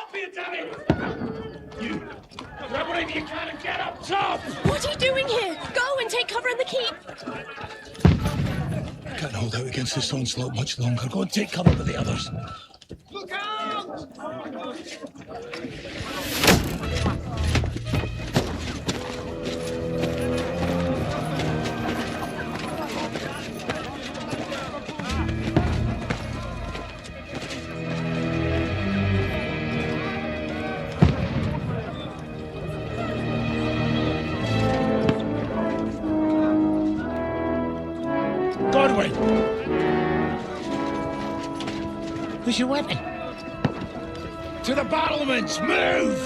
up here, damn it! You! Grab whatever you can and get up top! What are you doing here? Go and take cover in the keep! I can't hold out against this onslaught much longer. Go and take cover with the others. Look out! Godwin! Who's your weapon? To the battlements! Move!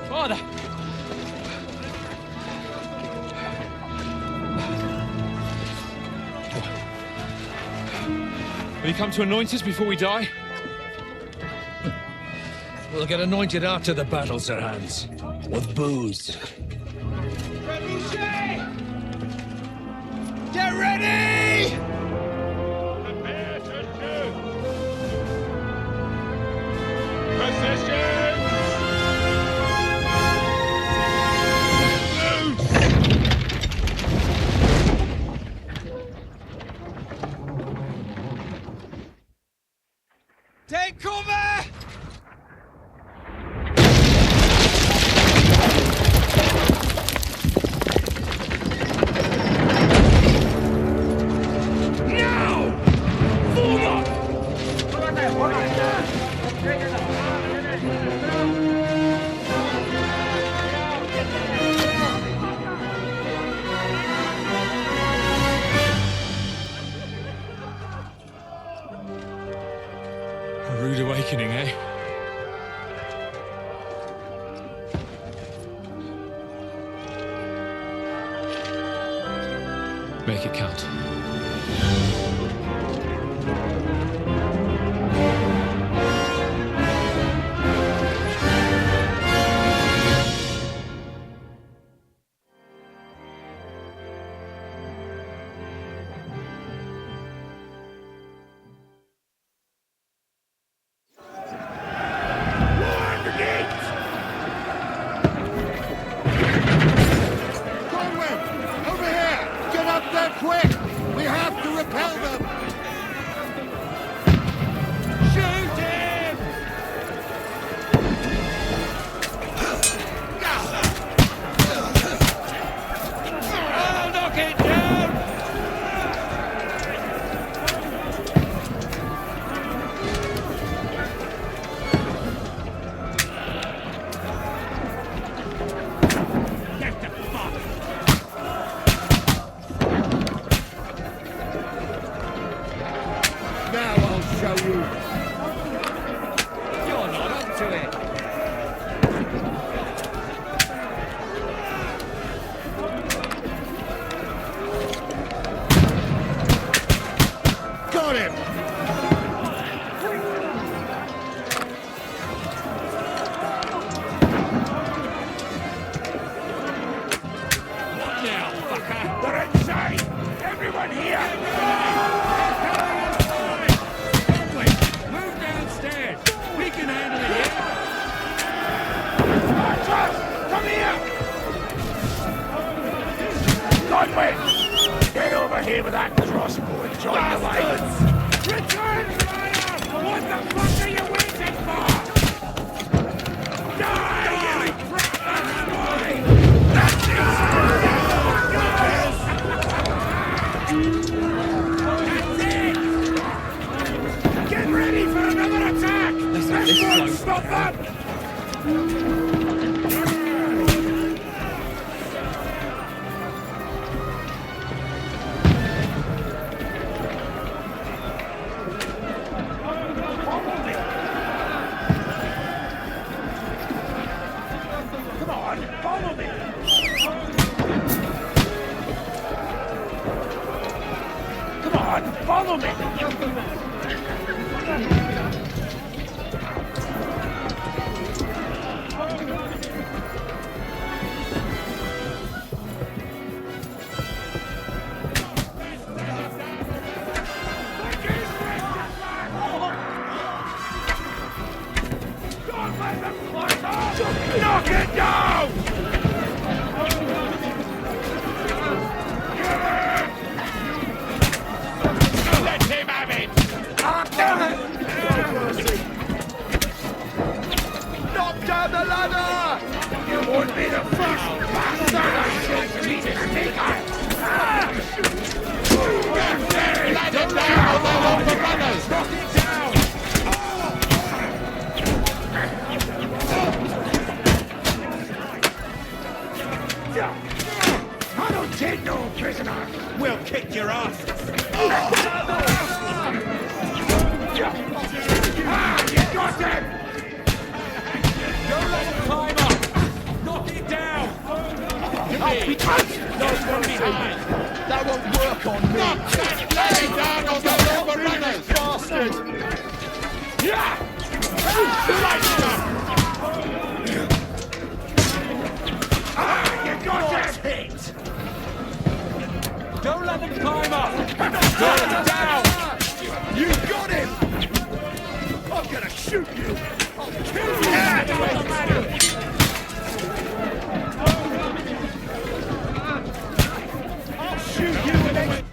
Father! Have you come to anoint us before we die? We'll get anointed after the battles are hands. With booze. Get ready! Prepare to shoot! Position! Take cover! A rude awakening, eh? Make it count. Quick! We have to repel them! Shoot him! I'll knock it down! Get the fuck! Now I'll show you! You're not up to it! Got him! What now, fucker? We're inside! Everyone here! Move downstairs! We can handle it here! Come here! Godwin! Get over here with that crossbow and join the lines! Return, fire! What the fuck are you waiting for? Die, you crap boy! That's it! Get ready for another attack! Let's go stop that! Come on, follow me! Come on, follow me! Don't let Knock it down! Let him have it! Knock down the ladder! You won't be the first bastard I shoot to meet his maker! Let him down or they'll overrun us! Knock it down! I don't take no prisoner! We'll kick your ass! You got him! Don't let him climb up! Knock it down! No one behind! That won't work on me! Knock that lady down or they'll overrun us! Bastard! Yeah! Light him up! You got him! Don't let them climb up! Knock him down! You got him! I'm gonna shoot you! I'll kill you! I'll shoot you and then...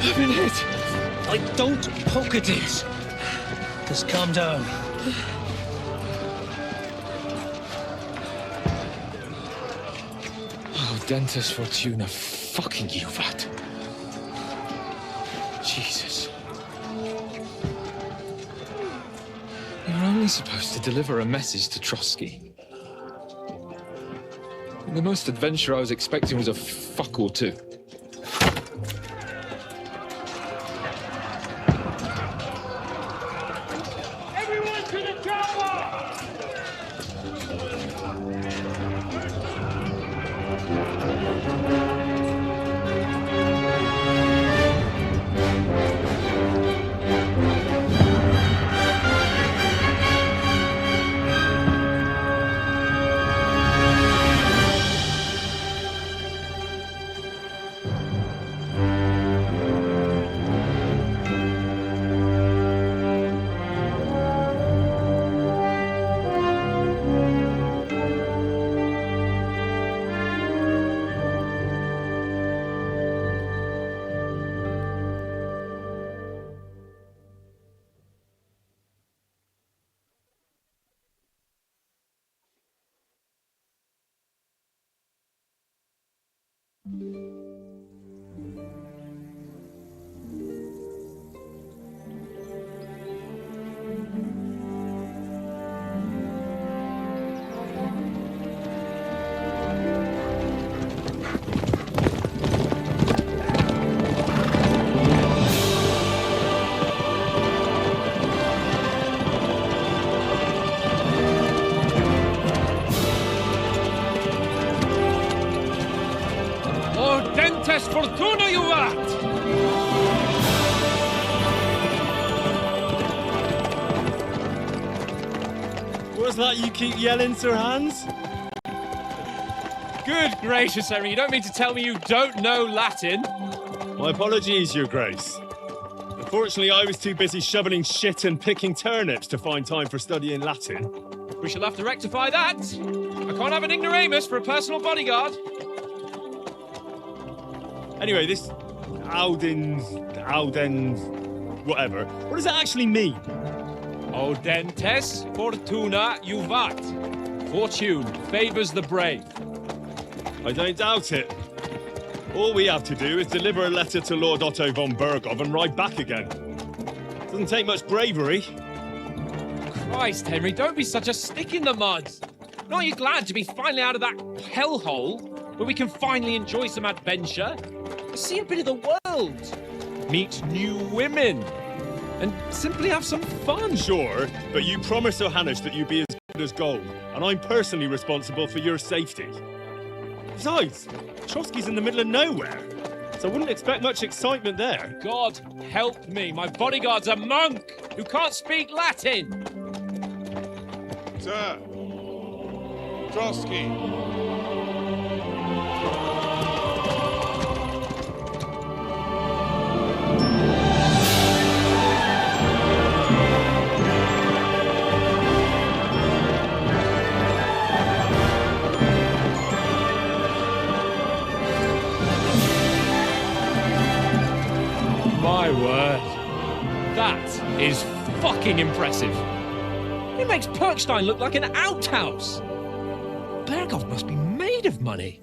I've been hit. Like, don't poke at it. Just calm down. Oh, Dentes Fortuna, fucking you, Vat. Jesus. You were only supposed to deliver a message to Trotsky. And the most adventure I was expecting was a fuck or two. Everyone to the tower! Dentes Fortuna, you vat! What's that you keep yelling, Sir Hans? Good gracious, Henry, you don't mean to tell me you don't know Latin? My apologies, Your Grace. Unfortunately, I was too busy shoveling shit and picking turnips to find time for studying Latin. We shall have to rectify that. I can't have an ignoramus for a personal bodyguard. Anyway, this Aldens, whatever. What does that actually mean? O Dentes Fortuna Juvat. Fortune favors the brave. I don't doubt it. All we have to do is deliver a letter to Lord Otto von Bergov and ride back again. Doesn't take much bravery. Christ, Henry, don't be such a stick in the mud. Aren't you glad to be finally out of that hellhole? where we can finally enjoy some adventure, see a bit of the world, meet new women, and simply have some fun. Sure, but you promised Johannes that you'd be as good as gold, and I'm personally responsible for your safety. Besides, Trotsky's in the middle of nowhere, so I wouldn't expect much excitement there. God help me, my bodyguard's a monk who can't speak Latin. Sir. Trotsky. My word. That is fucking impressive. It makes Perkstein look like an outhouse. Berghoff must be made of money.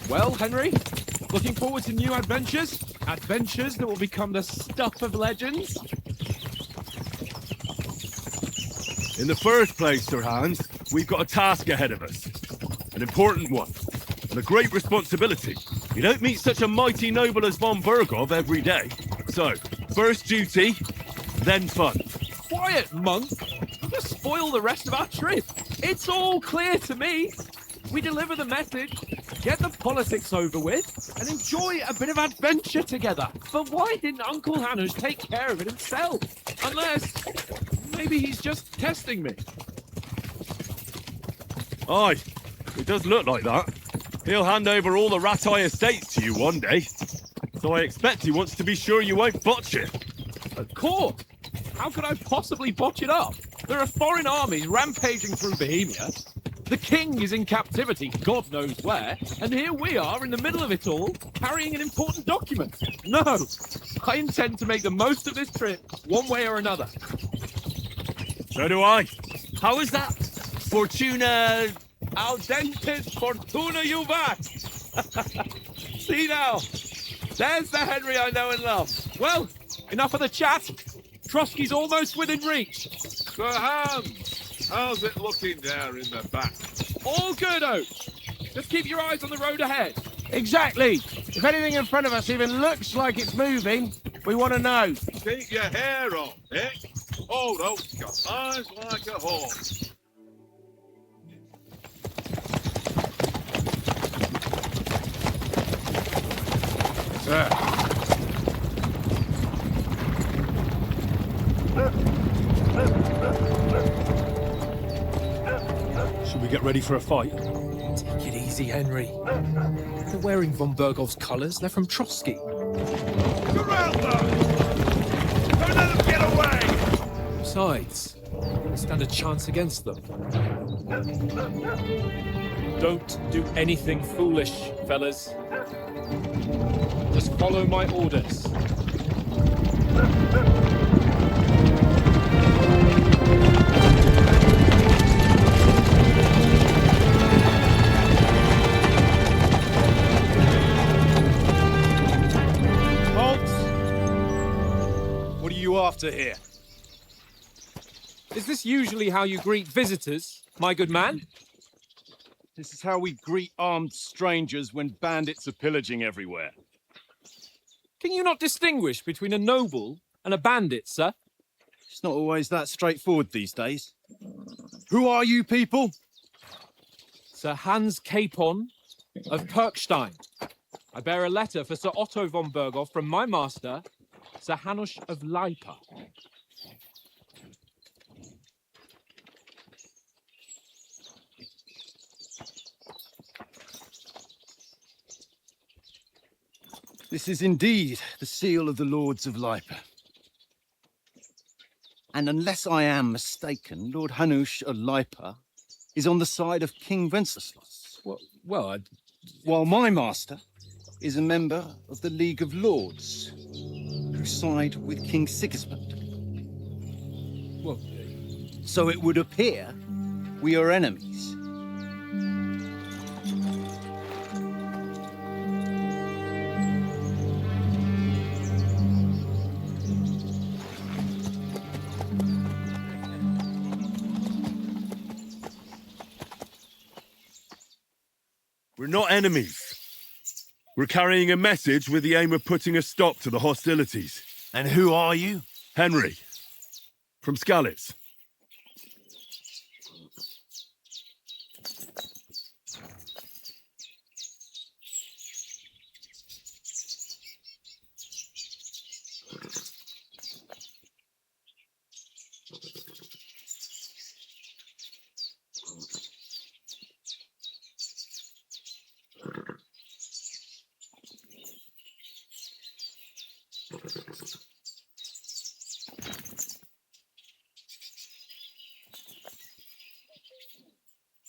Well, Henry, looking forward to new adventures? Adventures that will become the stuff of legends? In the first place, Sir Hans, we've got a task ahead of us. An important one. And a great responsibility. You don't meet such a mighty noble as von Berghoff every day. So, first duty, then fun. Quiet, monk! You'll just spoil the rest of our trip. It's all clear to me. We deliver the message, get the politics over with, and enjoy a bit of adventure together. But why didn't Uncle Hanush take care of it himself? Unless, maybe he's just testing me. Aye, it does look like that. He'll hand over all the Ratai estates to you one day. So I expect he wants to be sure you won't botch it. Of course! How could I possibly botch it up? There are foreign armies rampaging through Bohemia. The king is in captivity, God knows where, and here we are in the middle of it all, carrying an important document. No, I intend to make the most of this trip, one way or another. So do I. How is that? Fortuna... Audentes fortuna juvat! See now, there's the Henry I know and love. Well, enough of the chat. Trotsky's almost within reach. Sir Hans, how's it looking there in the back? All good, Oak. Just keep your eyes on the road ahead. Exactly. If anything in front of us even looks like it's moving, we want to know. Keep your hair on, eh? Old Oak's got eyes like a horse. Sir. Should we get ready for a fight? Take it easy, Henry. They're wearing von Berghoff's colours. They're from Trotsky. Surround them! Don't let them get away! Besides, we stand a chance against them. Don't do anything foolish, fellas. Just follow my orders. What are you after here? Is this usually how you greet visitors, my good man? This is how we greet armed strangers when bandits are pillaging everywhere. Can you not distinguish between a noble and a bandit, sir? It's not always that straightforward these days. Who are you people? Sir Hans Capon of Perkstein. I bear a letter for Sir Otto von Berghoff from my master, Sir Hanush of Lipa. This is indeed the seal of the Lords of Lipa. And unless I am mistaken, Lord Hanush of Lipa is on the side of King Wenceslas. Well, While my master is a member of the League of Lords, who side with King Sigismund. Well, So it would appear we are enemies. We're not enemies. We're carrying a message with the aim of putting a stop to the hostilities. And who are you? Henry, from Skalitz.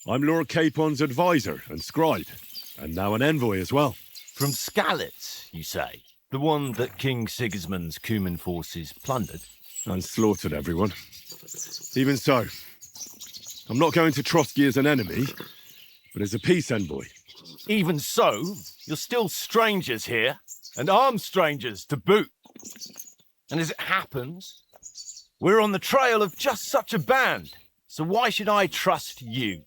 I'm Lord Capon's advisor and scribe, and now an envoy as well. From Skalitz, you say? The one that King Sigismund's Cuman forces plundered? And slaughtered everyone. Even so, I'm not going to Trotsky as an enemy, but as a peace envoy. Even so, you're still strangers here, and armed strangers to boot. And as it happens, we're on the trail of just such a band, so why should I trust you?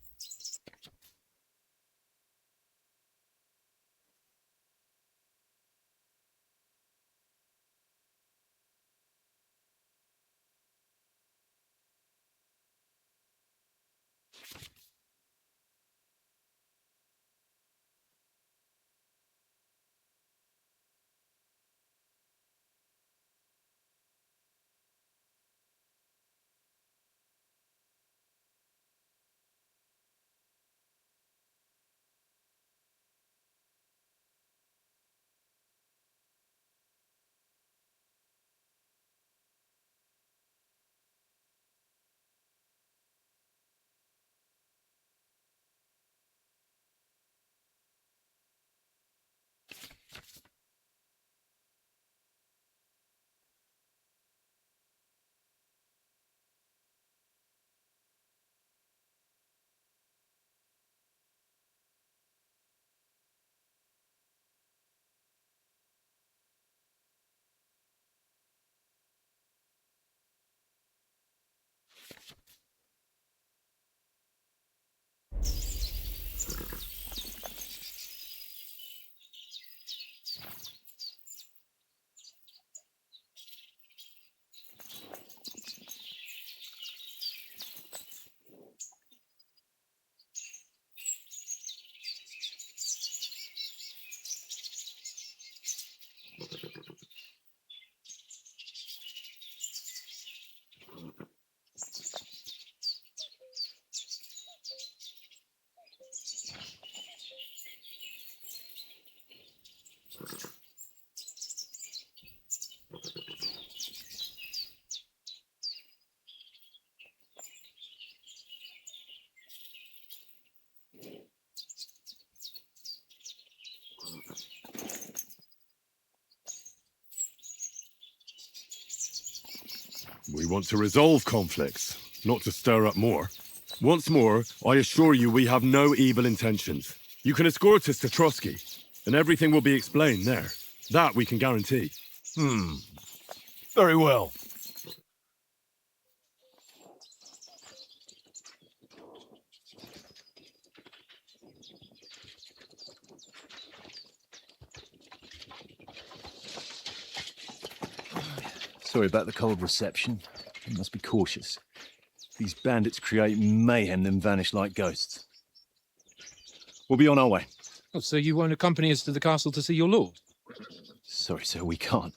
We want to resolve conflicts, not to stir up more. Once more, I assure you we have no evil intentions. You can escort us to Trotsky, and everything will be explained there. That we can guarantee. Very well. Sorry about the cold reception. You must be cautious. These bandits create mayhem, then vanish like ghosts. We'll be on our way. Oh, so you won't accompany us to the castle to see your lord? Sorry, sir, we can't.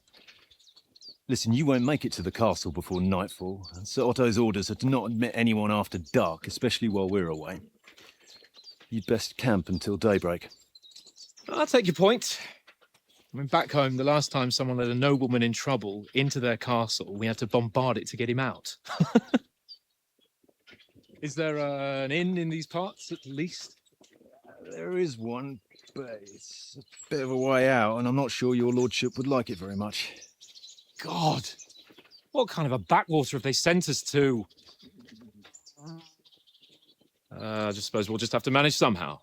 Listen, you won't make it to the castle before nightfall, and Sir Otto's orders are to not admit anyone after dark, especially while we're away. You'd best camp until daybreak. I'll take your point. I mean, back home, the last time someone let a nobleman in trouble into their castle, we had to bombard it to get him out. Is there an inn in these parts, at least? There is one, but it's a bit of a way out, and I'm not sure your lordship would like it very much. God, what kind of a backwater have they sent us to? I just suppose we'll just have to manage somehow.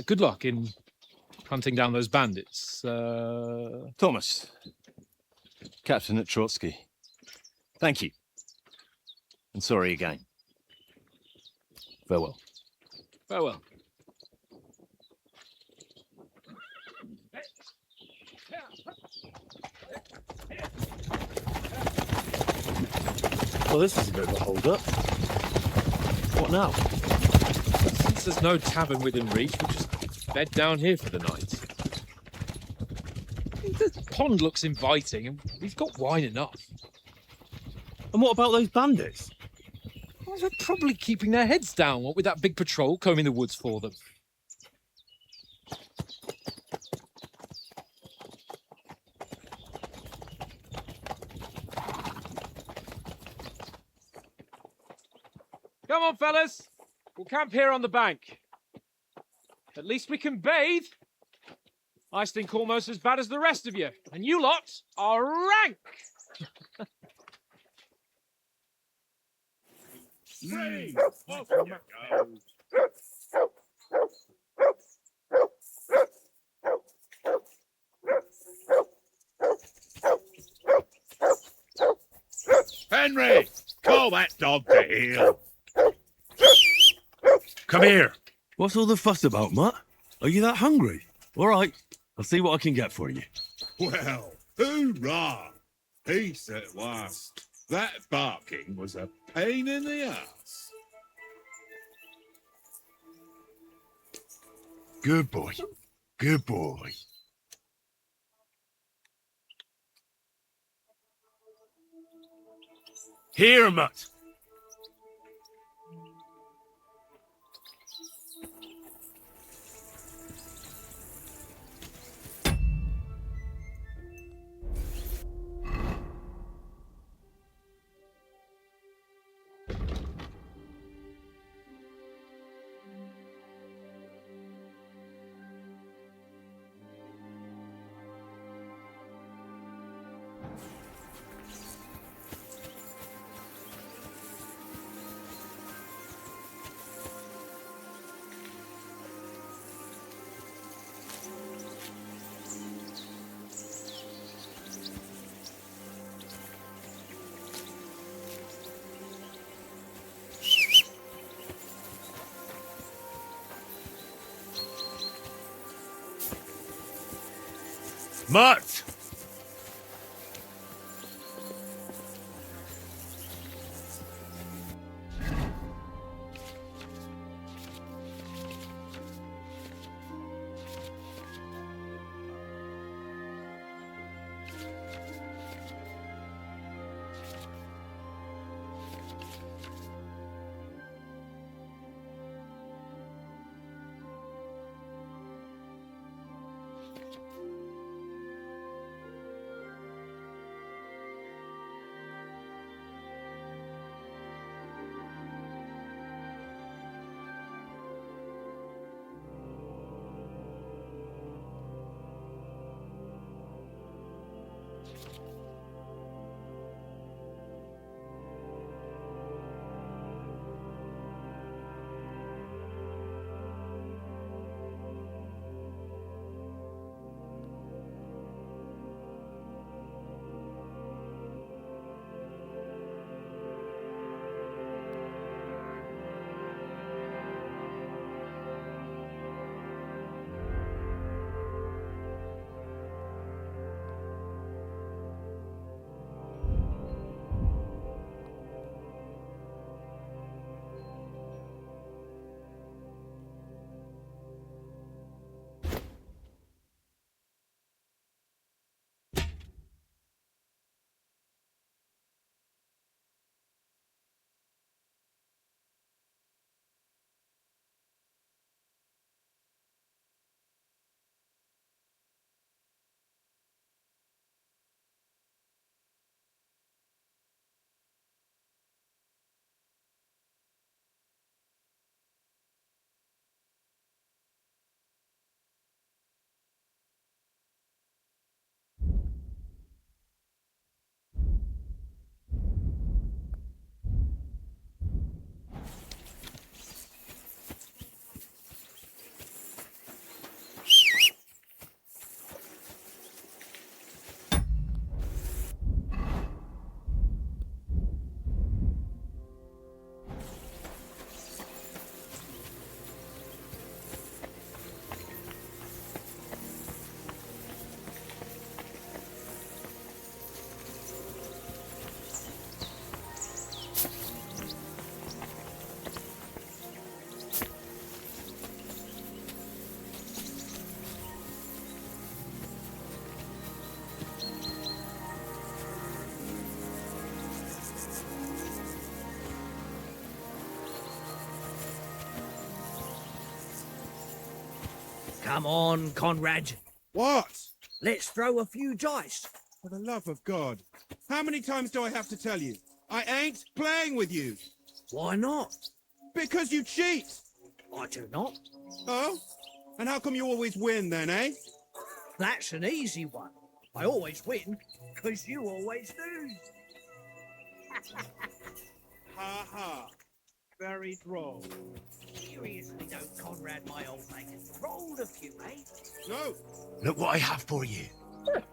Good luck in hunting down those bandits. Thomas, captain at Trotsky. Thank you. And sorry again. Farewell. Farewell. Well, this is a bit of a hold-up. What now? Since there's no tavern within reach, we'll just bed down here for the night. The pond looks inviting, and we've got wine enough. And what about those bandits? Well, they're probably keeping their heads down, what with that big patrol combing the woods for them. Come on, fellas. We'll camp here on the bank. At least we can bathe. I stink almost as bad as the rest of you, and you lot are rank. Hey, off you go. Henry, call that dog to heel. Come here. What's all the fuss about, Mutt? Are you that hungry? All right, I'll see what I can get for you. Well, hoorah! Peace at last. That barking was a pain in the ass. Good boy. Good boy. Here, Mutt. Mutt! Come on, Conrad. What? Let's throw a few dice. For the love of God. How many times do I have to tell you? I ain't playing with you. Why not? Because you cheat. I do not. Oh? And how come you always win then, eh? That's an easy one. I always win, because you always lose. Ha ha. Very droll. Seriously though, Conrad, my old mate. Rolled a few, eh? No. Look what I have for you. Hey,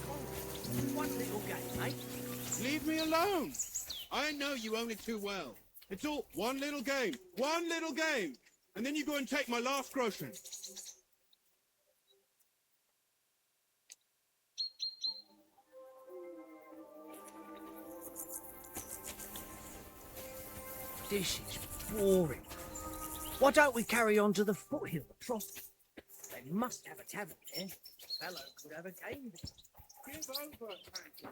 Conrad, one little game, mate. Leave me alone. I know you only too well. It's all one little game. One little game. And then you go and take my last groschen. This is boring. Why don't we carry on to the foothill across? They must have a tavern there. Fellow could have a game. Give over, Hank.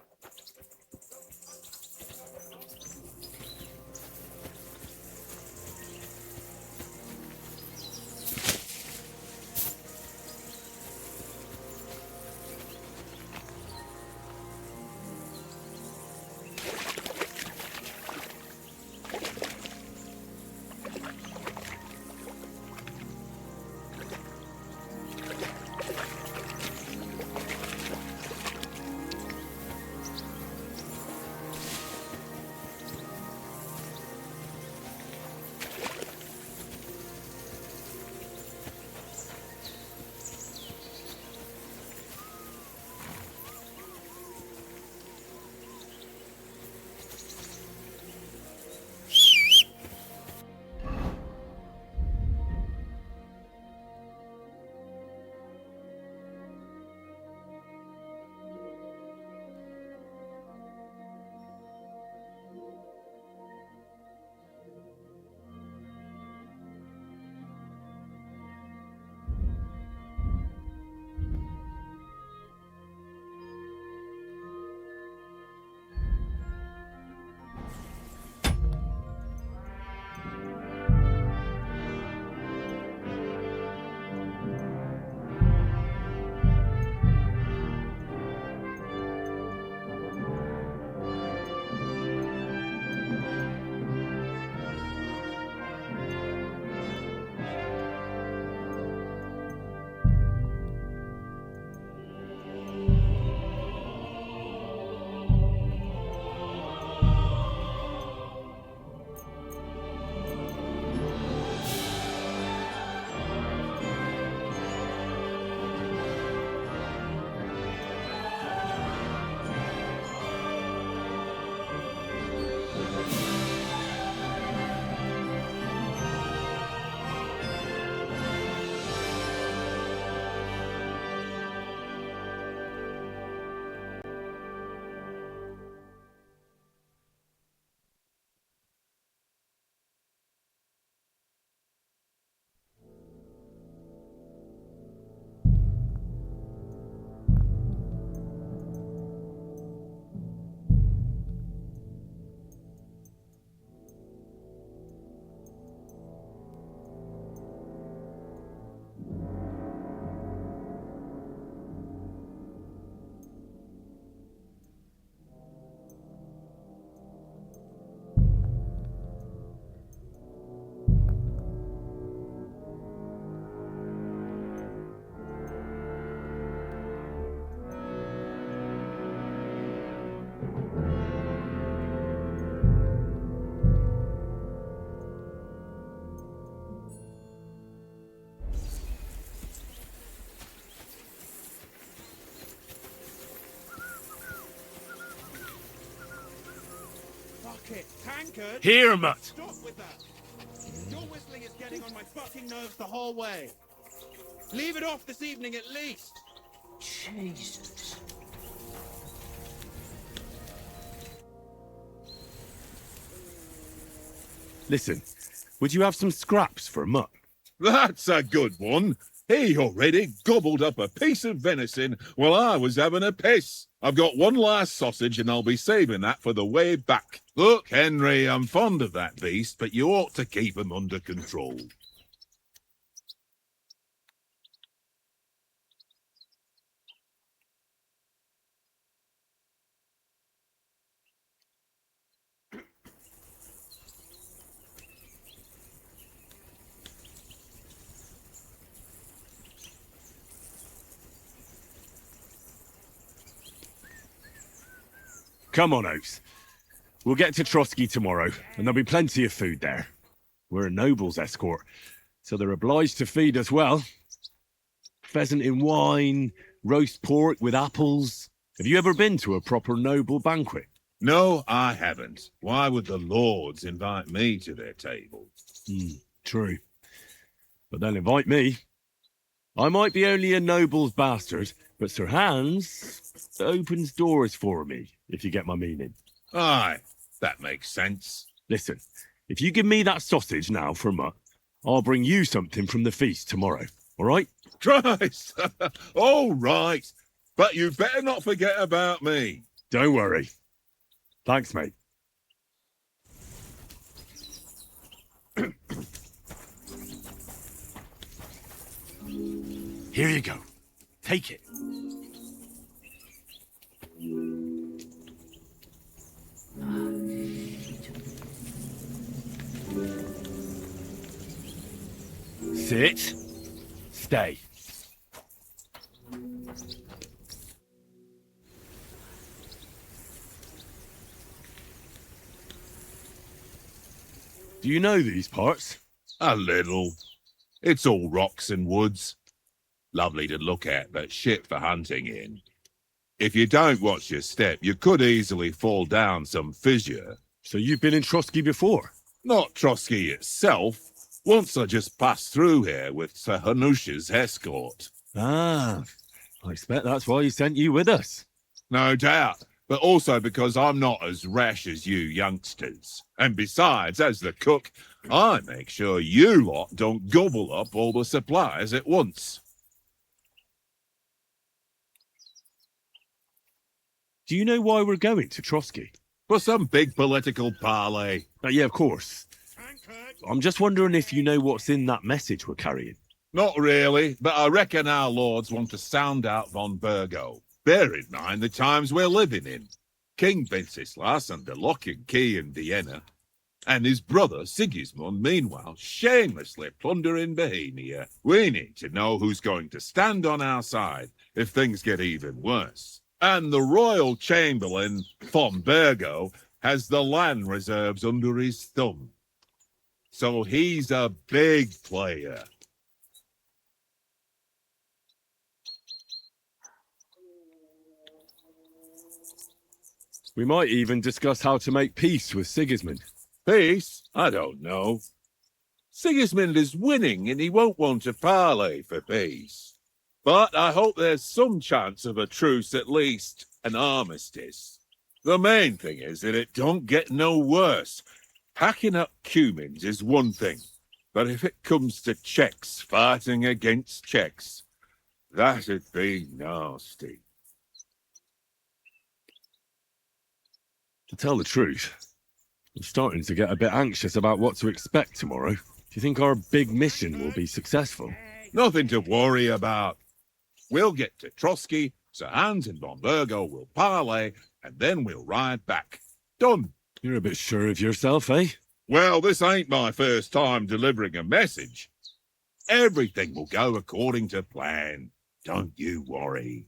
Bucket, tankard. Here, Mutt. Stop with that. Your whistling is getting on my fucking nerves the whole way. Leave it off this evening at least. Jesus. Listen, would you have some scraps for a mutt? That's a good one. He already gobbled up a piece of venison while I was having a piss. I've got one last sausage and I'll be saving that for the way back. Look, Henry, I'm fond of that beast, but you ought to keep him under control. Come on, Oaks. We'll get to Trotsky tomorrow, and there'll be plenty of food there. We're a noble's escort, so they're obliged to feed us well. Pheasant in wine, roast pork with apples. Have you ever been to a proper noble banquet? No, I haven't. Why would the lords invite me to their table? True. But they'll invite me. I might be only a noble's bastard, but Sir Hans opens doors for me, if you get my meaning. Aye, that makes sense. Listen, if you give me that sausage now for Mutt, I'll bring you something from the feast tomorrow, all right? Christ! All right. But you better not forget about me. Don't worry. Thanks, mate. Here you go. Take it. Sit. Stay. Do you know these parts? A little. It's all rocks and woods. Lovely to look at, but shit for hunting in. If you don't watch your step, you could easily fall down some fissure. So you've been in Trotsky before? Not Trotsky itself. Once I just passed through here with Sir Hanush's escort. Ah, I expect that's why he sent you with us. No doubt, but also because I'm not as rash as you youngsters. And besides, as the cook, I make sure you lot don't gobble up all the supplies at once. Do you know why we're going to Trotsky? For some big political parley. Yeah, of course. I'm just wondering if you know what's in that message we're carrying. Not really, but I reckon our lords want to sound out von Burgo. Bear in mind the times we're living in. King Wenceslas under lock and key in Vienna, and his brother Sigismund, meanwhile, shamelessly plundering Bohemia. We need to know who's going to stand on our side if things get even worse. And the royal chamberlain, von Burgo, has the land reserves under his thumb. So he's a big player. We might even discuss how to make peace with Sigismund. Peace? I don't know. Sigismund is winning and he won't want to parley for peace. But I hope there's some chance of a truce, at least an armistice. The main thing is that it don't get no worse. Hacking up Cumans is one thing, but if it comes to Czechs fighting against Czechs, that'd be nasty. To tell the truth, I'm starting to get a bit anxious about what to expect tomorrow. Do you think our big mission will be successful? Nothing to worry about. We'll get to Trotsky, Sir Hans and von Burgo will parley, and then we'll ride back. Done. You're a bit sure of yourself, eh? Well, this ain't my first time delivering a message. Everything will go according to plan. Don't you worry.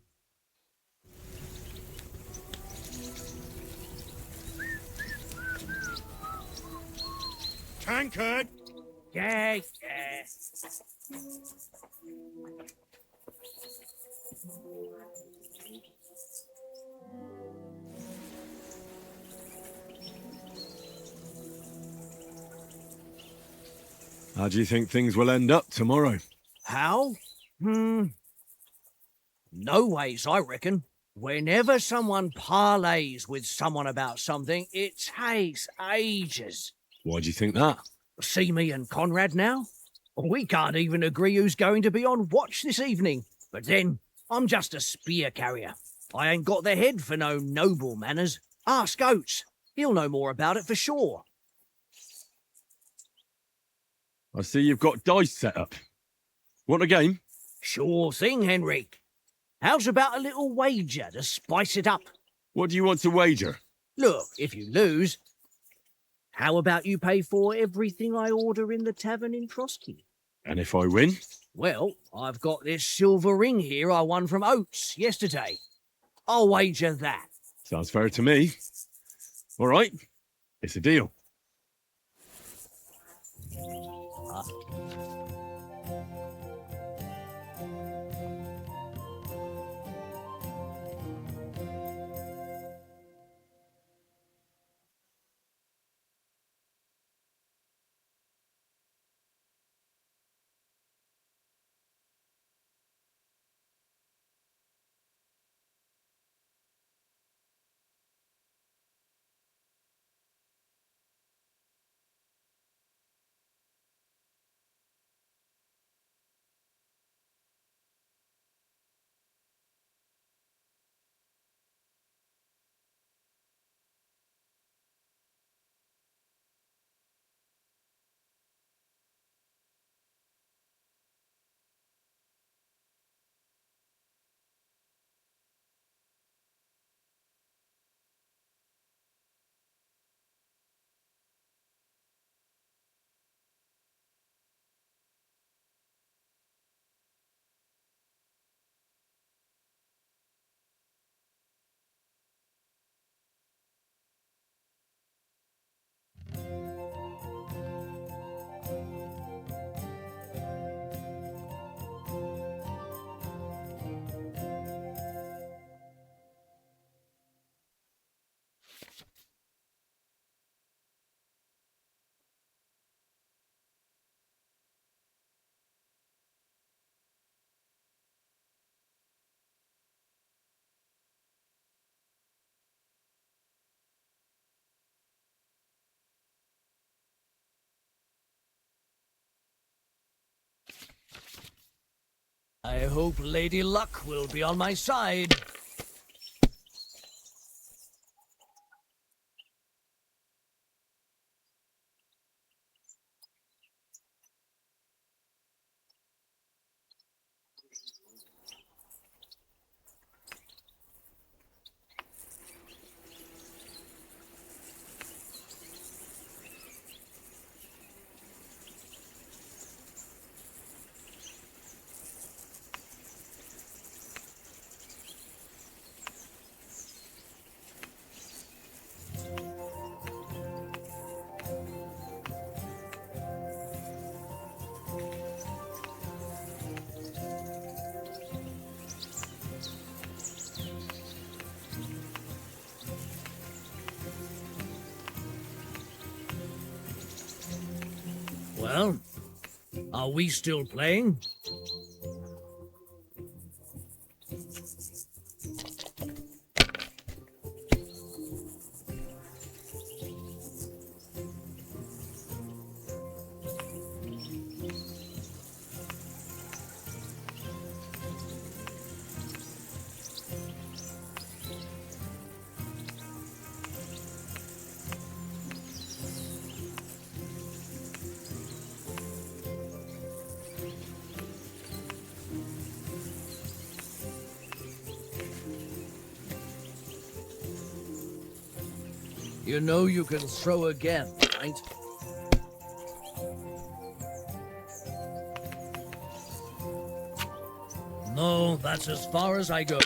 Tankard! Yeah. How do you think things will end up tomorrow? How? No ways, I reckon. Whenever someone parleys with someone about something, it takes ages. Why do you think that? See me and Conrad now? We can't even agree who's going to be on watch this evening. But then, I'm just a spear carrier. I ain't got the head for no noble manners. Ask Oates. He'll know more about it for sure. I see you've got dice set up. Want a game? Sure thing, Henry. How's about a little wager to spice it up? What do you want to wager? Look, if you lose, how about you pay for everything I order in the tavern in Trotsky? And if I win? Well, I've got this silver ring here I won from Oates yesterday. I'll wager that. Sounds fair to me. All right, it's a deal. I hope Lady Luck will be on my side. Well, are we still playing? You know you can throw again, right? No, that's as far as I go.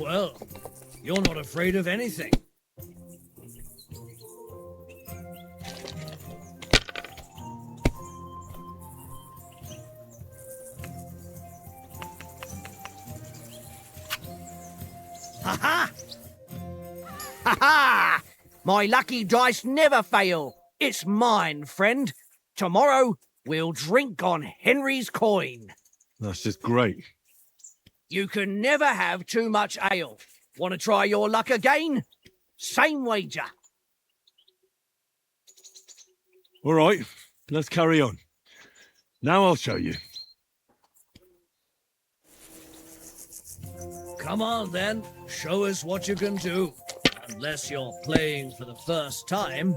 Well, you're not afraid of anything. Ha ha! Ha ha! My lucky dice never fail. It's mine, friend. Tomorrow, we'll drink on Henry's coin. That's just great. You can never have too much ale. Want to try your luck again? Same wager. All right, let's carry on. Now I'll show you. Come on, then. Show us what you can do. Unless you're playing for the first time.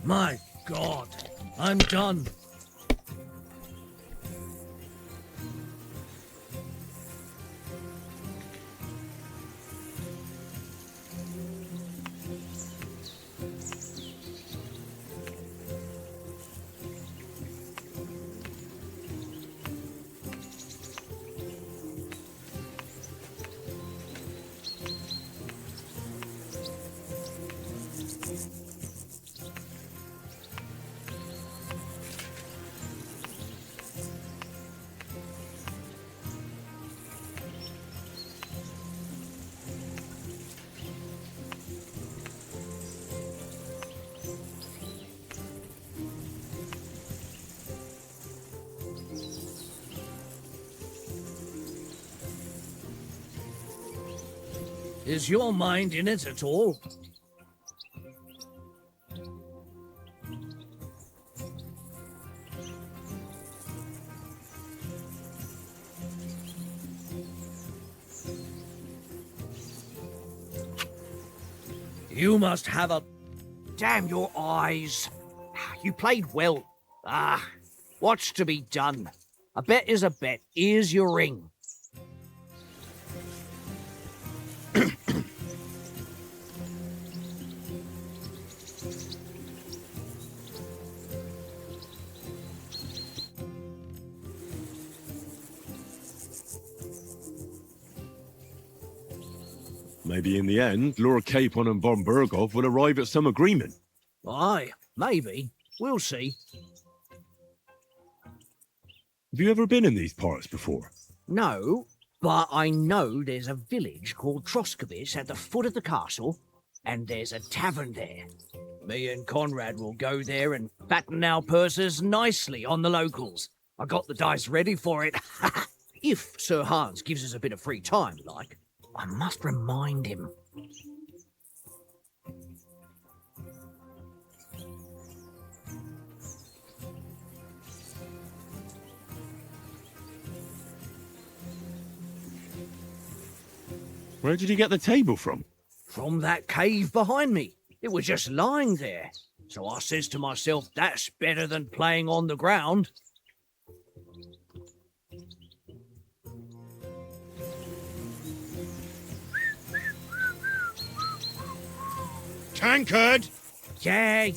My God, I'm done. Is your mind in it at all? You must have a... Damn your eyes. You played well. What's to be done? A bet is a bet. Here's your ring. Maybe in the end, Lord Capon and von Burgov will arrive at some agreement. Aye, maybe. We'll see. Have you ever been in these parts before? No, but I know there's a village called Troskowitz at the foot of the castle, and there's a tavern there. Me and Conrad will go there and fatten our purses nicely on the locals. I got the dice ready for it. If Sir Hans gives us a bit of free time, like. I must remind him. Where did you get the table from? From that cave behind me. It was just lying there. So I says to myself, that's better than playing on the ground. Tankard! Yeah.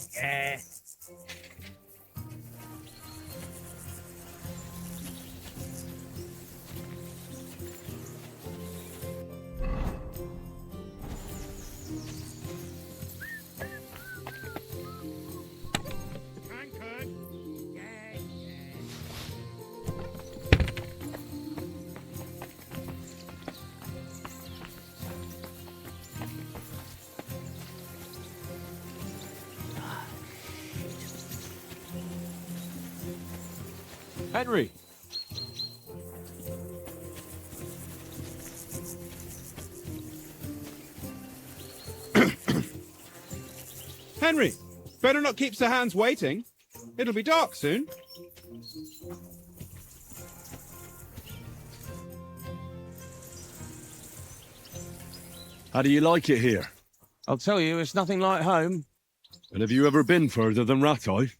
Henry. Henry, better not keep Sir Hans waiting. It'll be dark soon. How do you like it here? I'll tell you, it's nothing like home. And have you ever been further than Rattay?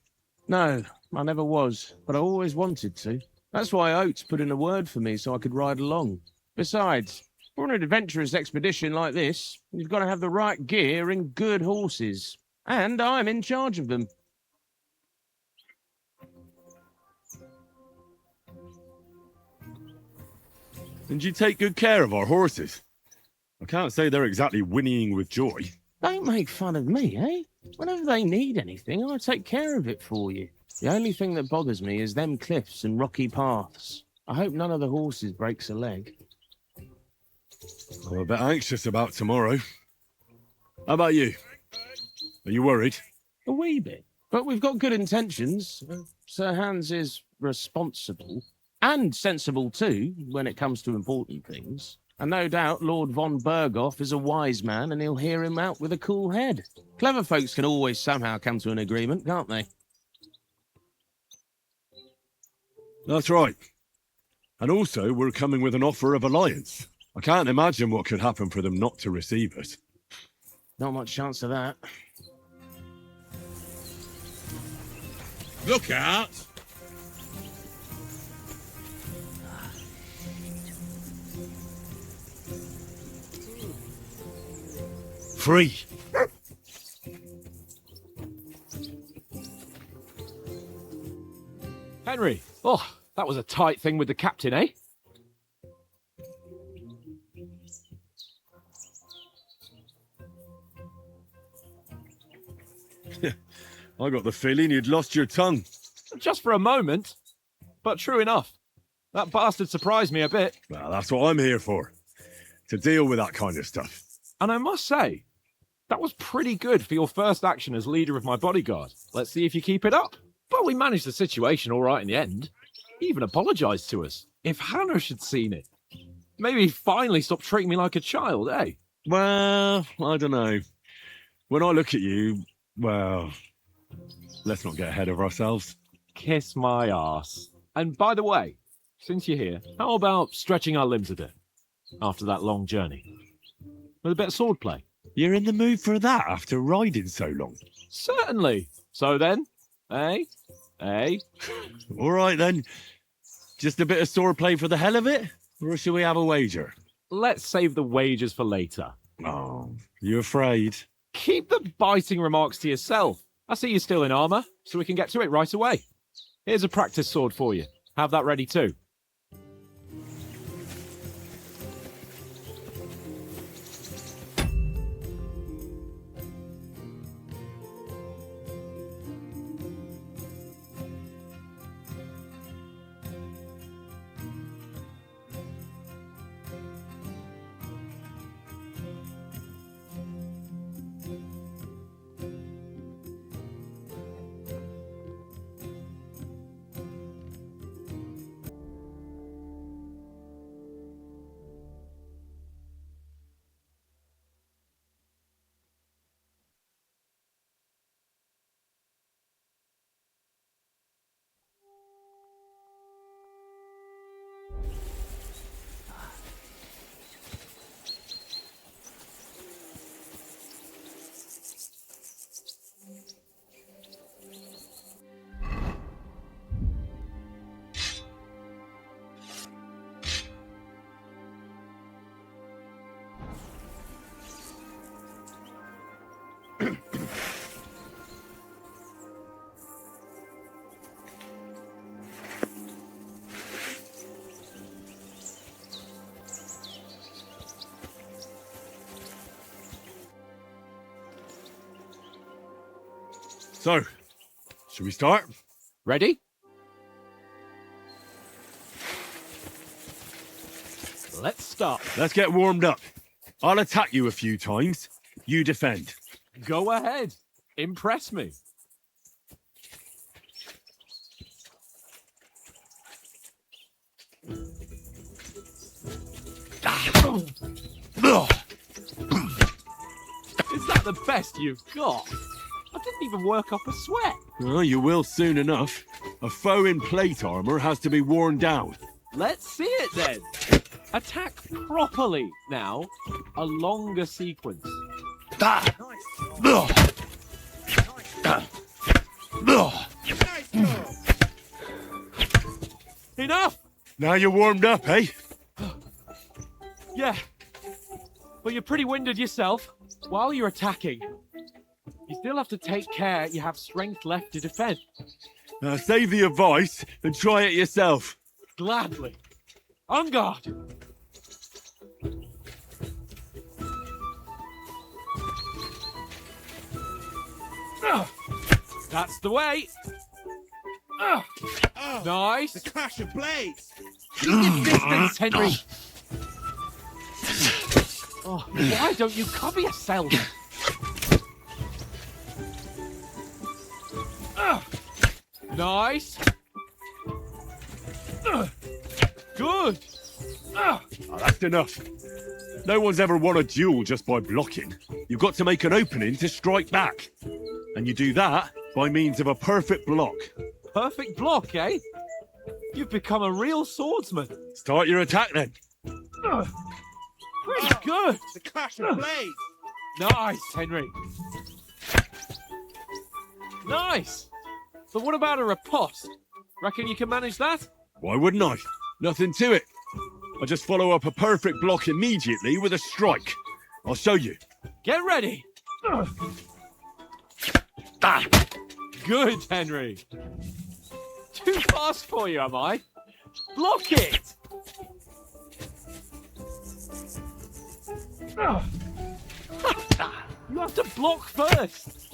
No, I never was, but I always wanted to. That's why Oates put in a word for me so I could ride along. Besides, for an adventurous expedition like this, you've got to have the right gear and good horses. And I'm in charge of them. And you take good care of our horses. I can't say they're exactly whinnying with joy. Don't make fun of me, eh? Whenever they need anything, I take care of it for you. The only thing that bothers me is them cliffs and rocky paths. I hope none of the horses breaks a leg. I'm a bit anxious about tomorrow. How about you? Are you worried? A wee bit. But we've got good intentions. Sir Hans is responsible. And sensible too, when it comes to important things. And no doubt Lord von Berghoff is a wise man and he'll hear him out with a cool head. Clever folks can always somehow come to an agreement, can't they? That's right. And also, we're coming with an offer of alliance. I can't imagine what could happen for them not to receive us. Not much chance of that. Look out! Free! Henry. Oh, that was a tight thing with the captain, eh? I got the feeling you'd lost your tongue. Just for a moment. But true enough. That bastard surprised me a bit. Well, that's what I'm here for. To deal with that kind of stuff. And I must say, that was pretty good for your first action as leader of my bodyguard. Let's see if you keep it up. But we managed the situation all right in the end. He even apologised to us. If Hannah had seen it. Maybe he'd finally stop treating me like a child, eh? Well, I don't know. When I look at you, well, let's not get ahead of ourselves. Kiss my arse. And by the way, since you're here, how about stretching our limbs a bit after that long journey? With a bit of swordplay. You're in the mood for that after riding so long? Certainly. So then, eh? Eh? All right then. Just a bit of swordplay for the hell of it? Or shall we have a wager? Let's save the wagers for later. Oh, you afraid? Keep the biting remarks to yourself. I see you're still in armour, so we can get to it right away. Here's a practice sword for you. Have that ready too. So, should we start? Ready? Let's start. Let's get warmed up. I'll attack you a few times. You defend. Go ahead. Impress me. Is that the best you've got? I didn't even work up a sweat. Well, you will soon enough. A foe in plate armor has to be worn down. Let's see it then. Attack properly now. A longer sequence. Enough! Now you're warmed up, eh? Yeah. But you're pretty winded yourself. While you're attacking, you still have to take care you have strength left to defend. Save the advice and try it yourself. Gladly. On guard! That's the way! Nice! The clash of blades! Keep your distance, Henry! Oh, why don't you cover yourself? Nice! Good! Oh, that's enough. No one's ever won a duel just by blocking. You've got to make an opening to strike back. And you do that by means of a perfect block. Perfect block, eh? You've become a real swordsman. Start your attack then. Pretty good. The clash of blades! Nice, Henry. Nice. But what about a riposte? Reckon you can manage that? Why wouldn't I? Nothing to it. I just follow up a perfect block immediately with a strike. I'll show you. Get ready. Good, Henry. Too fast for you, am I? Block it. You have to block first.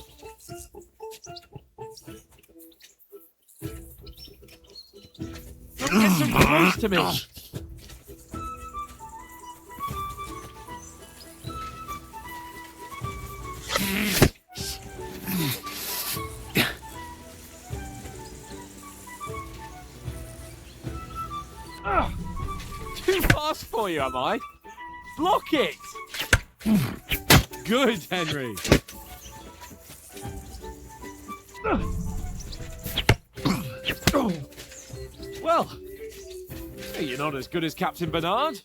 Don't get so close to me. Too fast for you, am I? Block it! Good, Henry. Well, you're not as good as Captain Bernard,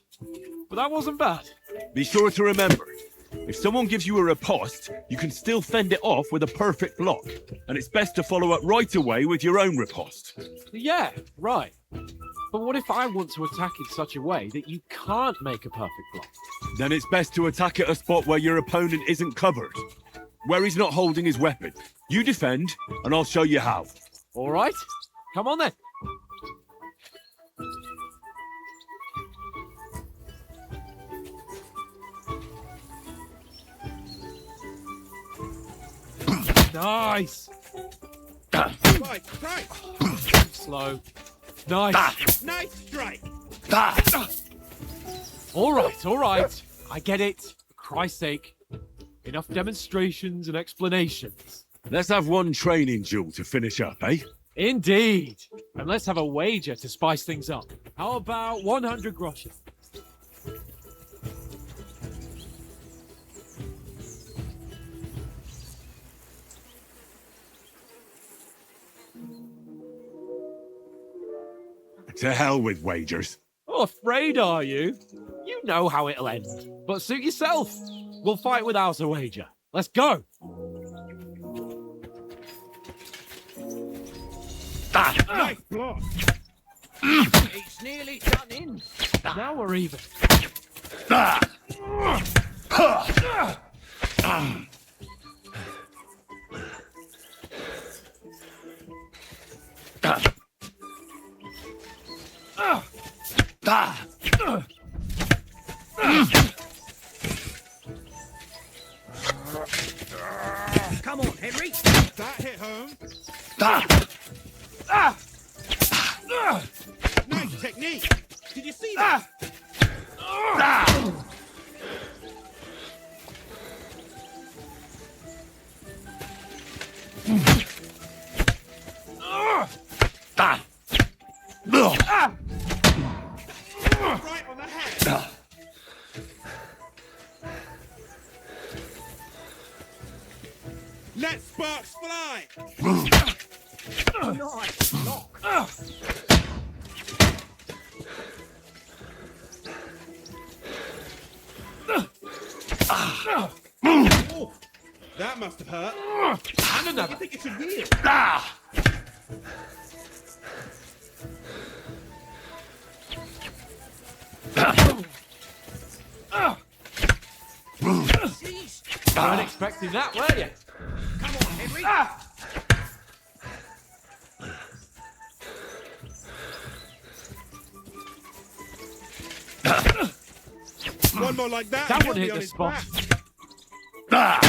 but that wasn't bad. Be sure to remember, if someone gives you a riposte, you can still fend it off with a perfect block. And it's best to follow up right away with your own riposte. Yeah, right. But what if I want to attack in such a way that you can't make a perfect block? Then it's best to attack at a spot where your opponent isn't covered. Where he's not holding his weapon. You defend, and I'll show you how. All right, come on then. Nice. Right, strike! Slow. Nice. Nice strike! All right. I get it. For Christ's sake. Enough demonstrations and explanations. Let's have one training duel to finish up, eh? Indeed. And let's have a wager to spice things up. How about 100 groschen? To hell with wagers. Oh, afraid are you? You know how it'll end. But suit yourself. We'll fight without a wager. Let's go. Nice block! It's nearly done in. Now we're even. Come on, Henry. That hit home. Nice technique! Did you see that? Right on the head! die! Nice lock. Oh, that must have hurt. And another. I think it's a real. Weren't expecting that, were you? Come on, Henry. One more like that. That and one he'll hit be on the his spot. back.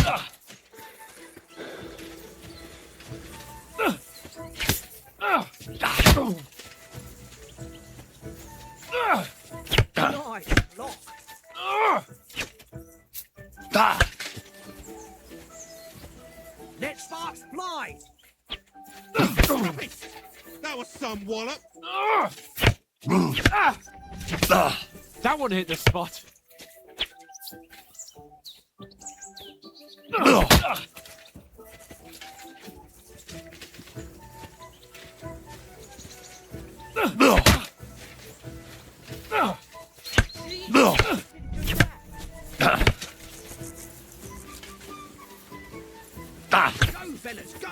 Nice lock. Let sparks fly. That was some wallop. That one hit the spot. Go, fellas, go.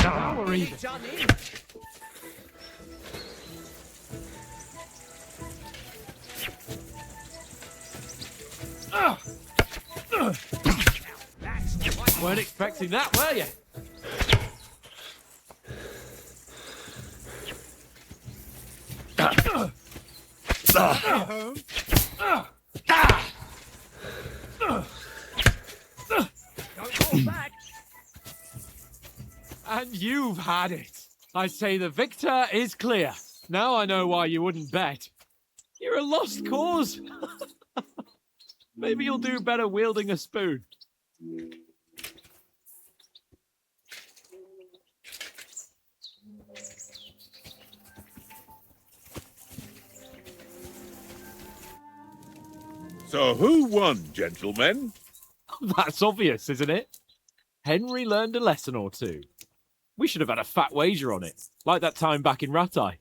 Now we're even. Done in. That's right. Weren't expecting that, were you? Home. Don't fall back. And you've had it. I say the victor is clear. Now I know why you wouldn't bet. You're a lost cause. Maybe you'll do better wielding a spoon. So who won, gentlemen? That's obvious, isn't it? Henry learned a lesson or two. We should have had a fat wager on it, like that time back in Rattay.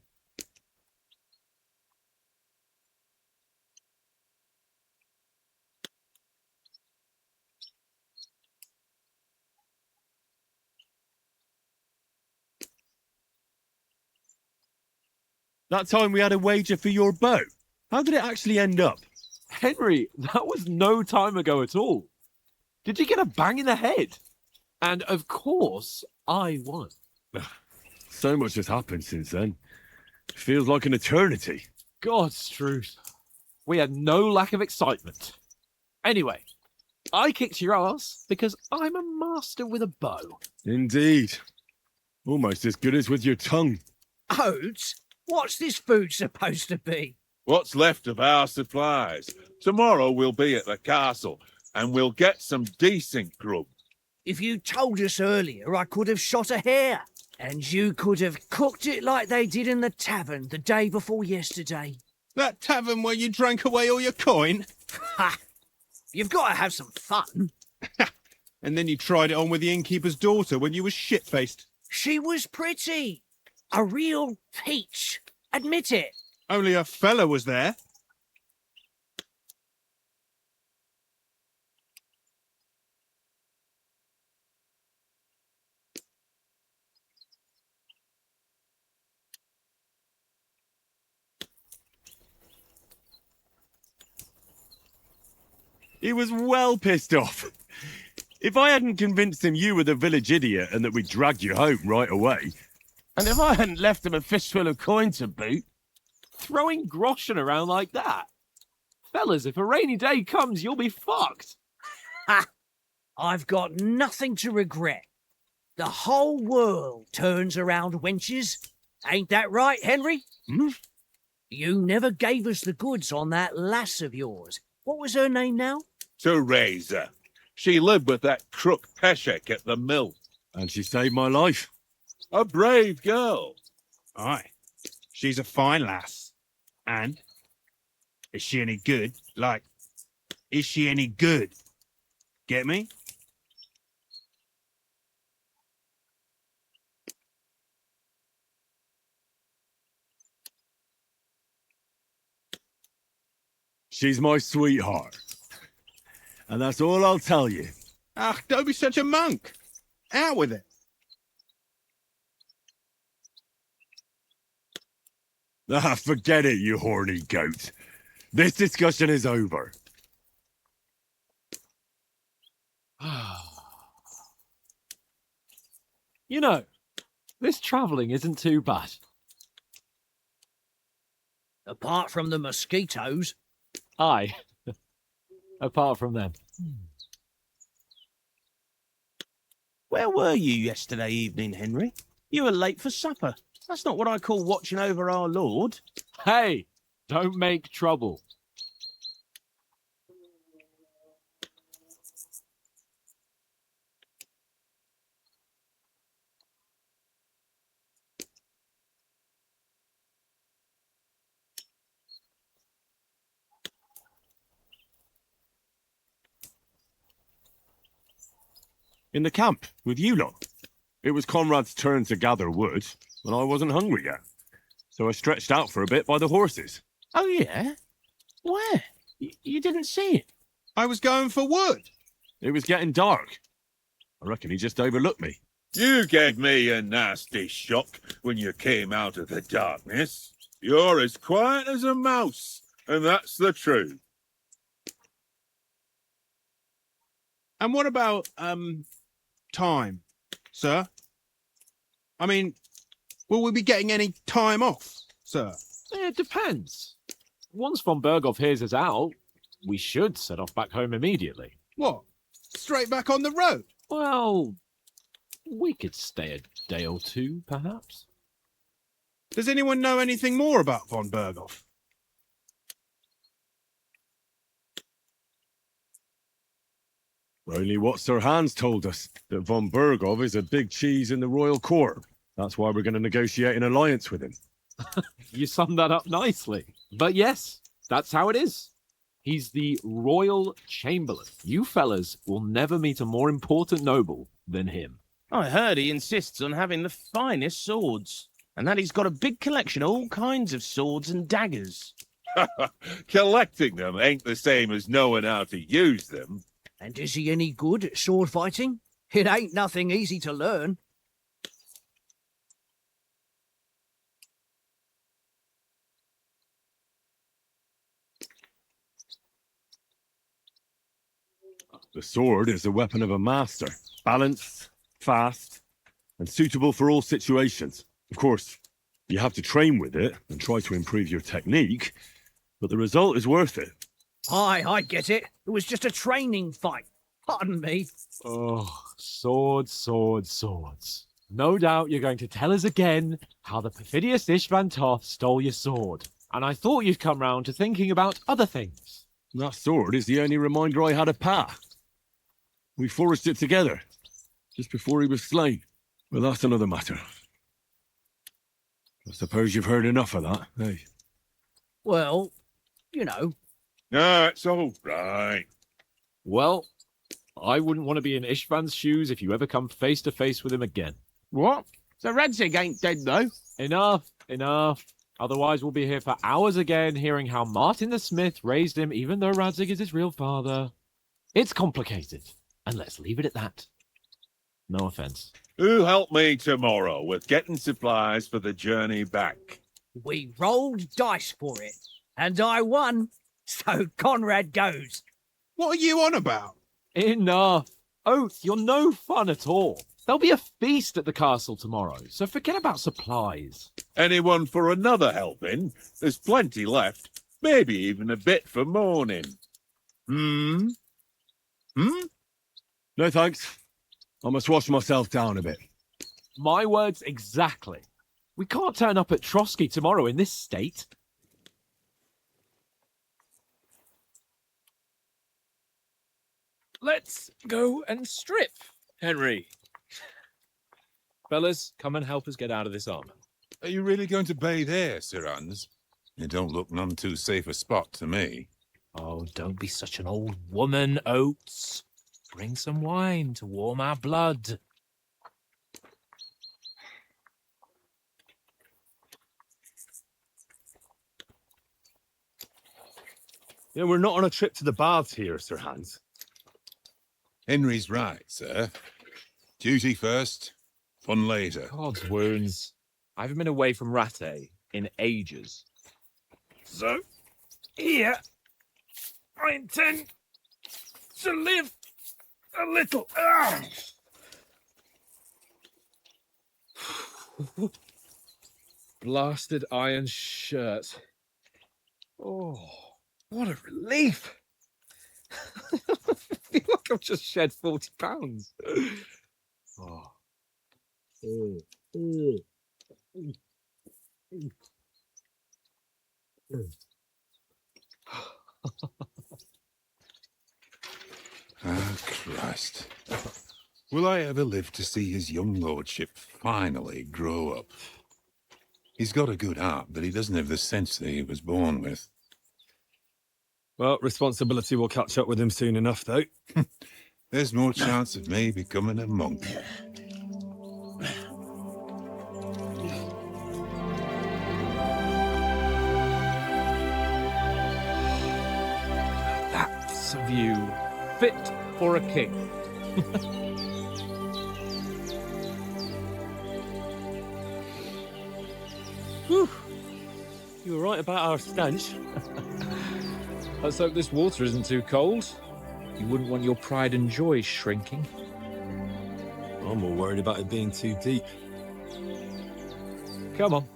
That time we had a wager for your bow. How did it actually end up? Henry, that was no time ago at all. Did you get a bang in the head? And of course, I won. So much has happened since then. It feels like an eternity. God's truth. We had no lack of excitement. Anyway, I kicked your ass because I'm a master with a bow. Indeed. Almost as good as with your tongue. Oats? What's this food supposed to be? What's left of our supplies? Tomorrow we'll be at the castle, and we'll get some decent grub. If you told us earlier, I could have shot a hare. And you could have cooked it like they did in the tavern the day before yesterday. That tavern where you drank away all your coin? Ha! You've got to have some fun. And then you tried it on with the innkeeper's daughter when you were shit-faced. She was pretty. A real peach. Admit it. Only a fella was there. He was well pissed off. If I hadn't convinced him you were the village idiot and that we dragged you home right away. And if I hadn't left him a fistful of coin to boot. Throwing groschen around like that? Fellas, if a rainy day comes, you'll be fucked. Ha! I've got nothing to regret. The whole world turns around wenches. Ain't that right, Henry? Hmm? You never gave us the goods on that lass of yours. What was her name now? Teresa. She lived with that crook Peshek at the mill. And she saved my life. A brave girl. Aye. She's a fine lass. And? Is she any good? Like, is she any good? Get me? She's my sweetheart. And that's all I'll tell you. Ah, don't be such a monk. Out with it. Ah, forget it, you horny goat. This discussion is over. You know, this travelling isn't too bad. Apart from the mosquitoes. Aye. Apart from them. Where were you yesterday evening, Henry? You were late for supper. That's not what I call watching over our Lord. Hey, don't make trouble. In the camp, with you lot. It was Conrad's turn to gather wood, and I wasn't hungry yet. So I stretched out for a bit by the horses. Oh, yeah? Where? You didn't see it? I was going for wood. It was getting dark. I reckon he just overlooked me. You gave me a nasty shock when you came out of the darkness. You're as quiet as a mouse, and that's the truth. And what about, time, sir? I mean, will we be getting any time off, sir? It depends. Once von Berghoff hears us out, we should set off back home immediately. What? Straight back on the road? Well, we could stay a day or two, perhaps. Does anyone know anything more about von Berghoff? Only what Sir Hans told us, that von Berghoff is a big cheese in the royal court. That's why we're going to negotiate an alliance with him. You summed that up nicely. But yes, that's how it is. He's the royal chamberlain. You fellas will never meet a more important noble than him. I heard he insists on having the finest swords, and that he's got a big collection of all kinds of swords and daggers. Collecting them ain't the same as knowing how to use them. And is he any good at sword fighting? It ain't nothing easy to learn. The sword is the weapon of a master. Balanced, fast, and suitable for all situations. Of course, you have to train with it and try to improve your technique, but the result is worth it. Aye, I get it. It was just a training fight. Pardon me. Oh, swords, swords, swords. No doubt you're going to tell us again how the perfidious Ishvan Toth stole your sword. And I thought you'd come round to thinking about other things. That sword is the only reminder I had of Pa. We forged it together, just before he was slain. Well, that's another matter. I suppose you've heard enough of that, eh? Well, you know. No, it's all right. Well, I wouldn't want to be in Ishvan's shoes if you ever come face to face with him again. What? So Radzig ain't dead, though? Enough, enough. Otherwise we'll be here for hours again hearing how Martin the Smith raised him even though Radzig is his real father. It's complicated, and let's leave it at that. No offense. Who help me tomorrow with getting supplies for the journey back? We rolled dice for it, and I won. So Conrad goes. What are you on about? Enough. Oath, you're no fun at all. There'll be a feast at the castle tomorrow, so forget about supplies. Anyone for another helping? There's plenty left. Maybe even a bit for morning. No thanks. I must wash myself down a bit. My words exactly. We can't turn up at Trotsky tomorrow in this state. Let's go and strip, Henry. Fellas, come and help us get out of this armor. Are you really going to bathe here, Sir Hans? It don't look none too safe a spot to me. Oh, don't be such an old woman, Oates. Bring some wine to warm our blood. You know, we're not on a trip to the baths here, Sir Hans. Henry's right, sir. Duty first, fun later. God's wounds. I haven't been away from Rattay in ages. So, here, I intend to live a little. Blasted iron shirt. Oh, what a relief. I feel like I've just shed 40 pounds. Oh. Ah, Christ. Will I ever live to see his young lordship finally grow up? He's got a good heart, but he doesn't have the sense that he was born with. Well, responsibility will catch up with him soon enough, though. There's more chance of me becoming a monk. That's a view fit for a king. Whew. You were right about our stench. Let's hope this water isn't too cold. You wouldn't want your pride and joy shrinking. I'm more worried about it being too deep. Come on.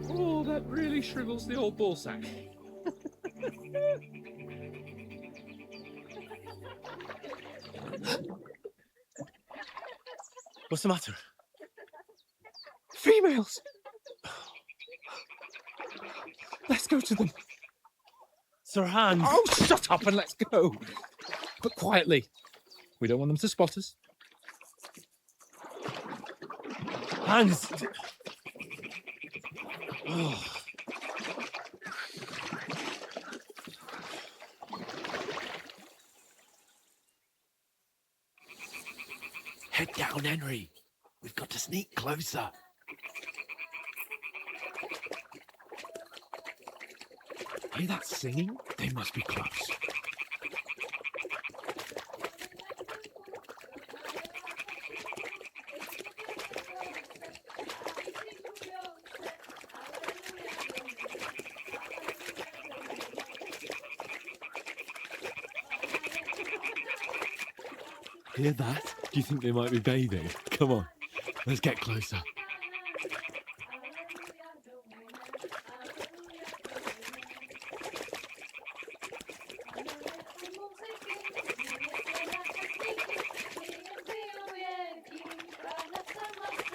Oh, that really shrivels the old ball sack. What's the matter? Females! Let's go to them. Sir Hans! Oh, shut up and let's go. But quietly. We don't want them to spot us. Hans! Oh. Head down, Henry. We've got to sneak closer. Hear that singing? They must be close. Hear that? Do you think they might be bathing? Come on, let's get closer.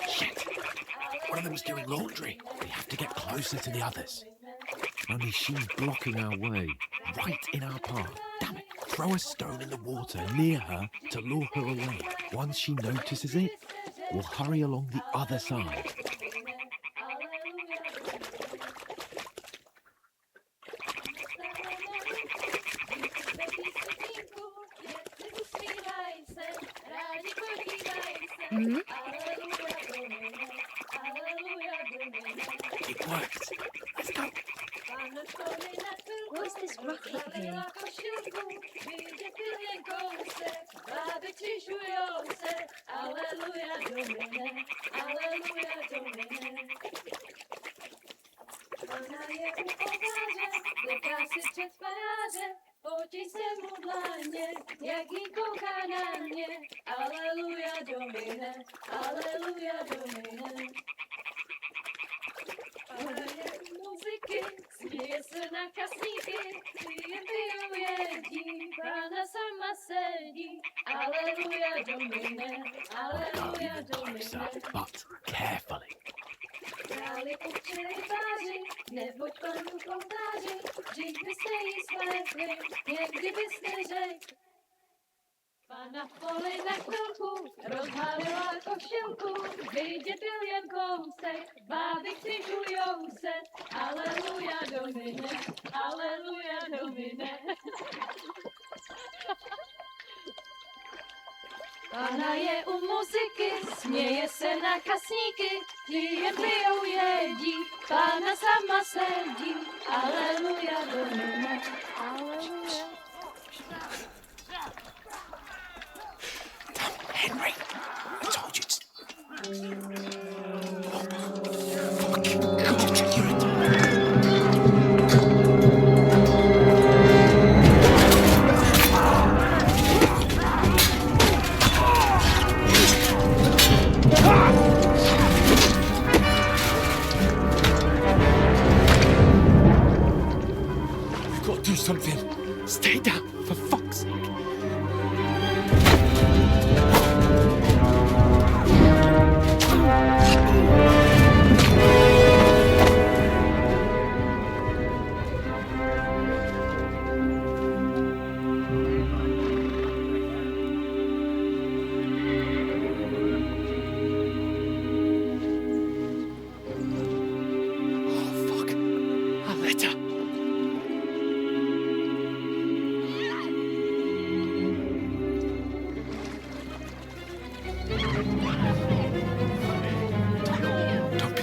Shit! One of them's doing laundry. We have to get closer to the others. Only she's blocking our way, right in our path. Damn it! Throw a stone in the water near her to lure her away. Once she notices it, we'll hurry along the other side. Hmm? It worked. Let's go. What is this racket here? Go even closer, but carefully. Pana poli na chvilku, rozhalila košilku, vidět byl jen kousek, báby křižujou se, aleluja domine, aleluja domine. Pána je u muziky, směje se na kasníky, ty jen pijou jedí, Pána sama sedí, aleluja, domine, aleluja. Henry, I told you to... We've got to do something. Stay down, for fuck's sake.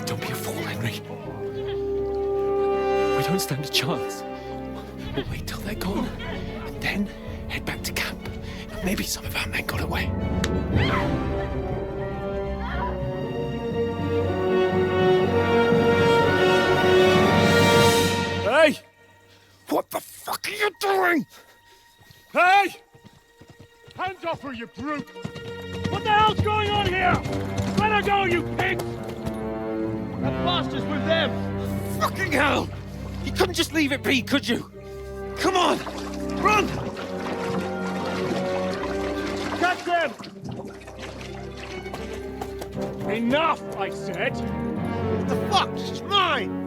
Don't be a fool, Henry. We don't stand a chance. We'll wait till they're gone, and then head back to camp. Maybe some of our men got away. Hey! What the fuck are you doing? Hey! Hands off her, you brute! What the hell's going on here? Let her go, you pig! That bastard's with them! Fucking hell! You couldn't just leave it be, could you? Come on! Run! Catch them! Enough, I said! What the fuck? She's mine!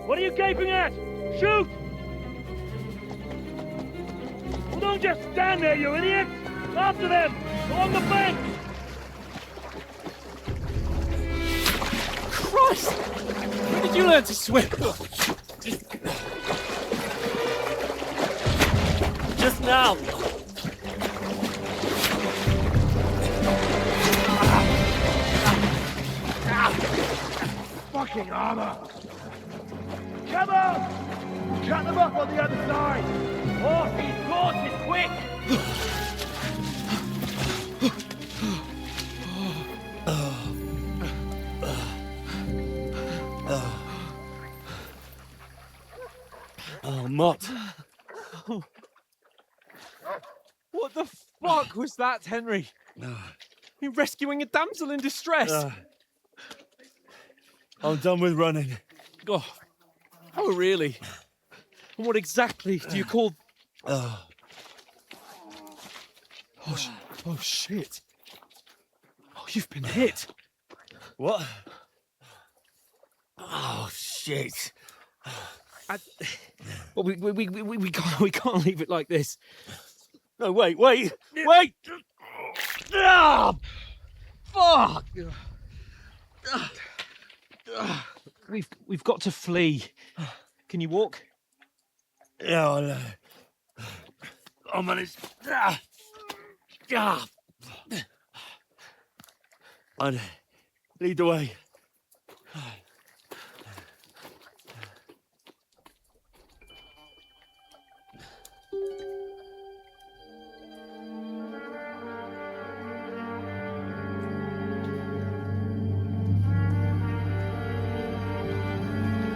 What are you gaping at? Shoot! Well, don't just stand there, you idiot! After them! Along the bank! Christ! When did you learn to swim? Just now! Fucking armor! Come on! Cut them up on the other side! Horses, quick! Oh, Mott. What the fuck was that, Henry? You rescuing a damsel in distress? I'm done with running. Oh, really? And what exactly do you call... Oh, shit. Oh, you've been hit. What? Oh, shit. Well, we can't leave it like this. No, wait! Ah! Fuck! We've got to flee. Can you walk? Yeah, I'll manage. I'd lead the way.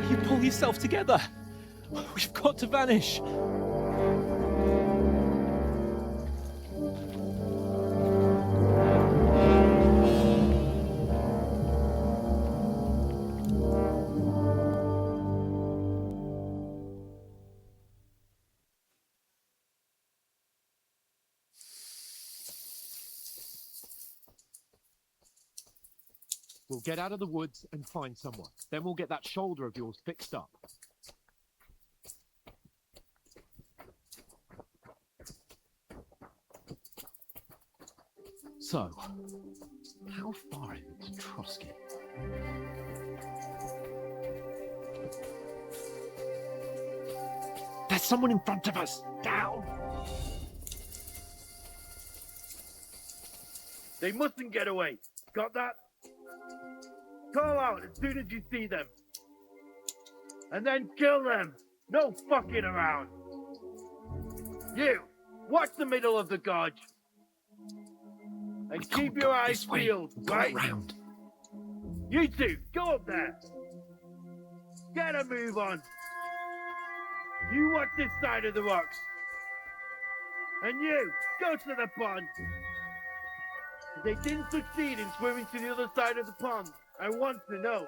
You pull yourself together. We've got to vanish. We'll get out of the woods and find someone. Then we'll get that shoulder of yours fixed up. So, how far is it to Trotsky? There's someone in front of us! Down! They mustn't get away. Got that? Call out as soon as you see them. And then kill them. No fucking around. You, watch the middle of the gorge. And keep your eyes peeled, right? Around. You two, go up there. Get a move on. You watch this side of the rocks. And you, go to the pond. If they didn't succeed in swimming to the other side of the pond, I want to know.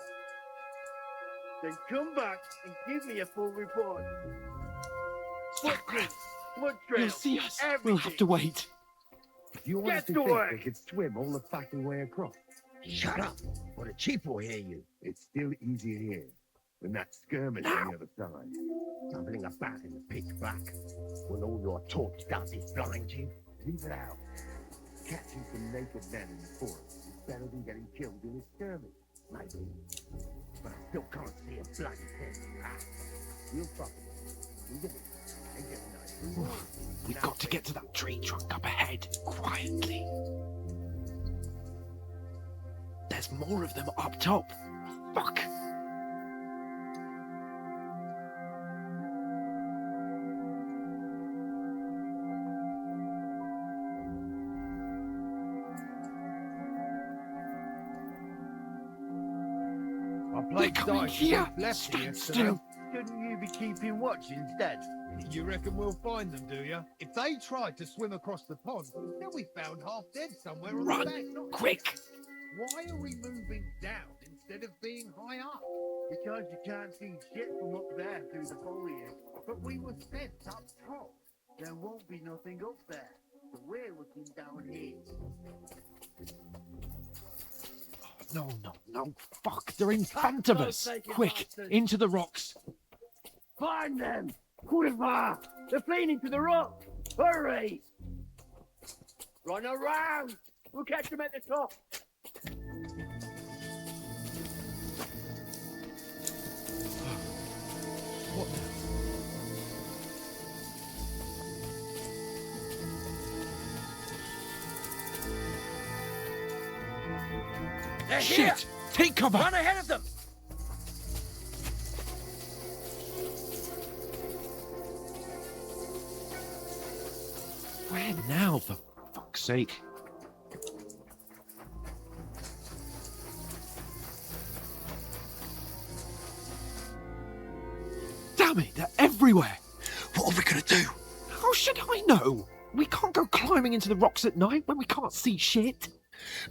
Then come back and give me a full report. Footprints, blood trails, You'll see us. everything. We'll have to wait. You Get honestly to think work. they could swim all the fucking way across? Shut up, or the chief will hear you. It's still easier here than that skirmish on the other side. Tumbling about in the pitch black when all your torch does is blind you. Leave it out. Catching some naked men in the forest is better than getting killed in a skirmish, maybe. But I still can't see a bloody thing. We'll fuck it. We'll get it. And get a nice reward. We've got to get to that tree trunk up ahead, quietly. There's more of them up top. Fuck. They're coming here. Stand still. Shouldn't you be keeping watch instead? You reckon we'll find them, do you? If they tried to swim across the pond, they'll be found half dead somewhere on Run, the bank. Not quick! Why are we moving down instead of being high up? Because you can't see shit from up there through the foliage. But we were sent up top. There won't be nothing up there. So we're looking down here. No. Fuck, they're in front of us. Quick, into the rocks. Find them! Quiver! They're fleeing into the rock! Hurry! Run around! We'll catch them at the top! What now? They're here! Shit! Take cover! Run ahead of them! Where now, for fuck's sake? Damn it, they're everywhere! What are we gonna do? How should I know? We can't go climbing into the rocks at night when we can't see shit.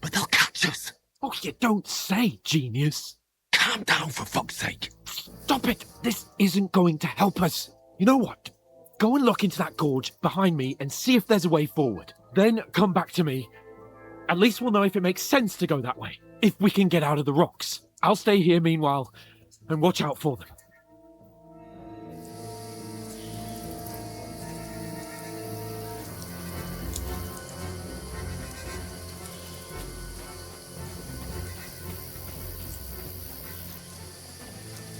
But they'll catch us. Oh, you don't say, genius. Calm down, for fuck's sake. Stop it! This isn't going to help us. You know what? Go and look into that gorge behind me and see if there's a way forward. Then come back to me. At least we'll know if it makes sense to go that way. If we can get out of the rocks. I'll stay here meanwhile and watch out for them.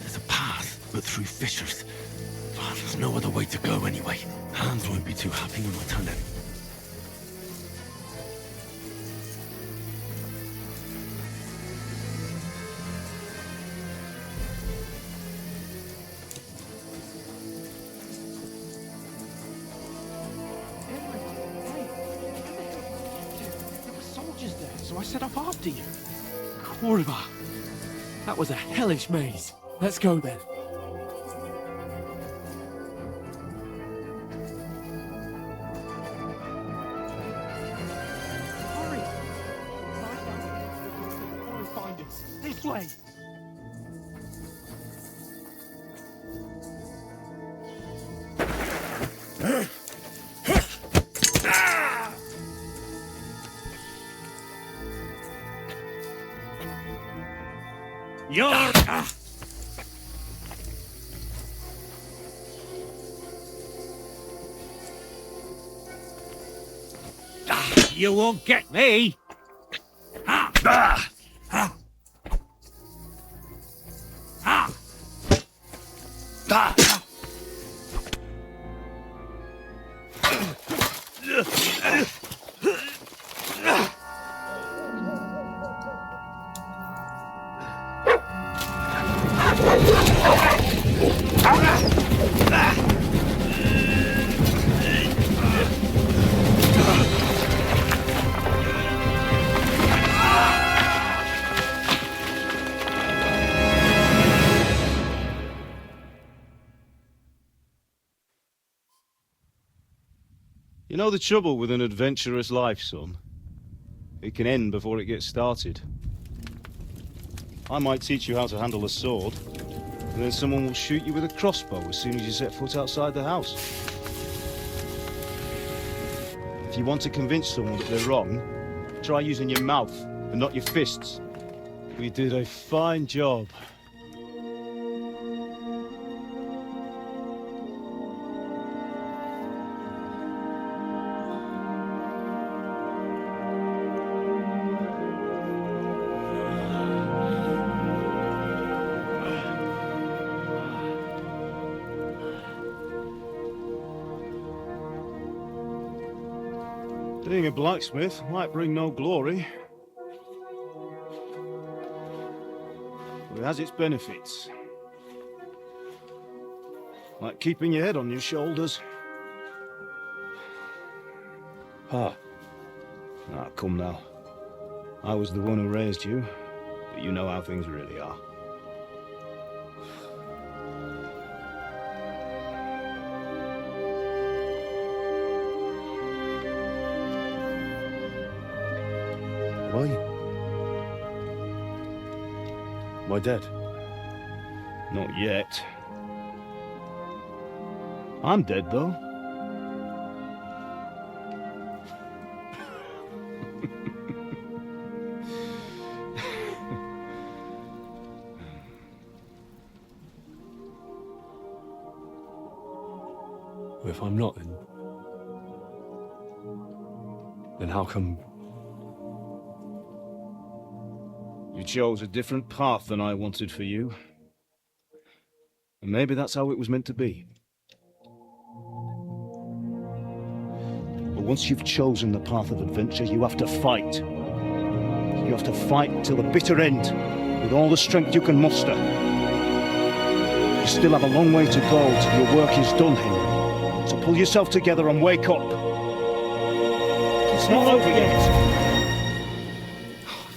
There's a path, but through fissures. Oh, there's no other way to go anyway. Hans won't be too happy when we turn in. There were soldiers there, so I set off after you. Kurva. That was a hellish maze. Let's go then. Hurry! Find us. This way! You won't get me! Ha! Ah! Ha! Ha! Ah! You know the trouble with an adventurous life, son? It can end before it gets started. I might teach you how to handle a sword, and then someone will shoot you with a crossbow as soon as you set foot outside the house. If you want to convince someone that they're wrong, try using your mouth and not your fists. We did a fine job. Being a blacksmith might bring no glory, but it has its benefits. Like keeping your head on your shoulders. Ah, come now. I was the one who raised you, but you know how things really are. Why? Am I dead? Not yet. I'm dead, though. If I'm not, then how come... You chose a different path than I wanted for you. And maybe that's how it was meant to be. But once you've chosen the path of adventure, you have to fight. You have to fight till the bitter end, with all the strength you can muster. You still have a long way to go till your work is done, Henry. So pull yourself together and wake up. It's not over yet.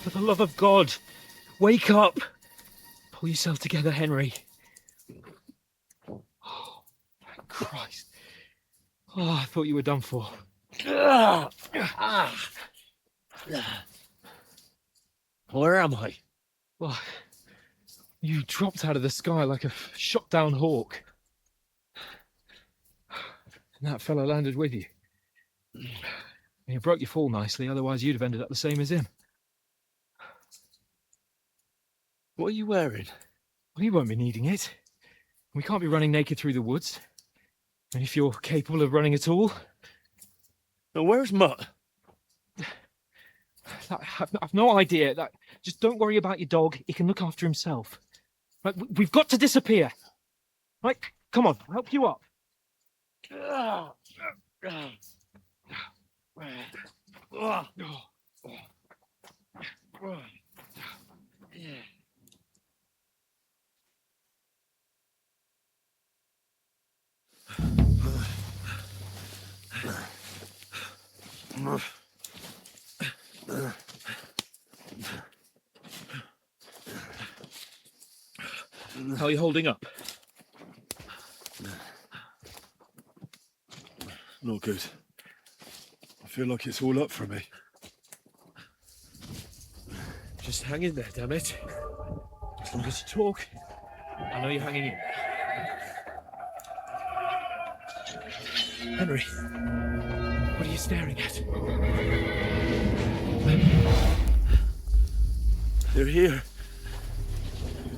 For the love of God, wake up! Pull yourself together, Henry. Oh, thank Christ. Oh, I thought you were done for. Where am I? Well, you dropped out of the sky like a shot-down hawk. And that fellow landed with you. You broke your fall nicely, otherwise you'd have ended up the same as him. What are you wearing? Well, you won't be needing it. We can't be running naked through the woods. And if you're capable of running at all... Now, where's Mutt? I've no idea. Just don't worry about your dog. He can look after himself. Right, we've got to disappear. Right, come on, I'll help you up. How are you holding up? Not good. I feel like it's all up for me. Just hang in there, damn it. As long as you talk, I know you're hanging in. Henry, what are you staring at? They're here.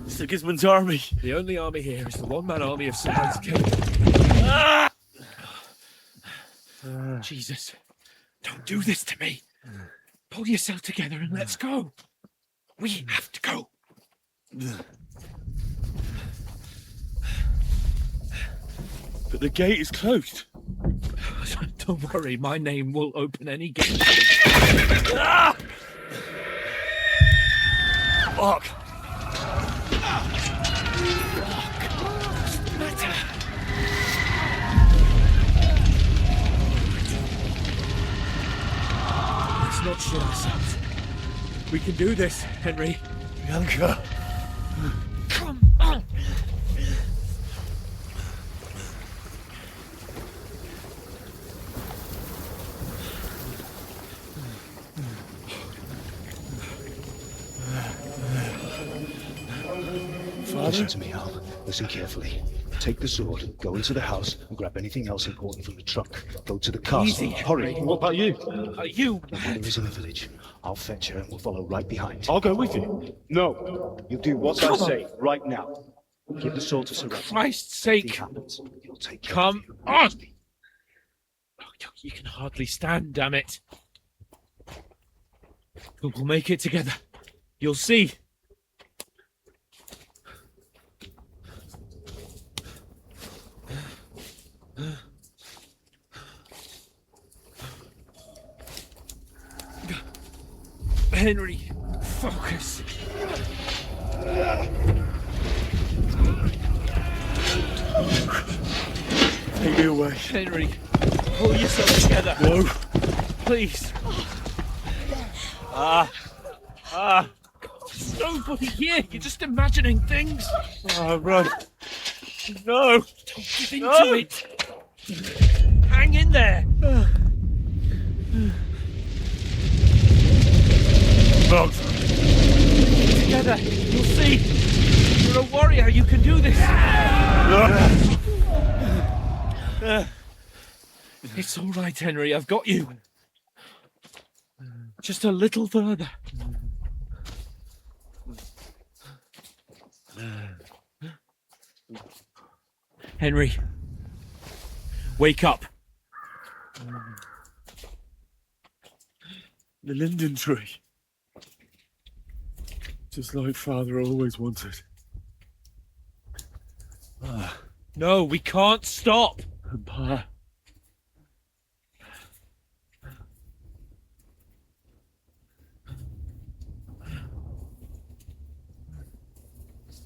Sigismund's army. The only army here is the one-man army of Sir Hans King. Jesus, don't do this to me. Pull yourself together and let's go. We have to go. But the gate is closed. Don't worry, my name will open any gate. Ah! Fuck! What's the matter? Let's not shit ourselves. We can do this, Henry. Bianca! Come on! Listen to me, Al. Listen carefully. Take the sword, go into the house, and grab anything else important from the truck. Go to the castle. Easy, Hurry. Henry. What about you? You! My mother is in the village. I'll fetch her and we'll follow right behind. I'll go with you. No. You do what I say right now. Give the sword to Sir Ralph. For Christ's sake! If anything happens, he'll take care Come of on! Oh, you can hardly stand, damn it. But we'll make it together. You'll see. Henry, focus. Take me away. Henry, pull yourself together. No. Please. There's nobody here. You're just imagining things. Run. No. Don't give into it. Hang in there. Bugs. Together, you'll see. You're a warrior. You can do this. It's all right, Henry. I've got you. Just a little further. Henry, wake up. The linden tree. Just like Father always wanted. No, we can't stop. And Pa.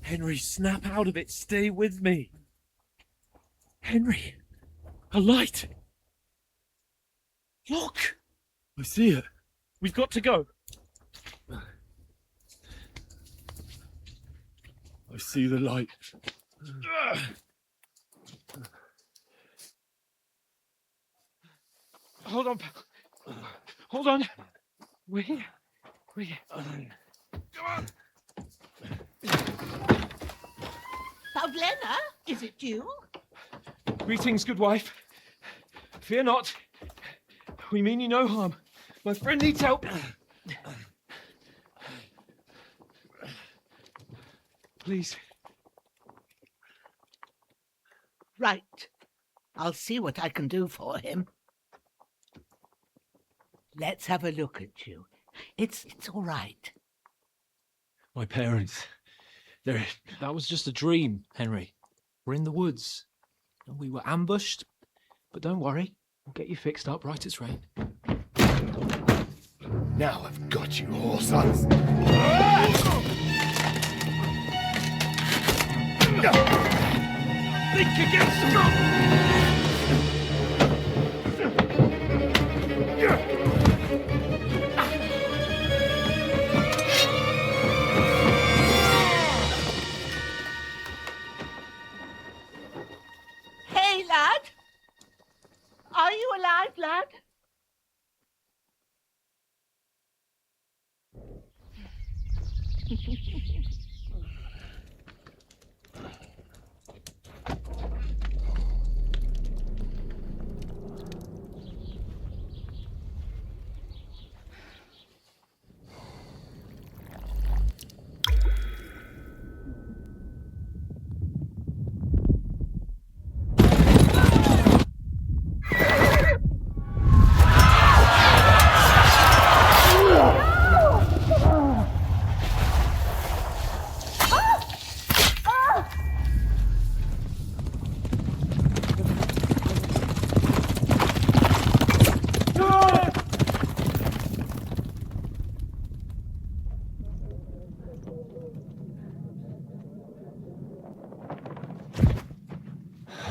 Henry, snap out of it. Stay with me. Henry, a light. Look. I see it. We've got to go. I see the light. Hold on, pal. Hold on. We're here. We're here. Come on. Pavlena, is it you? Greetings, good wife. Fear not. We mean you no harm. My friend needs help. Please. Right. I'll see what I can do for him. Let's have a look at you. It's all right. My parents. That was just a dream, Henry. We're in the woods. We were ambushed, but don't worry. We'll get you fixed up right as rain. Now I've got you, whoresons. Think again, strong! Hey, lad! Are you alive, lad?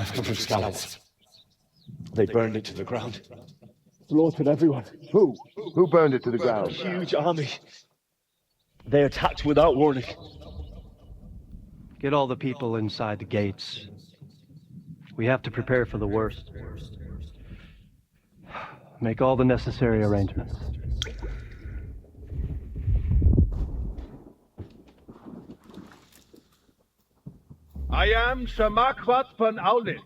I've come from Scalise. They burned it to the ground. Slaughtered everyone. Who? Who burned it to the ground? A huge army. They attacked without warning. Get all the people inside the gates. We have to prepare for the worst. Make all the necessary arrangements. I am Sir Marquardt von Aulitz.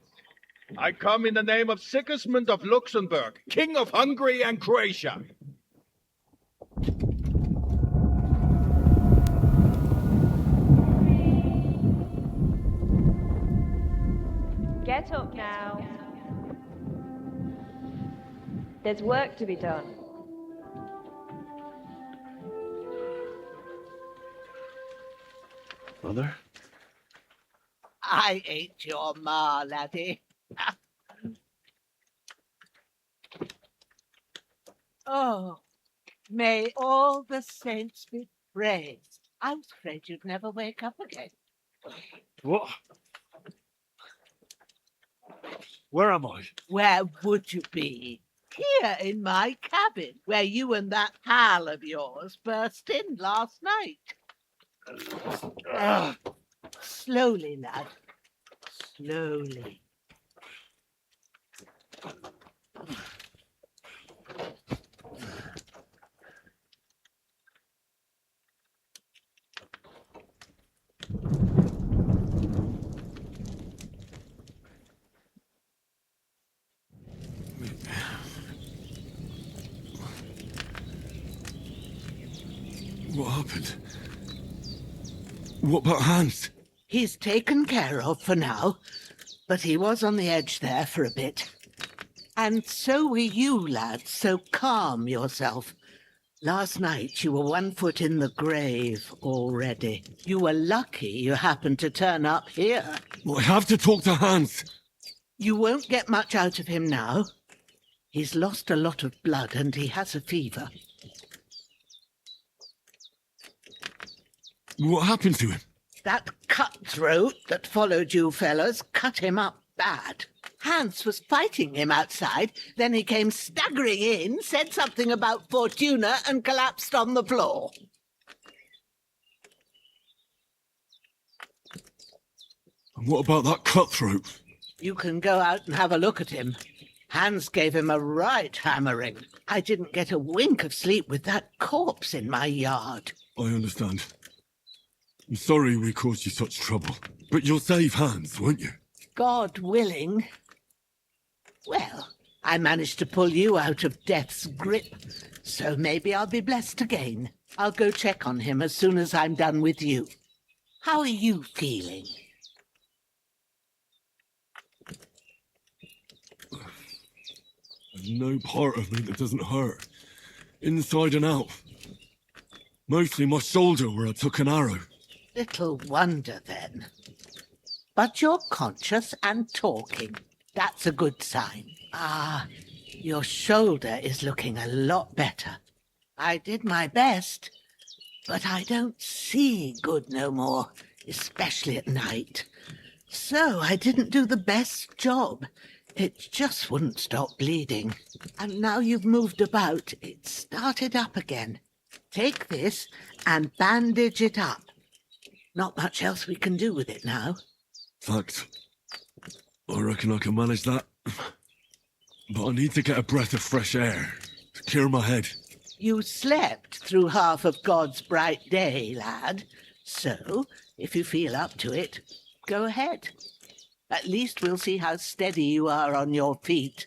I come in the name of Sigismund of Luxembourg, King of Hungary and Croatia. Get up now. There's work to be done. Mother? I ain't your ma, laddie. Oh, may all the saints be praised. I was afraid you'd never wake up again. What? Where am I? Where would you be? Here in my cabin, where you and that pal of yours burst in last night. Slowly, lad. Slowly. What happened? What about Hans? He's taken care of for now, but he was on the edge there for a bit. And so were you, lad, so calm yourself. Last night you were 1 foot in the grave already. You were lucky you happened to turn up here. I have to talk to Hans. You won't get much out of him now. He's lost a lot of blood and he has a fever. What happened to him? That cutthroat that followed you fellas cut him up bad. Hans was fighting him outside, then he came staggering in, said something about Fortuna and collapsed on the floor. And what about that cutthroat? You can go out and have a look at him. Hans gave him a right hammering. I didn't get a wink of sleep with that corpse in my yard. I understand. I'm sorry we caused you such trouble. But you'll save Hans, won't you? God willing. Well, I managed to pull you out of death's grip, so maybe I'll be blessed again. I'll go check on him as soon as I'm done with you. How are you feeling? There's no part of me that doesn't hurt. Inside and out. Mostly my shoulder where I took an arrow. Little wonder, then. But you're conscious and talking. That's a good sign. Ah, your shoulder is looking a lot better. I did my best, but I don't see good no more, especially at night. So I didn't do the best job. It just wouldn't stop bleeding. And now you've moved about, it started up again. Take this and bandage it up. Not much else we can do with it now. Thanks. I reckon I can manage that. But I need to get a breath of fresh air to clear my head. You slept through half of God's bright day, lad. So, if you feel up to it, go ahead. At least we'll see how steady you are on your feet.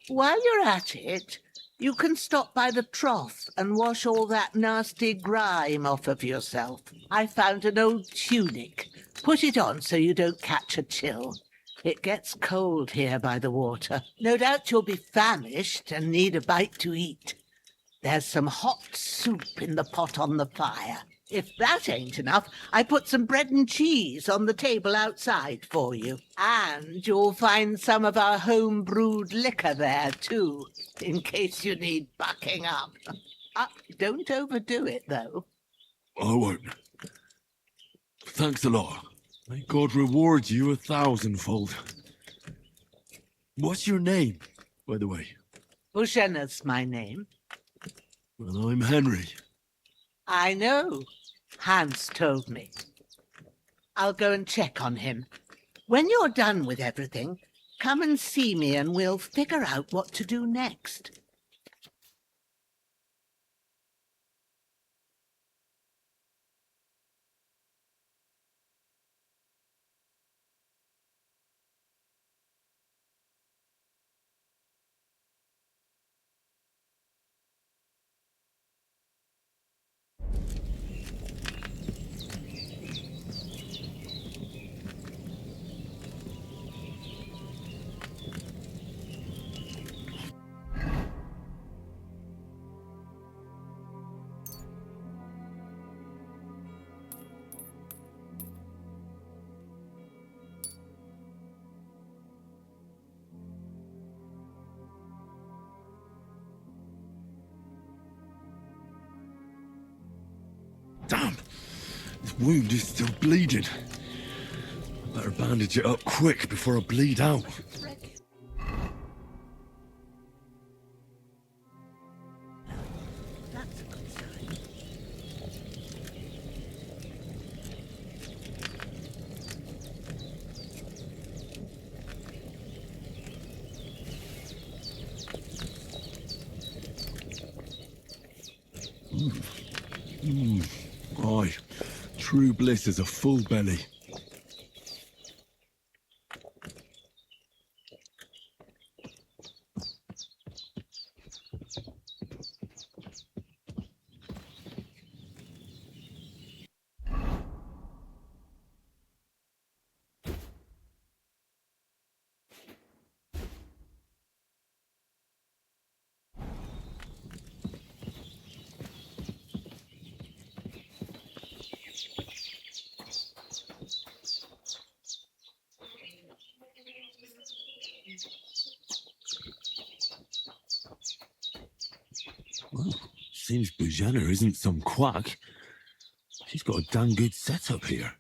While you're at it, you can stop by the trough and wash all that nasty grime off of yourself. I found an old tunic. Put it on so you don't catch a chill. It gets cold here by the water. No doubt you'll be famished and need a bite to eat. There's some hot soup in the pot on the fire. If that ain't enough, I put some bread and cheese on the table outside for you. And you'll find some of our home-brewed liquor there, too, in case you need bucking up. Don't overdo it, though. I won't. Thanks a lot. May God reward you 1,000-fold. What's your name, by the way? Bushenna's my name. Well, I'm Henry. I know. Hans told me. I'll go and check on him. When you're done with everything, come and see me and we'll figure out what to do next. Damn! This wound is still bleeding. I better bandage it up quick before I bleed out. That's a good sign. Aye, true bliss is a full belly. Well, seems Bujana isn't some quack. She's got a damn good setup here.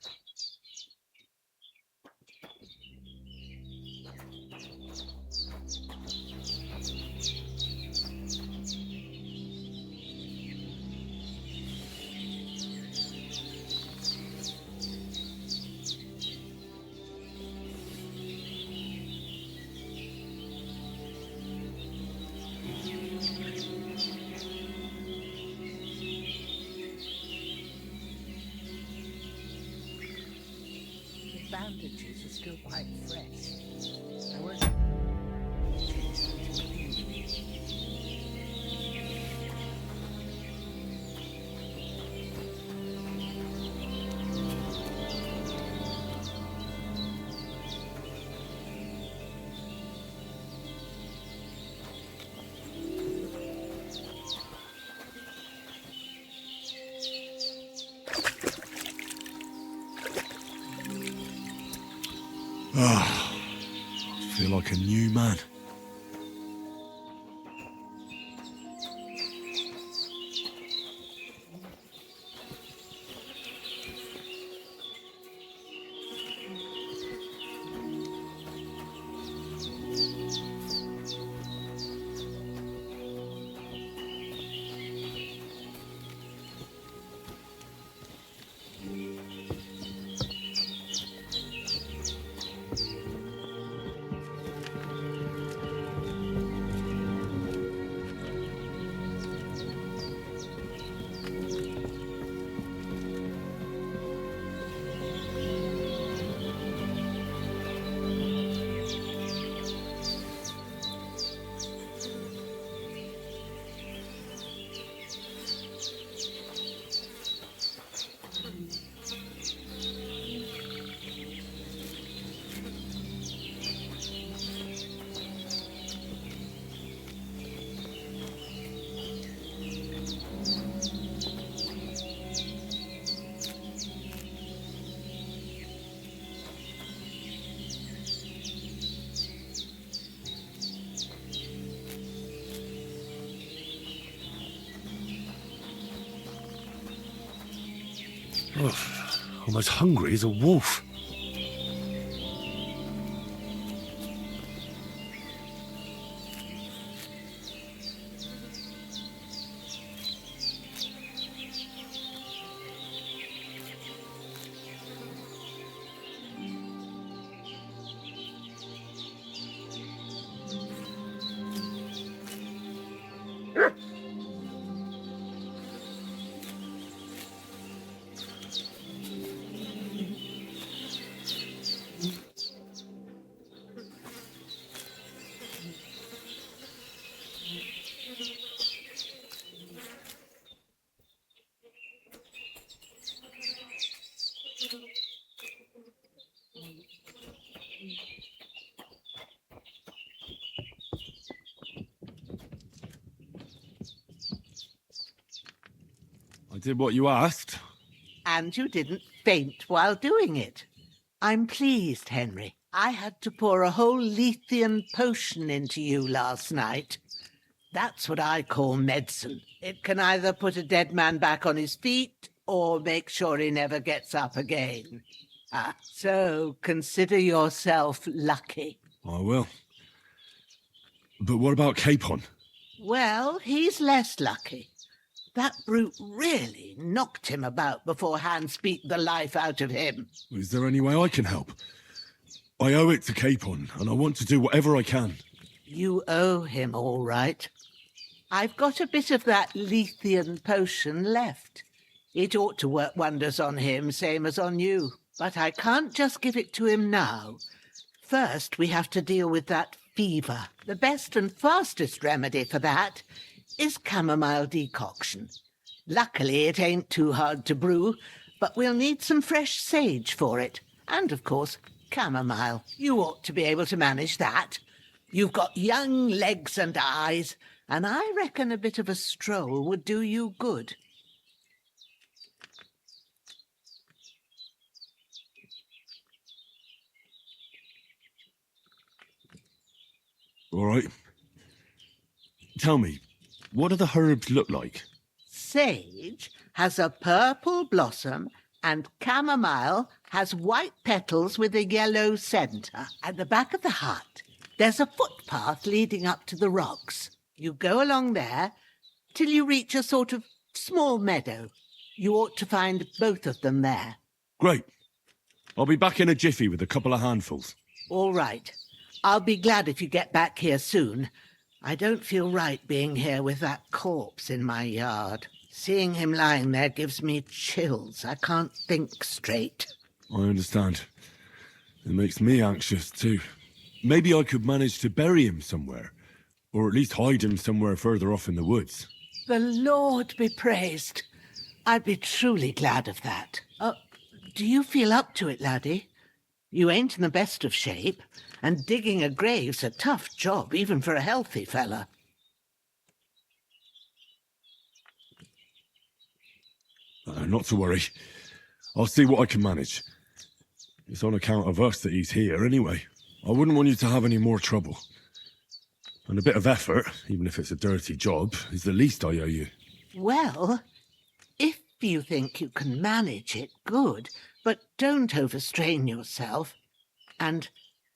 The bandages are still quite fresh. I won't... Ah, I feel like a new man. I'm as hungry as a wolf. did what you asked. And you didn't faint while doing it. I'm pleased, Henry. I had to pour a whole Lethean potion into you last night. That's what I call medicine. It can either put a dead man back on his feet or make sure he never gets up again. So consider yourself lucky. I will. But what about Capon? Well, he's less lucky. That brute really knocked him about before Hans beat the life out of him. Is there any way I can help? I owe it to Capon, and I want to do whatever I can. You owe him, all right. I've got a bit of that Lethean potion left. It ought to work wonders on him, same as on you. But I can't just give it to him now. First, we have to deal with that fever. The best and fastest remedy for that is chamomile decoction. Luckily, it ain't too hard to brew, but we'll need some fresh sage for it. And, of course, chamomile. You ought to be able to manage that. You've got young legs and eyes, and I reckon a bit of a stroll would do you good. All right. Tell me, what do the herbs look like? Sage has a purple blossom and chamomile has white petals with a yellow centre. At the back of the hut, there's a footpath leading up to the rocks. You go along there till you reach a sort of small meadow. You ought to find both of them there. Great. I'll be back in a jiffy with a couple of handfuls. All right. I'll be glad if you get back here soon. I don't feel right being here with that corpse in my yard. Seeing him lying there gives me chills. I can't think straight. I understand. It makes me anxious too. Maybe I could manage to bury him somewhere, or at least hide him somewhere further off in the woods. The Lord be praised. I'd be truly glad of that. Do you feel up to it, laddie? You ain't in the best of shape, and digging a grave's a tough job, even for a healthy fella. Not to worry. I'll see what I can manage. It's on account of us that he's here anyway. I wouldn't want you to have any more trouble. And a bit of effort, even if it's a dirty job, is the least I owe you. Well, if you think you can manage it, good, but don't overstrain yourself. And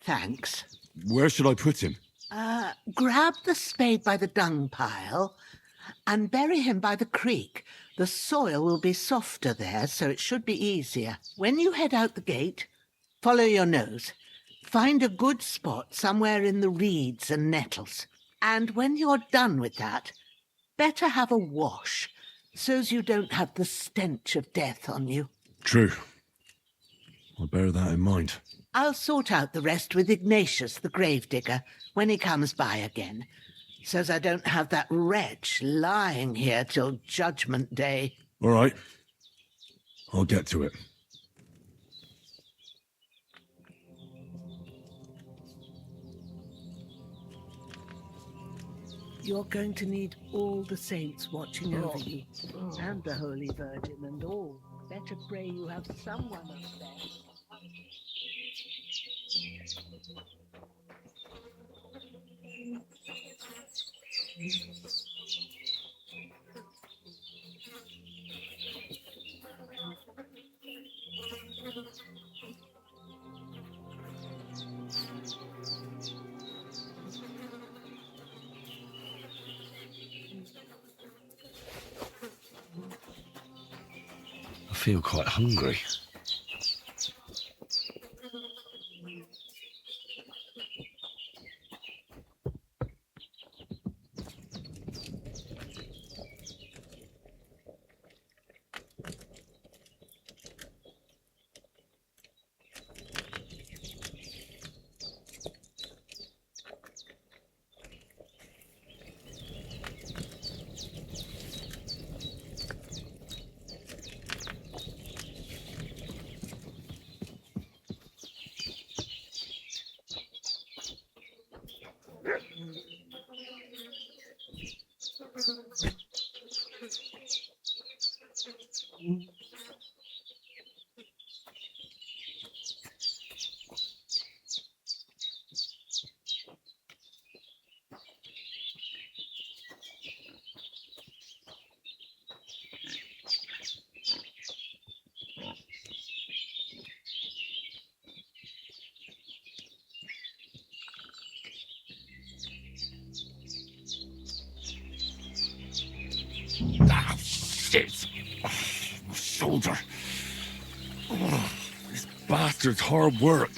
thanks. Where should I put him? Grab the spade by the dung pile and bury him by the creek. The soil will be softer there, so it should be easier. When you head out the gate, follow your nose. Find a good spot somewhere in the reeds and nettles. And when you're done with that, better have a wash, so's you don't have the stench of death on you. True. I'll bear that in mind. I'll sort out the rest with Ignatius, the gravedigger, when he comes by again, so's I don't have that wretch lying here till Judgment Day. All right. I'll get to it. You're going to need all the saints watching over you, and the Holy Virgin and all. Better pray you have someone up there. I feel quite hungry. Shit! Oh, my shoulder. Oh, this bastard's hard work.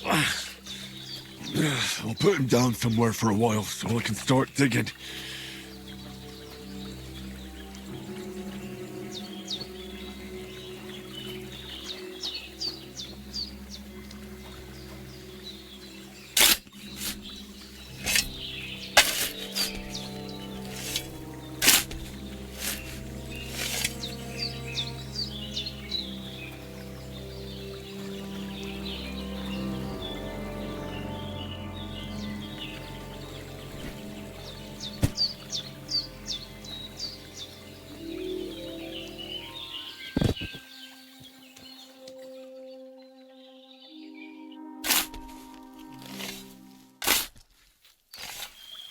I'll put him down somewhere for a while so I can start digging.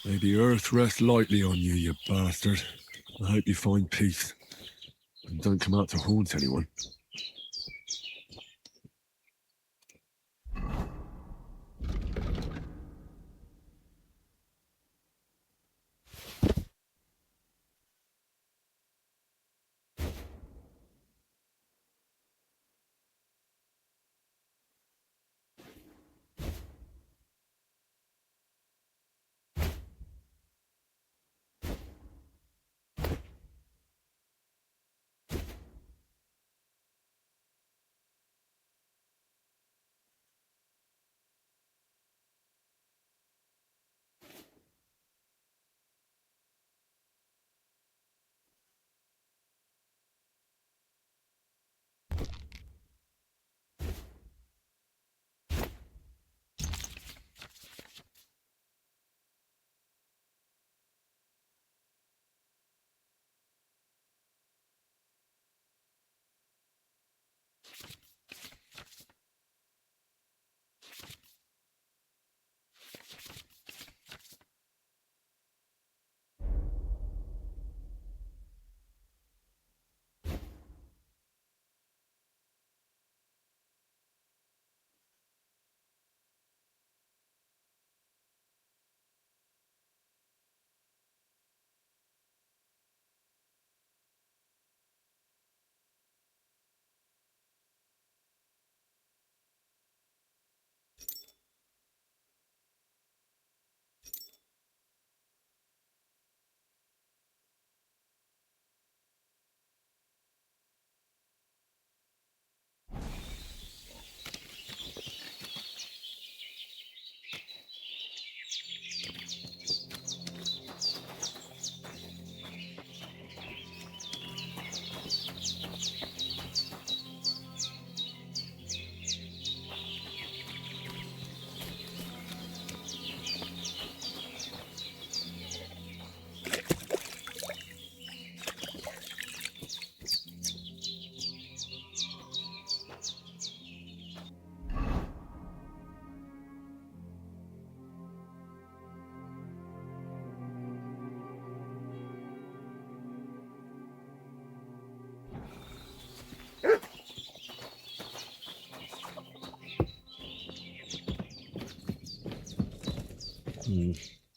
May the earth rest lightly on you, you bastard. I hope you find peace. And don't come out to haunt anyone.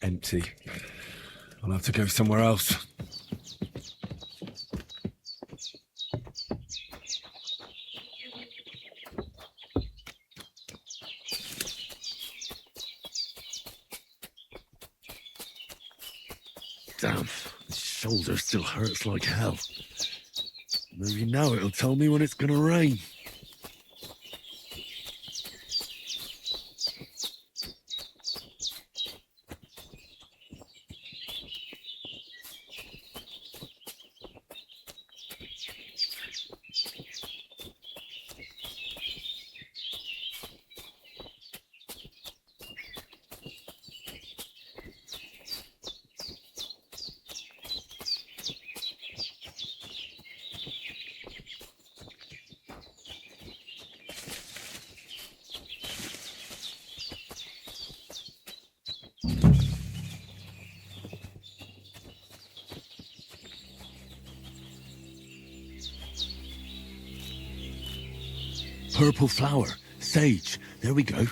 Empty. I'll have to go somewhere else. Damn, my shoulder still hurts like hell. Maybe now it'll tell me when it's gonna rain. Purple flower. Sage. There we go.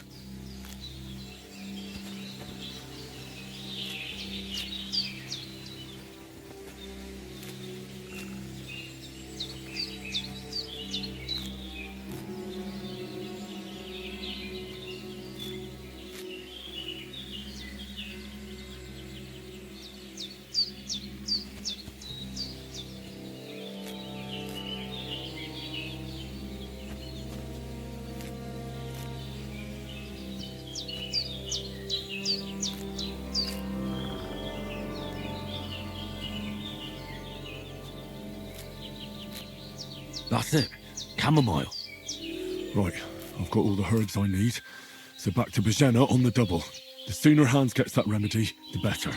That's it. Chamomile. Right, I've got all the herbs I need. So back to Bajena on the double. The sooner Hans gets that remedy, the better.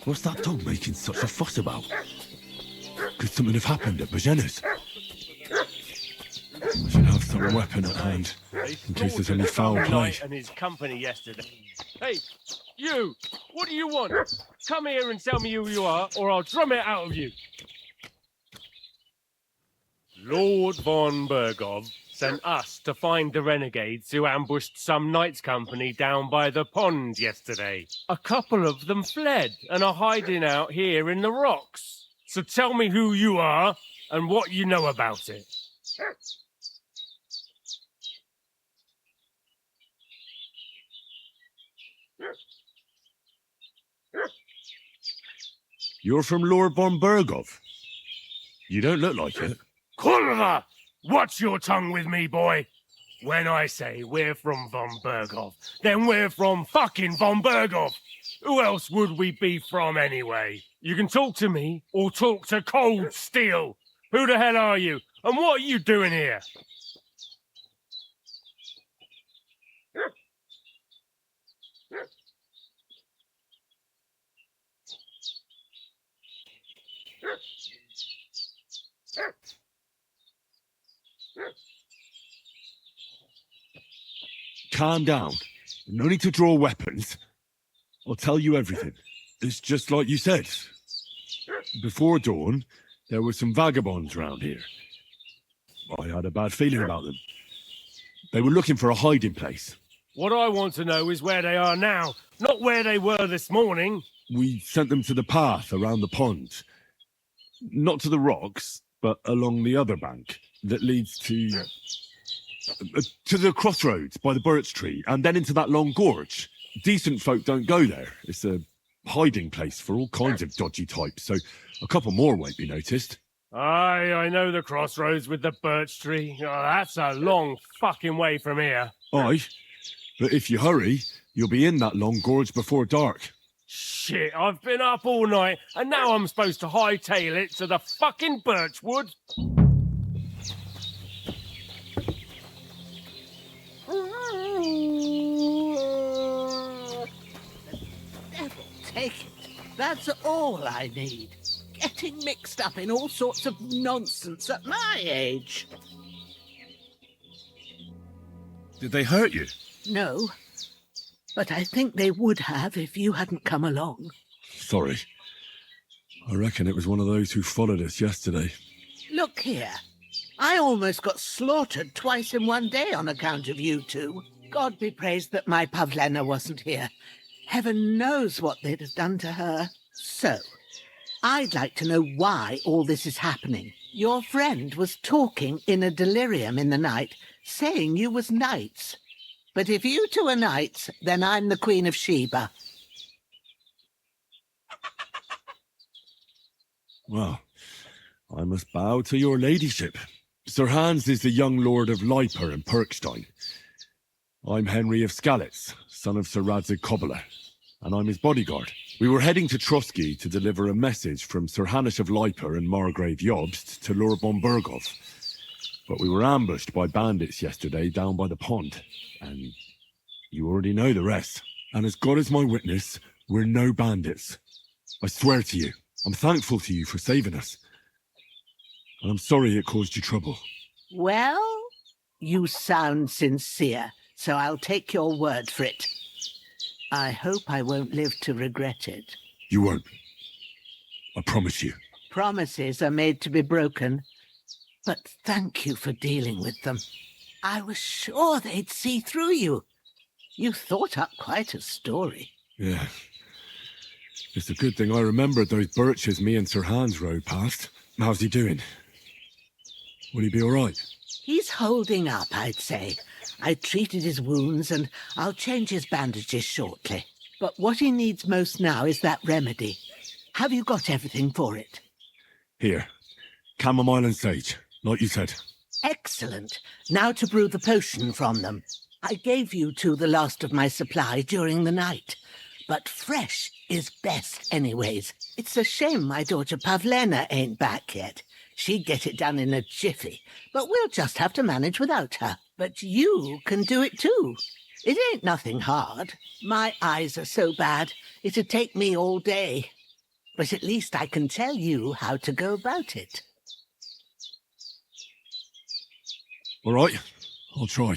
What's that dog making such a fuss about? Could something have happened at Bajena's? I should have some weapon at hand, in case there's any foul play. Knight and his company yesterday. Hey, you! What do you want? Come here and tell me who you are, or I'll drum it out of you. Lord von Bergov sent us to find the renegades who ambushed some knights' company down by the pond yesterday. A couple of them fled and are hiding out here in the rocks. So tell me who you are and what you know about it. You're from Lord von Bergov? You don't look like it. Kurva! Watch your tongue with me, boy. When I say we're from von Bergov, then we're from fucking von Bergov. Who else would we be from anyway? You can talk to me or talk to cold steel. Who the hell are you? And what are you doing here? Calm down. No need to draw weapons. I'll tell you everything. It's just like you said. Before dawn, there were some vagabonds round here. I had a bad feeling about them. They were looking for a hiding place. What I want to know is where they are now, not where they were this morning. We sent them to the path around the pond. Not to the rocks, but along the other bank that leads to the crossroads by the birch tree, and then into that long gorge. Decent folk don't go there. It's a hiding place for all kinds of dodgy types, so a couple more won't be noticed. Aye, I know the crossroads with the birch tree. Oh, that's a long fucking way from here. Aye, but if you hurry, you'll be in that long gorge before dark. Shit, I've been up all night, and now I'm supposed to hightail it to the fucking birchwood? Devil take it. That's all I need. Getting mixed up in all sorts of nonsense at my age. Did they hurt you? No, but I think they would have if you hadn't come along. Sorry. I reckon it was one of those who followed us yesterday. Look here. I almost got slaughtered twice in one day on account of you two. God be praised that my Pavlena wasn't here. Heaven knows what they'd have done to her. So, I'd like to know why all this is happening. Your friend was talking in a delirium in the night, saying you was knights. But if you two are knights, then I'm the Queen of Sheba. Well, I must bow to your ladyship. Sir Hans is the young lord of Leiper and Perkstein. I'm Henry of Skalitz, son of Sir Radzig Cobbler, and I'm his bodyguard. We were heading to Trotsky to deliver a message from Sir Hanish of Leiper and Margrave Jobst to Lord von Burgov. But we were ambushed by bandits yesterday down by the pond, and you already know the rest. And as God is my witness, we're no bandits. I swear to you, I'm thankful to you for saving us. And I'm sorry it caused you trouble. Well, you sound sincere, so I'll take your word for it. I hope I won't live to regret it. You won't. I promise you. Promises are made to be broken, but thank you for dealing with them. I was sure they'd see through you. You thought up quite a story. Yeah. It's a good thing I remembered those birches me and Sir Hans rode past. How's he doing? Will he be all right? He's holding up, I'd say. I treated his wounds and I'll change his bandages shortly. But what he needs most now is that remedy. Have you got everything for it? Here. Chamomile and sage, like you said. Excellent. Now to brew the potion from them. I gave you two the last of my supply during the night. But fresh is best anyways. It's a shame my daughter Pavlena ain't back yet. She'd get it done in a jiffy, but we'll just have to manage without her. But you can do it too. It ain't nothing hard. My eyes are so bad, it'd take me all day. But at least I can tell you how to go about it. All right, I'll try.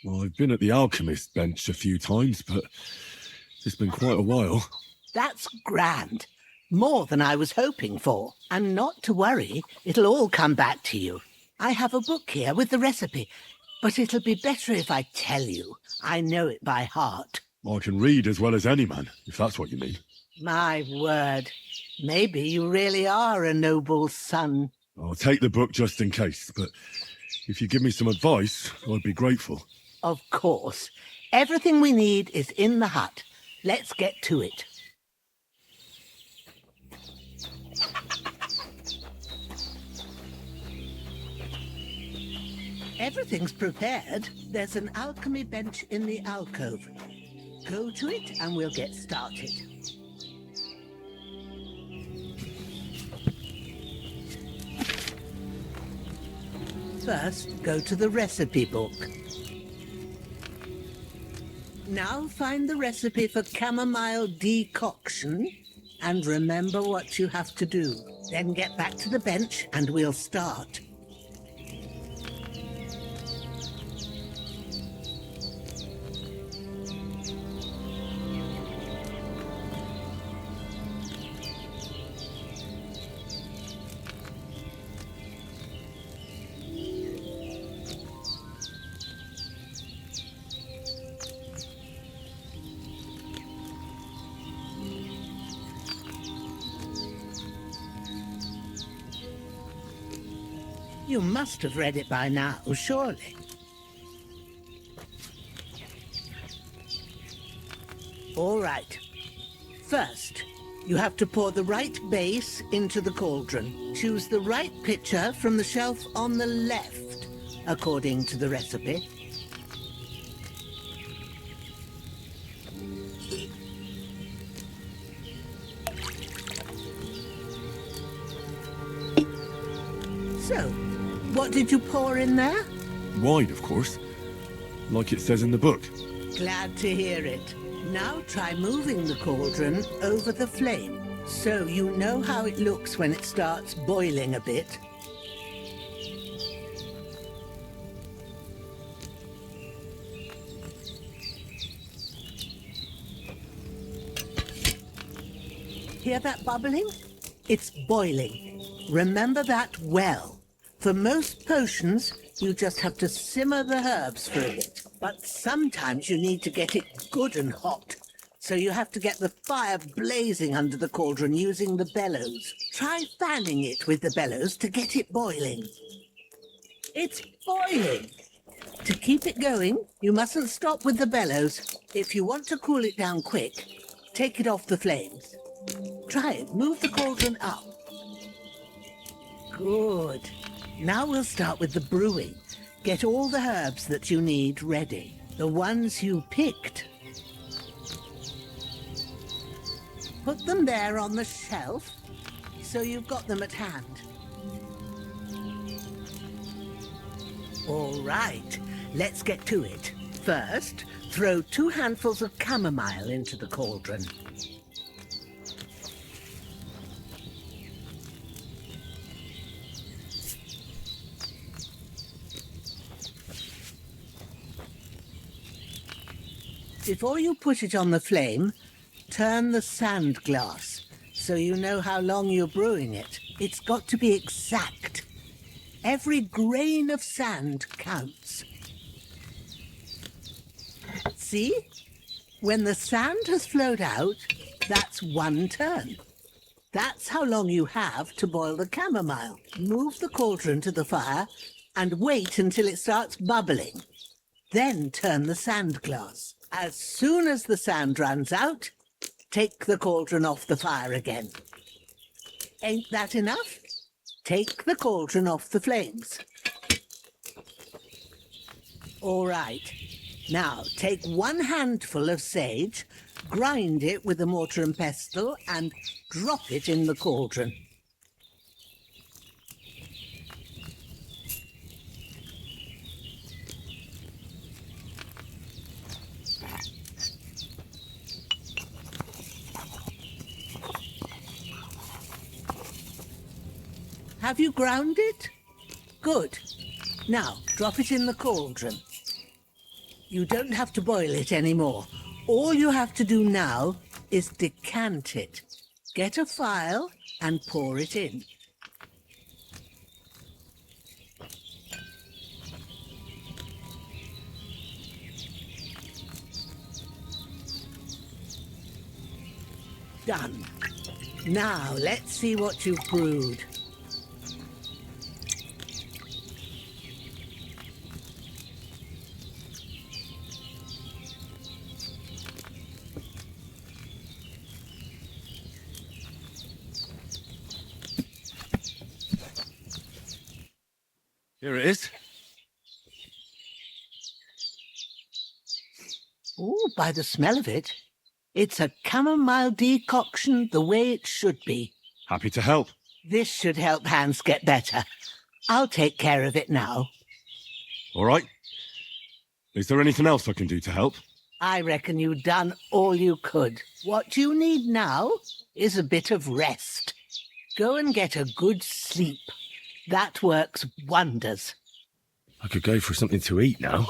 Well, I've been at the alchemist bench a few times, but it's been quite a while. That's grand. More than I was hoping for. And not to worry, it'll all come back to you. I have a book here with the recipe, but it'll be better if I tell you. I know it by heart. I can read as well as any man, if that's what you mean. My word. Maybe you really are a noble son. I'll take the book just in case, but if you give me some advice, I'd be grateful. Of course. Everything we need is in the hut. Let's get to it. Everything's prepared. There's an alchemy bench in the alcove. Go to it and we'll get started. First, go to the recipe book. Now find the recipe for chamomile decoction and remember what you have to do. Then get back to the bench and we'll start. You must have read it by now, surely. All right. First, you have to pour the right base into the cauldron. Choose the right pitcher from the shelf on the left, according to the recipe. So, what did you pour in there? Wine, of course. Like it says in the book. Glad to hear it. Now try moving the cauldron over the flame, so you know how it looks when it starts boiling a bit. Hear that bubbling? It's boiling. Remember that well. For most potions, you just have to simmer the herbs for a bit. But sometimes you need to get it good and hot. So you have to get the fire blazing under the cauldron using the bellows. Try fanning it with the bellows to get it boiling. It's boiling! To keep it going, you mustn't stop with the bellows. If you want to cool it down quick, take it off the flames. Try it. Move the cauldron up. Good. Now we'll start with the brewing. Get all the herbs that you need ready. The ones you picked. Put them there on the shelf, so you've got them at hand. All right, let's get to it. First, throw 2 handfuls of chamomile into the cauldron. Before you put it on the flame, turn the sand glass so you know how long you're brewing it. It's got to be exact. Every grain of sand counts. See? When the sand has flowed out, that's 1 turn. That's how long you have to boil the chamomile. Move the cauldron to the fire and wait until it starts bubbling. Then turn the sand glass. As soon as the sand runs out, take the cauldron off the fire again. Ain't that enough? Take the cauldron off the flames. All right. Now, take 1 handful of sage, grind it with a mortar and pestle, and drop it in the cauldron. Have you ground it? Good. Now, drop it in the cauldron. You don't have to boil it anymore. All you have to do now is decant it. Get a phial and pour it in. Done. Now, let's see what you've brewed. Here it is. Oh, by the smell of it, it's a chamomile decoction the way it should be. Happy to help. This should help Hans get better. I'll take care of it now. All right. Is there anything else I can do to help? I reckon you've done all you could. What you need now is a bit of rest. Go and get a good sleep. That works wonders. I could go for something to eat now.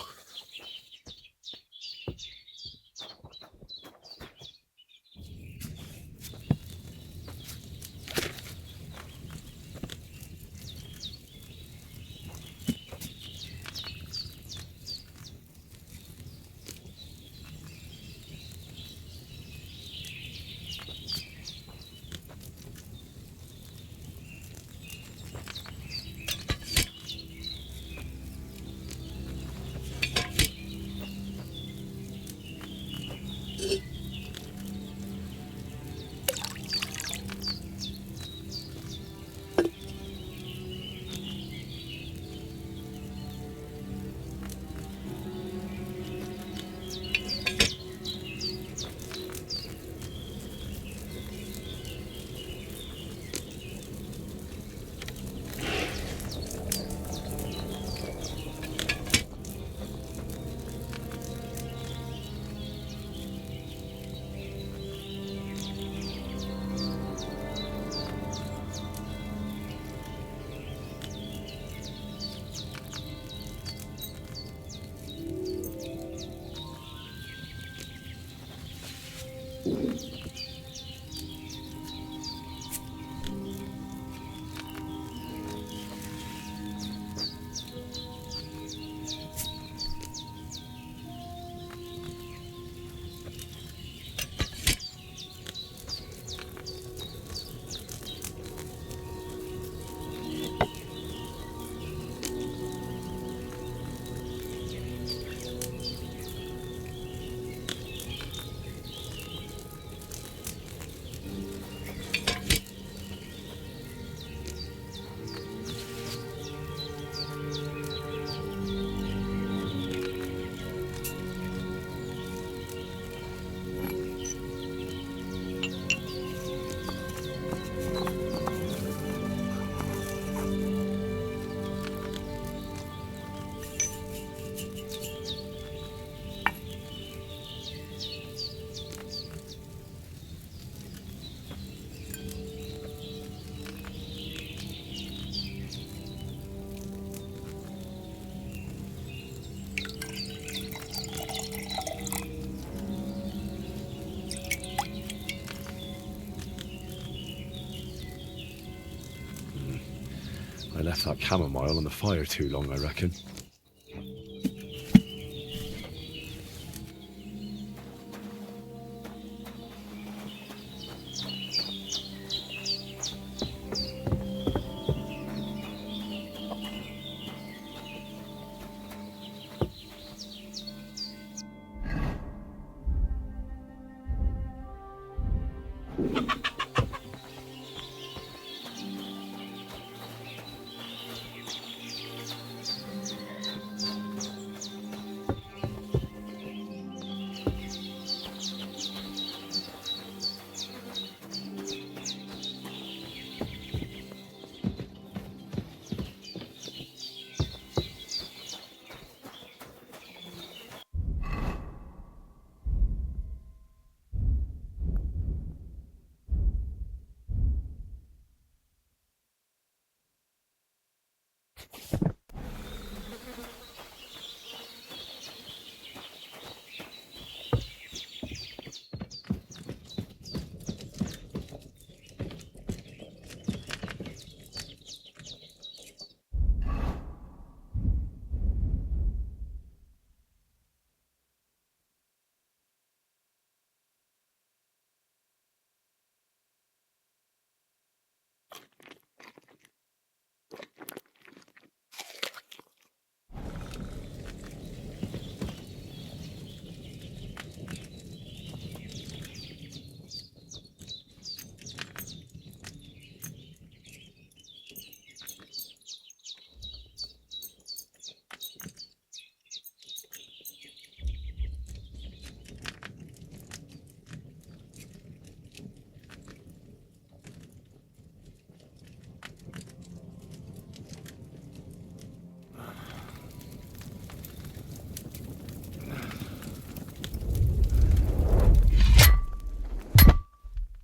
I left that chamomile on the fire too long, I reckon.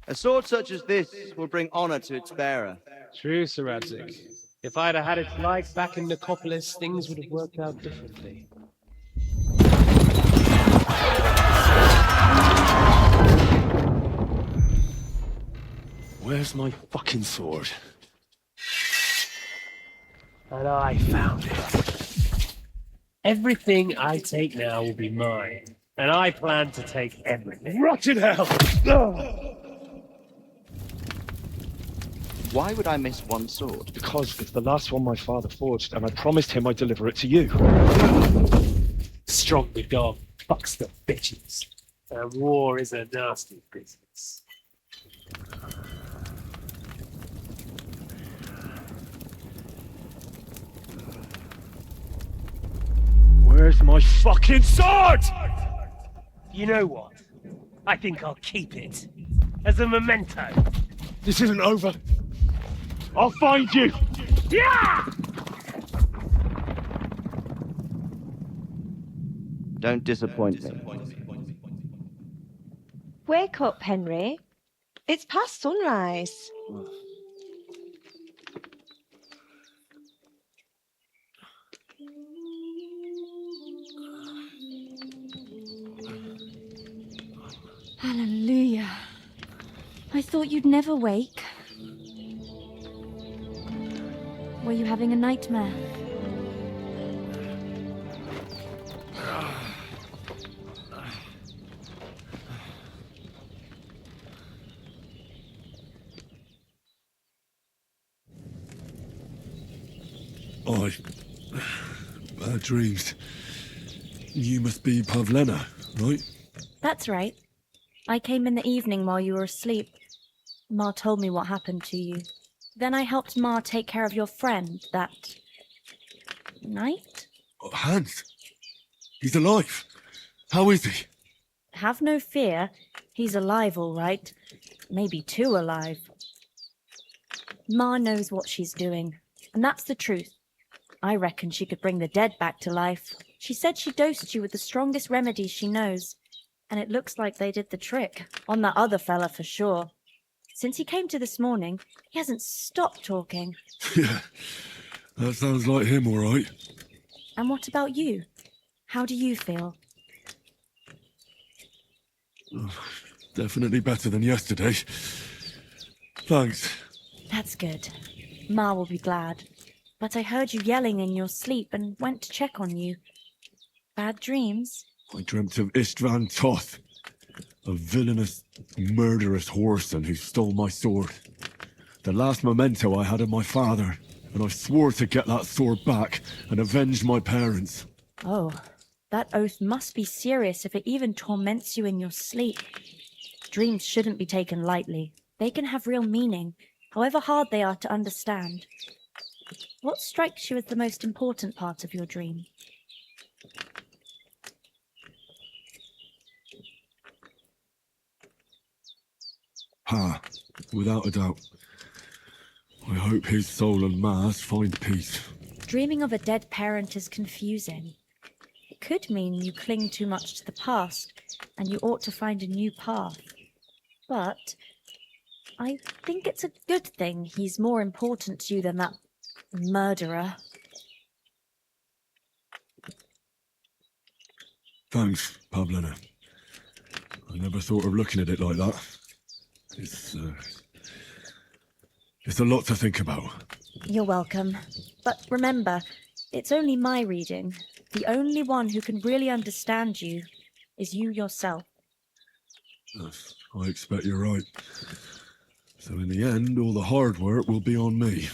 A sword such as this will bring honor to its bearer. True, Sir Radzik. If I'd have had its like back in Nicopolis, things would have worked out differently. Where's my fucking sword? And I found it. Everything I take now will be mine, and I plan to take everything. Rot in hell! Why would I miss one sword? Because it's the last one my father forged, and I promised him I'd deliver it to you. Strong the dog, fucks the bitches. And war is a nasty business. Where's my fucking sword? You know what? I think I'll keep it. As a memento. This isn't over. I'll find you! Yeah! Don't disappoint me. Wake up, Henry. It's past sunrise. Hallelujah. I thought you'd never wake. Were you having a nightmare? Bad dreams. You must be Pavlena, right? That's right. I came in the evening while you were asleep. Ma told me what happened to you. Then I helped Ma take care of your friend that night? Hans. He's alive. How is he? Have no fear. He's alive, all right. Maybe too alive. Ma knows what she's doing, and that's the truth. I reckon she could bring the dead back to life. She said she dosed you with the strongest remedies she knows, and it looks like they did the trick. On that other fella for sure. Since he came to this morning, he hasn't stopped talking. Yeah, that sounds like him, all right. And what about you? How do you feel? Definitely better than yesterday. Thanks. That's good. Ma will be glad. but I heard you yelling in your sleep and went to check on you. Bad dreams? I dreamt of Istvan Toth, a villainous, murderous whoreson who stole my sword. The last memento I had of my father, and I swore to get that sword back and avenge my parents. Oh, that oath must be serious if it even torments you in your sleep. Dreams shouldn't be taken lightly. They can have real meaning, however hard they are to understand. What strikes you as the most important part of your dream? Ha, without a doubt. I hope his soul and Ma's find peace. Dreaming of a dead parent is confusing. It could mean you cling too much to the past, and you ought to find a new path. But I think it's a good thing he's more important to you than that murderer. Thanks, Pavlena. I never thought of looking at it like that. It's a lot to think about. You're welcome. But remember, it's only my reading. The only one who can really understand you is you yourself. Yes, I expect you're right. So in the end, all the hard work will be on me.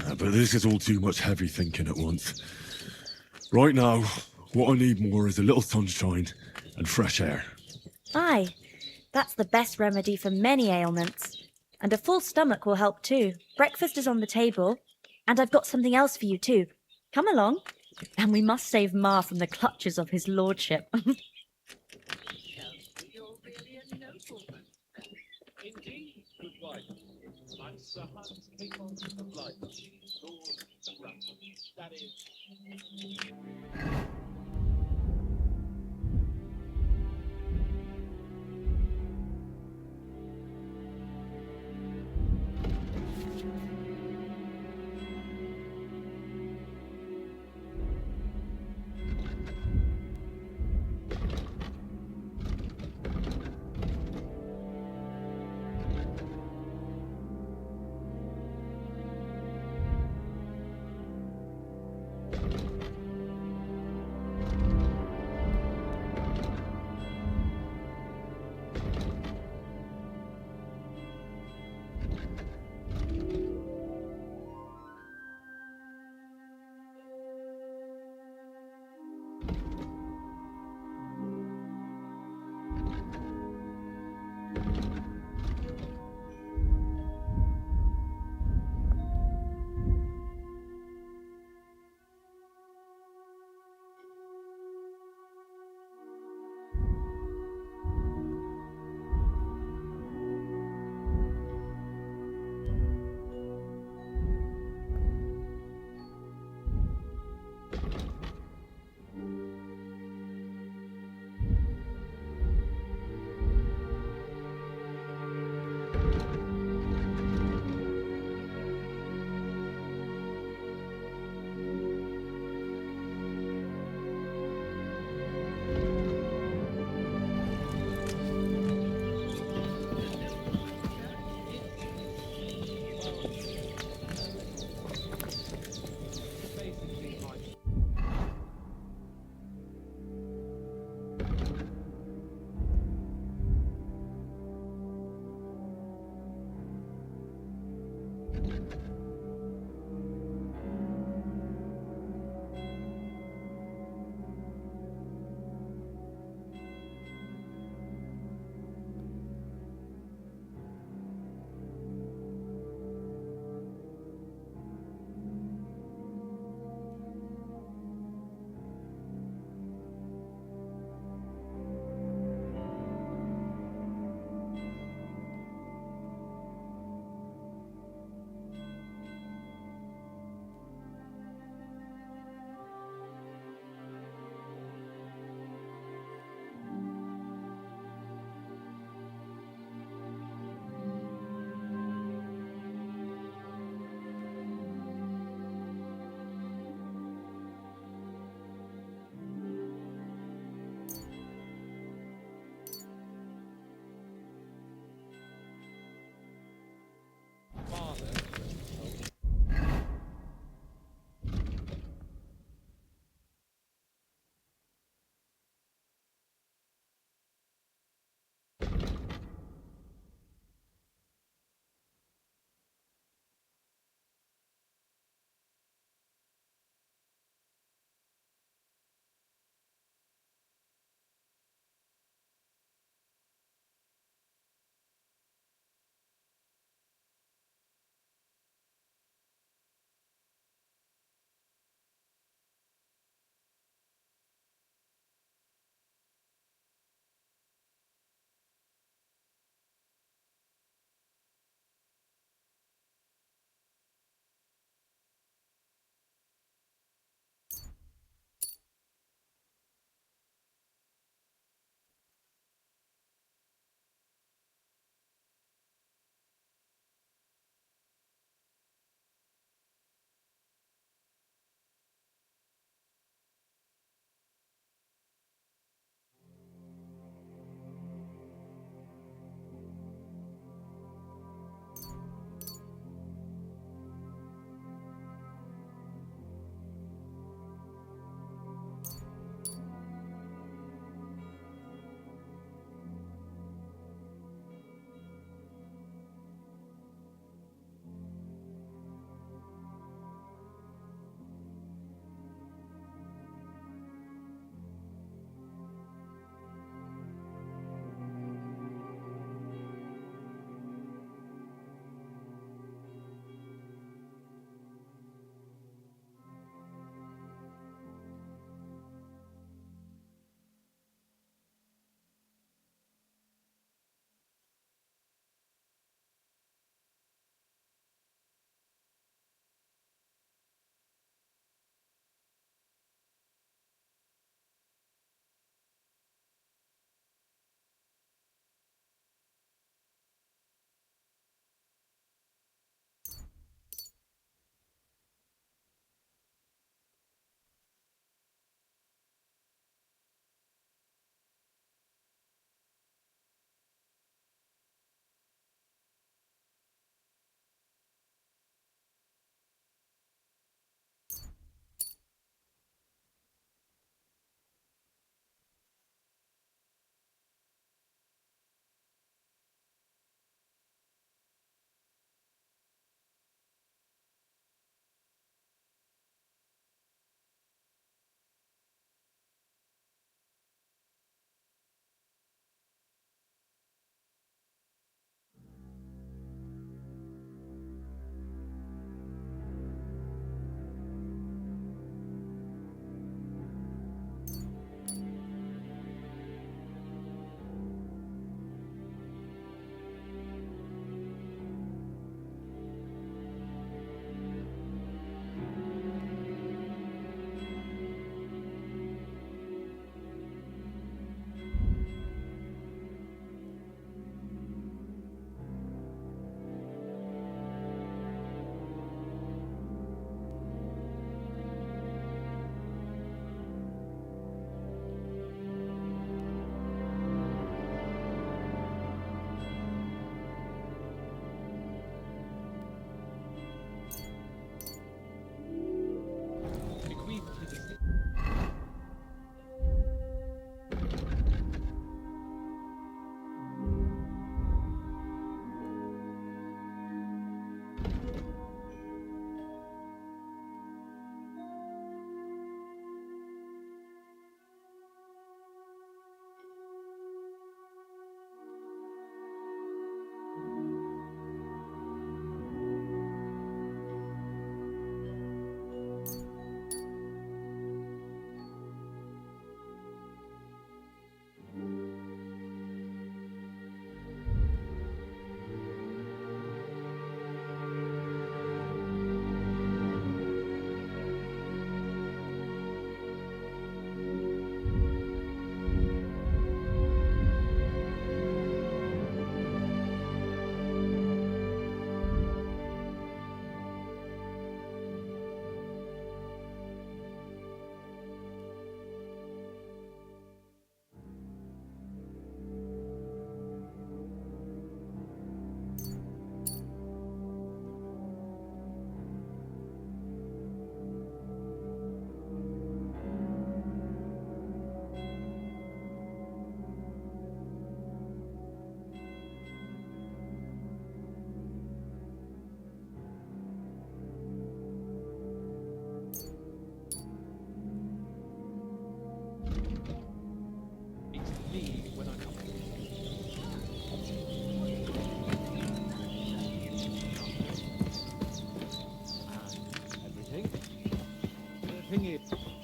But this is all too much heavy thinking at once. Right now, what I need more is a little sunshine and fresh air. Aye, that's the best remedy for many ailments. And a full stomach will help too. Breakfast is on the table. And I've got something else for you too. Come along. And we must save Ma from the clutches of his lordship. Indeed, good wife. My Sir Hans capable of life. Lord that is.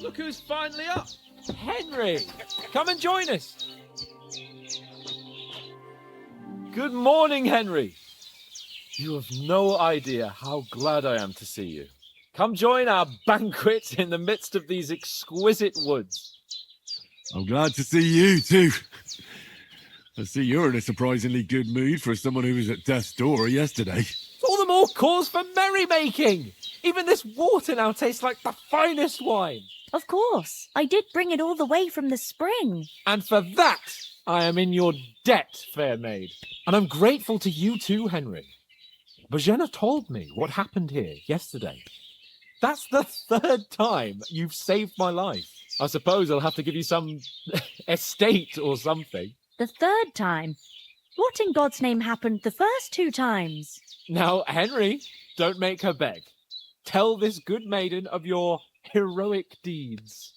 Look who's finally up. Henry, come and join us. Good morning, Henry. You have no idea how glad I am to see you. Come join our banquet in the midst of these exquisite woods. I'm glad to see you too. I see you're in a surprisingly good mood for someone who was at death's door yesterday. All the more cause for merrymaking. Even this water now tastes like the finest wine. Of course. I did bring it all the way from the spring. And for that, I am in your debt, fair maid. And I'm grateful to you too, Henry. Bojena told me what happened here yesterday. That's the third time you've saved my life. I suppose I'll have to give you some estate or something. The third time? What in God's name happened the first 2 times? Now, Henry, don't make her beg. Tell this good maiden of your heroic deeds.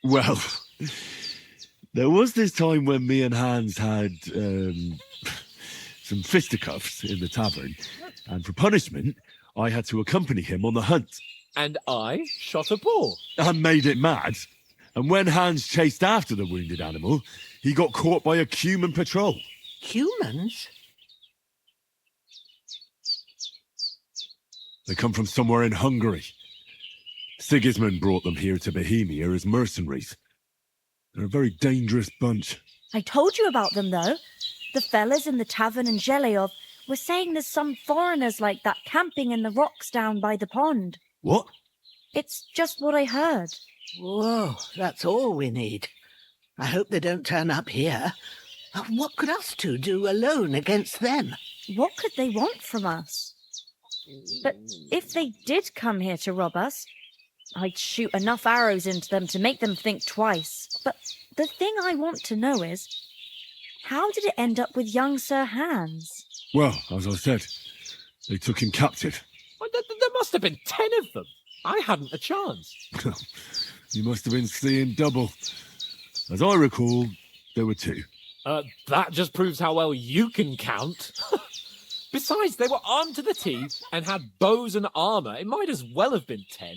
Well, there was this time when me and Hans had some fisticuffs in the tavern, and for punishment, I had to accompany him on the hunt. And I shot a boar. And made it mad. And when Hans chased after the wounded animal, he got caught by a human patrol. Humans? They come from somewhere in Hungary. Sigismund brought them here to Bohemia as mercenaries. They're a very dangerous bunch. I told you about them, though. The fellas in the tavern in Zheleyov were saying there's some foreigners like that camping in the rocks down by the pond. What? It's just what I heard. Whoa, that's all we need. I hope they don't turn up here. What could us two do alone against them? What could they want from us? But if they did come here to rob us, I'd shoot enough arrows into them to make them think twice. But the thing I want to know is, how did it end up with young Sir Hans? Well, as I said, they took him captive. Well, there must have been 10 of them. I hadn't a chance. You must have been seeing double. As I recall, there were 2. That just proves how well you can count. Besides, they were armed to the teeth and had bows and armour. It might as well have been 10.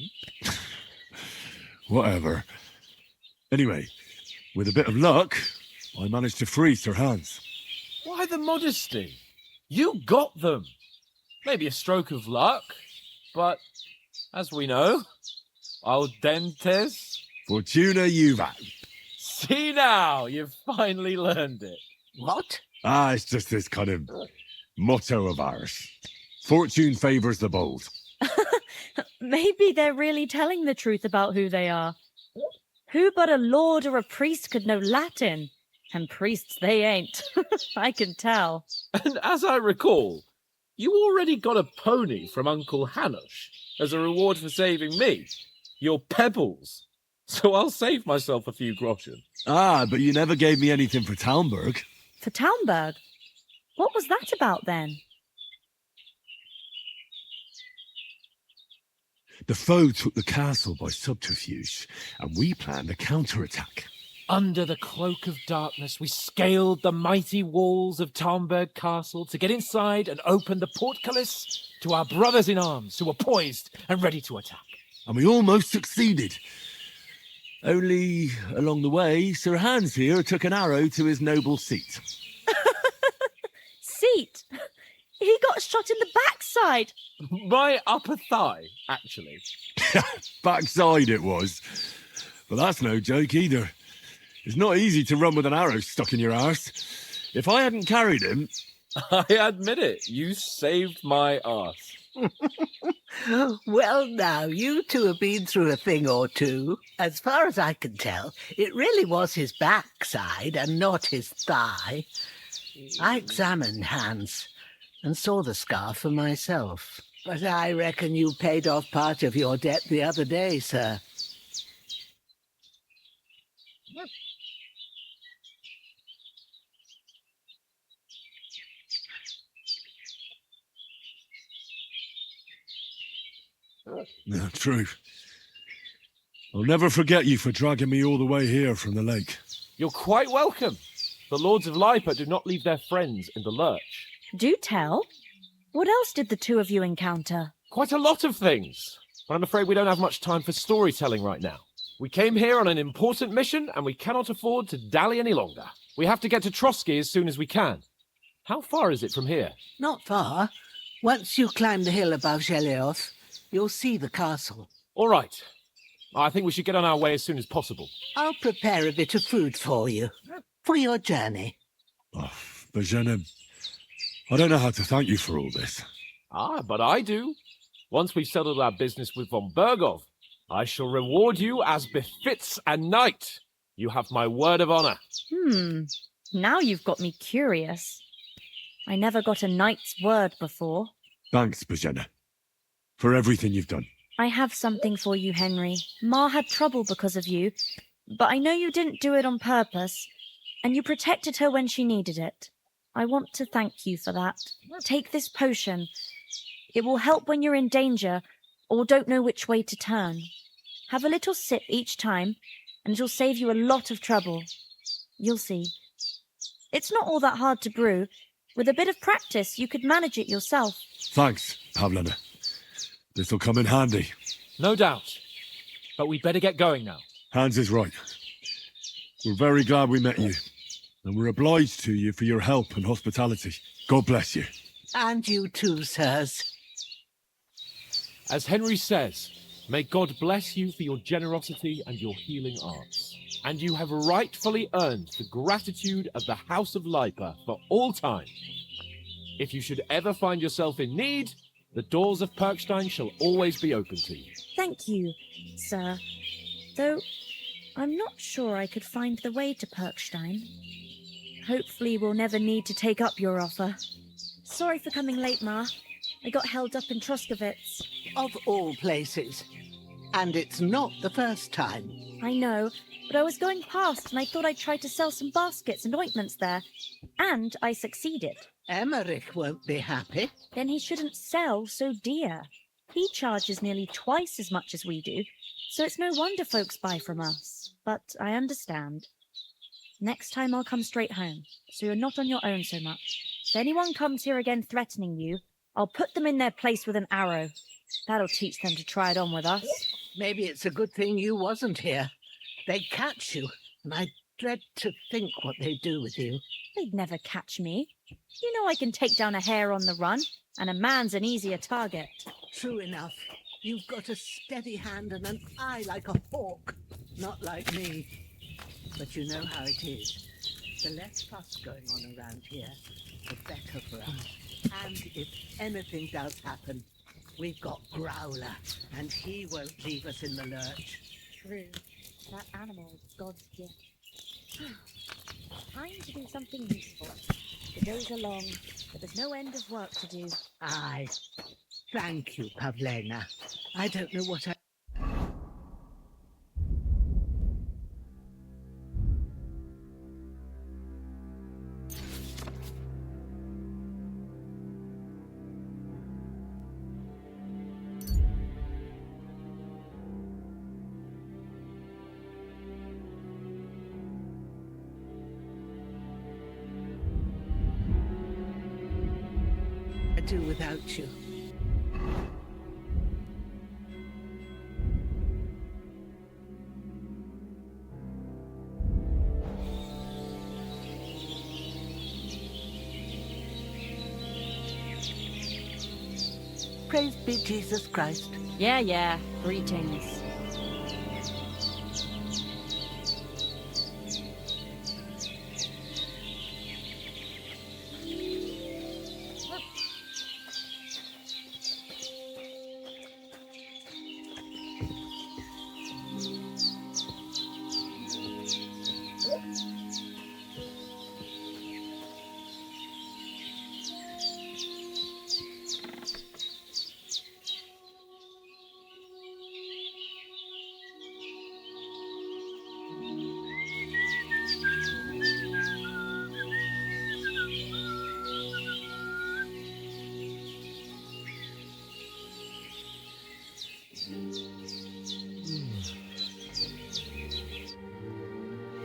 Whatever. Anyway, with a bit of luck, I managed to free Sir Hans. Why the modesty? You got them. Maybe a stroke of luck, but as we know, al dentes. Fortuna juvat. See now, you've finally learned it. What? It's just this kind of motto of ours. Fortune favours the bold. Maybe they're really telling the truth about who they are. Who but a lord or a priest could know Latin? And priests they ain't. I can tell. And as I recall, you already got a pony from Uncle Hanush as a reward for saving me. Your pebbles. So I'll save myself a few groschen. But you never gave me anything for Talmberg. For Talmberg? What was that about then? The foe took the castle by subterfuge, and we planned a counterattack. Under the cloak of darkness, we scaled the mighty walls of Talmberg Castle to get inside and open the portcullis to our brothers in arms who were poised and ready to attack. And we almost succeeded. Only, along the way, Sir Hans here took an arrow to his noble seat. Seat? He got shot in the backside. My upper thigh, actually. Backside it was. But that's no joke either. It's not easy to run with an arrow stuck in your arse. If I hadn't carried him... I admit it, you saved my arse. Well, now, you two have been through a thing or two. As far as I can tell, it really was his backside and not his thigh. I examined Hans and saw the scar for myself. But I reckon you paid off part of your debt the other day, sir. No, true. I'll never forget you for dragging me all the way here from the lake. You're quite welcome. The Lords of Lipa do not leave their friends in the lurch. Do tell. What else did the two of you encounter? Quite a lot of things. But I'm afraid we don't have much time for storytelling right now. We came here on an important mission, and we cannot afford to dally any longer. We have to get to Trotsky as soon as we can. How far is it from here? Not far. Once you climb the hill above Zhelioth, you'll see the castle. All right. I think we should get on our way as soon as possible. I'll prepare a bit of food for you, for your journey. Oh, Bozhena, I don't know how to thank you for all this. Ah, but I do. Once we've settled our business with von Bergov, I shall reward you as befits a knight. You have my word of honor. Now you've got me curious. I never got a knight's word before. Thanks, Bozhena, for everything you've done. I have something for you, Henry. Ma had trouble because of you, but I know you didn't do it on purpose, and you protected her when she needed it. I want to thank you for that. Take this potion. It will help when you're in danger or don't know which way to turn. Have a little sip each time, and it'll save you a lot of trouble. You'll see. It's not all that hard to brew. With a bit of practice, you could manage it yourself. Thanks, Pavlena. This'll come in handy. No doubt. But we'd better get going now. Hans is right. We're very glad we met you, and we're obliged to you for your help and hospitality. God bless you. And you too, sirs. As Henry says, may God bless you for your generosity and your healing arts. And you have rightfully earned the gratitude of the House of Lipa for all time. If you should ever find yourself in need, the doors of Perkstein shall always be open to you. Thank you, sir. Though I'm not sure I could find the way to Perkstein. Hopefully we'll never need to take up your offer. Sorry for coming late, Ma. I got held up in Troskowitz. Of all places. And it's not the first time. I know, but I was going past and I thought I'd try to sell some baskets and ointments there. And I succeeded. Emmerich won't be happy. Then he shouldn't sell so dear. He charges nearly twice as much as we do, so it's no wonder folks buy from us. But I understand. Next time I'll come straight home, so you're not on your own so much. If anyone comes here again threatening you, I'll put them in their place with an arrow. That'll teach them to try it on with us. Maybe it's a good thing you wasn't here. They'd catch you, and I dread to think what they'd do with you. They'd never catch me. You know I can take down a hare on the run, and a man's an easier target. True enough. You've got a steady hand and an eye like a hawk. Not like me. But you know how it is. The less fuss going on around here, the better for us. And if anything does happen, we've got Growler, and he won't leave us in the lurch. True. That animal is God's gift. Time to do something useful. The days are long, but there's no end of work to do. Aye. Thank you, Pavlena. I don't know what I... do without you. Praise be Jesus Christ. Yeah. Greetings.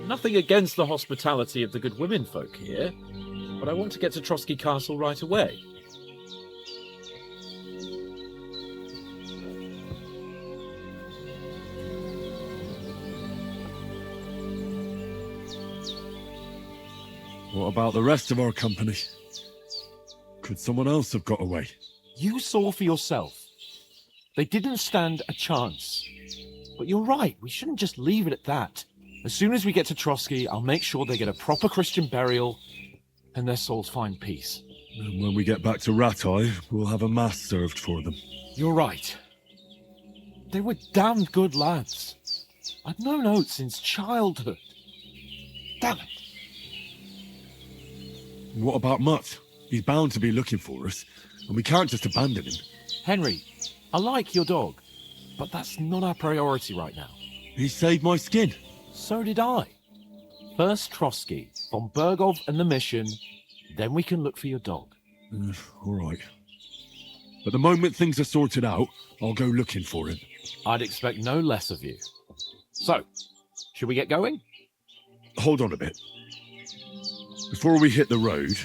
Nothing against the hospitality of the good women folk here, but I want to get to Trotsky Castle right away. What about the rest of our company? Could someone else have got away? You saw for yourself. They didn't stand a chance. But you're right, we shouldn't just leave it at that. As soon as we get to Trotsky, I'll make sure they get a proper Christian burial and their souls find peace. And when we get back to Ratai, we'll have a mass served for them. You're right. They were damned good lads. I've known Oates since childhood. Damn it. What about Mutt? He's bound to be looking for us, and we can't just abandon him. Henry, I like your dog, but that's not our priority right now. He saved my skin. So did I. First Trotsky, von Bergov and the mission, then we can look for your dog. All right. But the moment things are sorted out, I'll go looking for him. I'd expect no less of you. So, should we get going? Hold on a bit. Before we hit the road,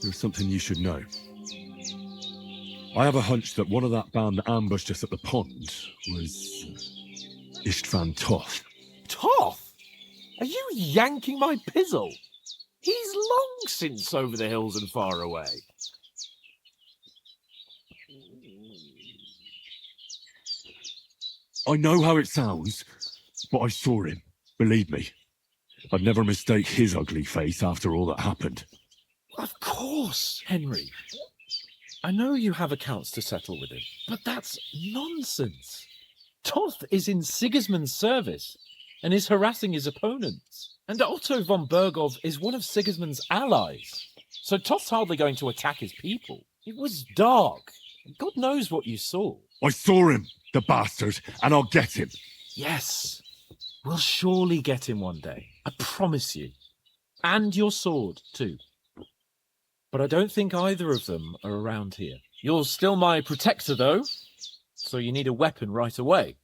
there's something you should know. I have a hunch that one of that band that ambushed us at the pond was Istvan Toth. Toth? Are you yanking my pizzle? He's long since over the hills and far away. I know how it sounds, but I saw him. Believe me. I'd never mistake his ugly face after all that happened. Of course, Henry. I know you have accounts to settle with him, but that's nonsense. Toth is in Sigismund's service and is harassing his opponents. And Otto von Bergov is one of Sigismund's allies. So Toth's hardly going to attack his people. It was dark. God knows what you saw. I saw him, the bastard, and I'll get him. Yes. We'll surely get him one day. I promise you. And your sword, too. But I don't think either of them are around here. You're still my protector, though, so you need a weapon right away.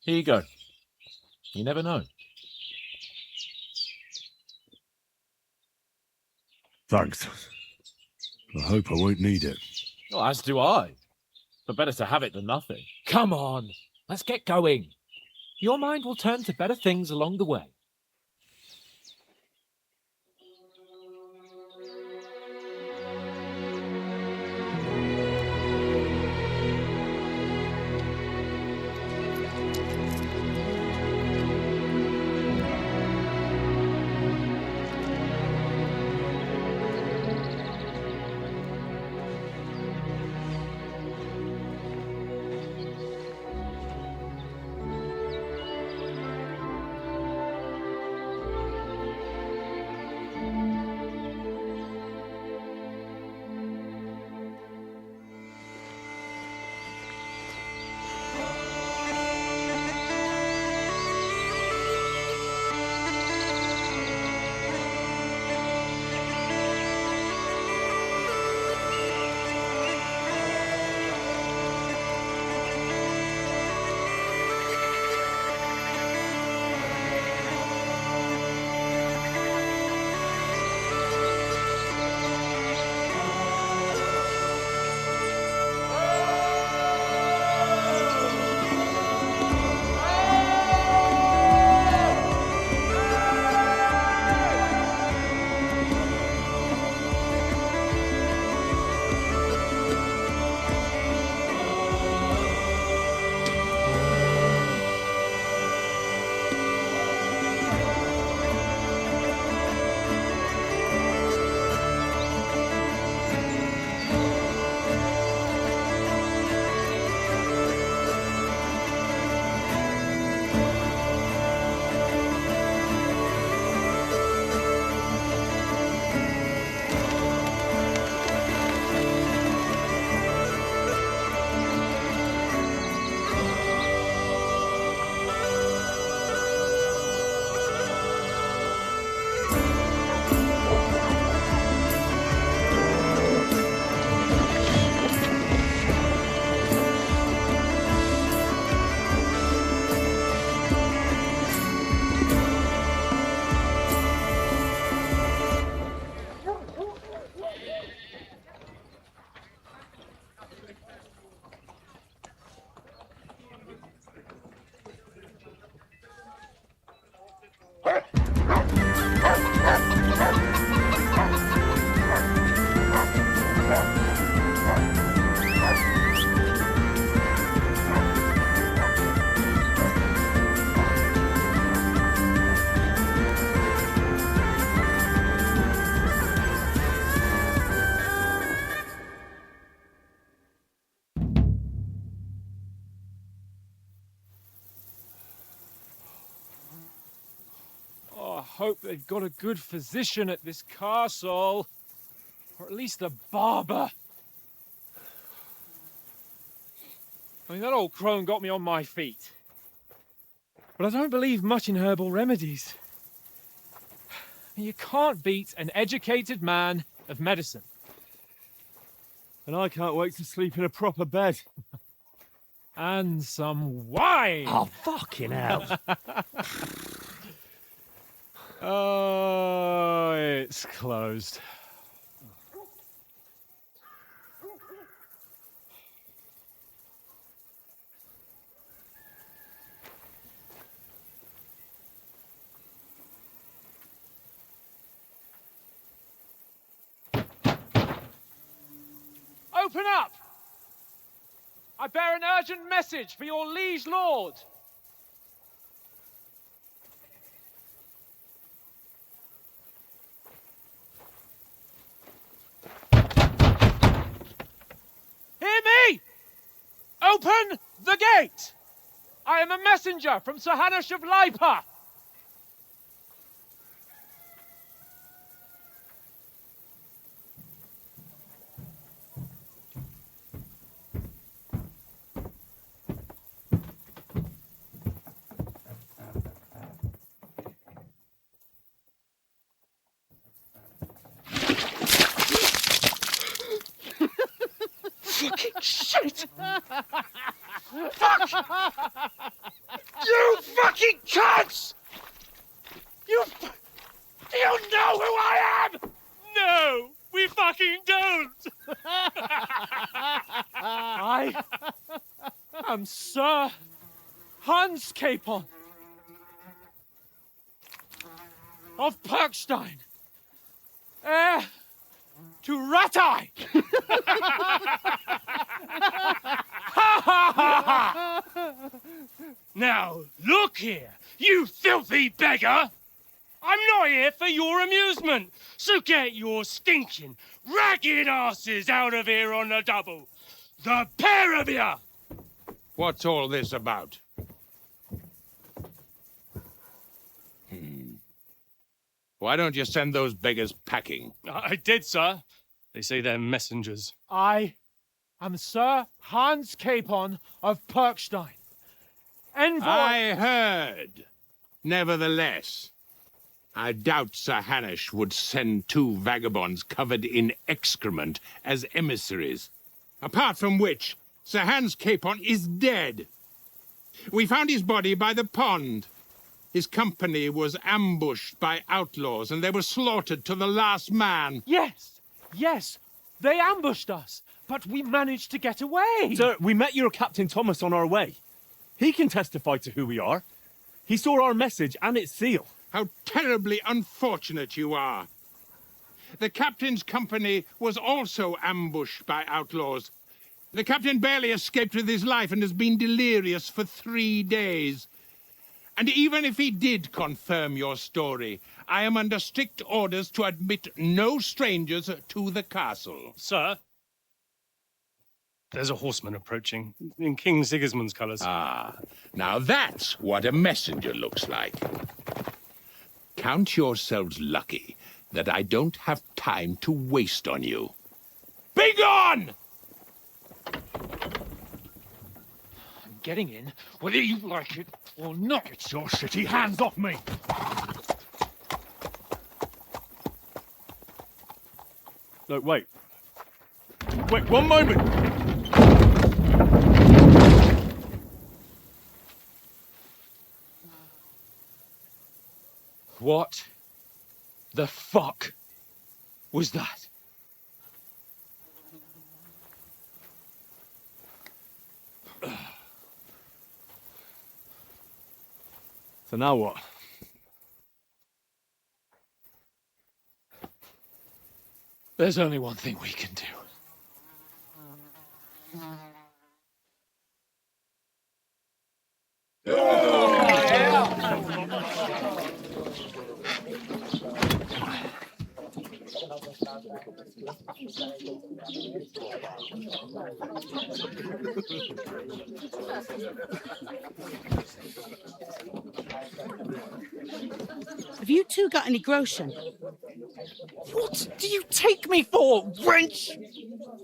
Here you go. You never know. Thanks. I hope I won't need it. Well, as do I. But better to have it than nothing. Come on, let's get going. Your mind will turn to better things along the way. hope they've got a good physician at this castle. Or at least a barber. I mean, that old crone got me on my feet. But I don't believe much in herbal remedies. You can't beat an educated man of medicine. And I can't wait to sleep in a proper bed. And some wine! Oh, fucking hell. Oh, it's closed. Open up! I bear an urgent message for your liege lord. Hear me! Open the gate! I am a messenger from Sir Hanush of Lipa. Fucking shit! Fuck! You fucking cunts! You know who I am? No, we fucking don't! I am Sir Hans Capon of Perkstein, heir to Ratai! Now, look here, you filthy beggar! I'm not here for your amusement, so get your stinking, ragged asses out of here on the double. The pair of you! What's all this about? Why don't you send those beggars packing? I did, sir. They say they're messengers. I am Sir Hans Capon of Perkstein. Envoy... I heard. Nevertheless, I doubt Sir Hanush would send two vagabonds covered in excrement as emissaries. Apart from which, Sir Hans Capon is dead. We found his body by the pond. His company was ambushed by outlaws, and they were slaughtered to the last man. Yes, yes, they ambushed us, but we managed to get away. Sir, we met your Captain Thomas on our way. He can testify to who we are. He saw our message and its seal. How terribly unfortunate you are. The captain's company was also ambushed by outlaws. The captain barely escaped with his life and has been delirious for 3 days. And even if he did confirm your story, I am under strict orders to admit no strangers to the castle. Sir, there's a horseman approaching, in King Sigismund's colours. Ah, now that's what a messenger looks like. Count yourselves lucky that I don't have time to waste on you. Be gone! I'm getting in, whether you like it or not. Get your shitty hands off me! No, wait. Wait, one moment! What the fuck was that? So now what? There's only one thing we can do. Have Have you two got any groschen? What do you take me for, wench?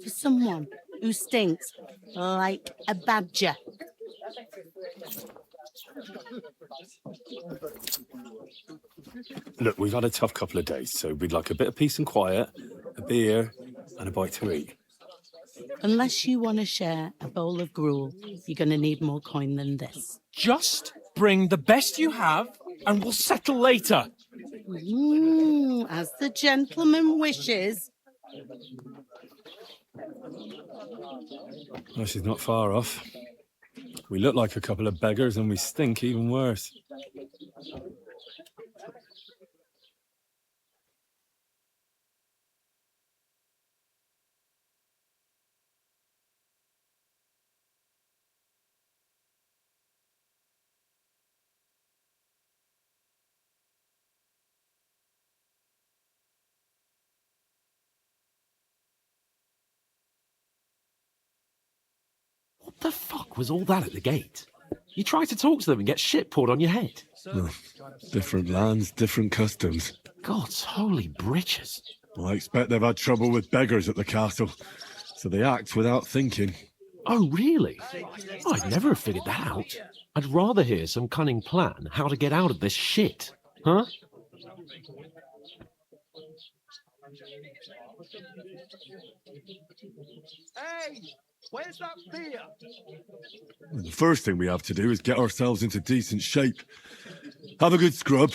For someone who stinks like a badger. Look, we've had a tough couple of days, so we'd like a bit of peace and quiet, a beer, and a bite to eat. Unless you want to share a bowl of gruel, you're going to need more coin than this. Just bring the best you have, and we'll settle later. As the gentleman wishes. Well, she's not far off. We look like a couple of beggars, and we stink even worse. What the fuck was all that at the gate? You try to talk to them and get shit poured on your head. Well, different lands, different customs. God's holy britches. I expect they've had trouble with beggars at the castle, so they act without thinking. Oh, really? I'd never have figured that out. I'd rather hear some cunning plan how to get out of this shit. Huh? Hey, where's that beer? The first thing we have to do is get ourselves into decent shape. Have a good scrub,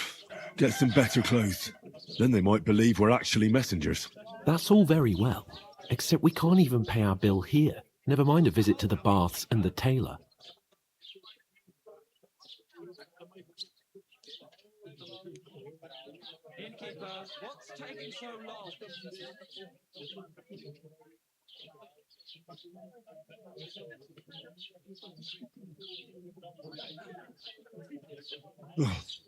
get some better clothes. Then they might believe we're actually messengers. That's all very well, except we can't even pay our bill here. Never mind a visit to the baths and the tailor. What's taking so long?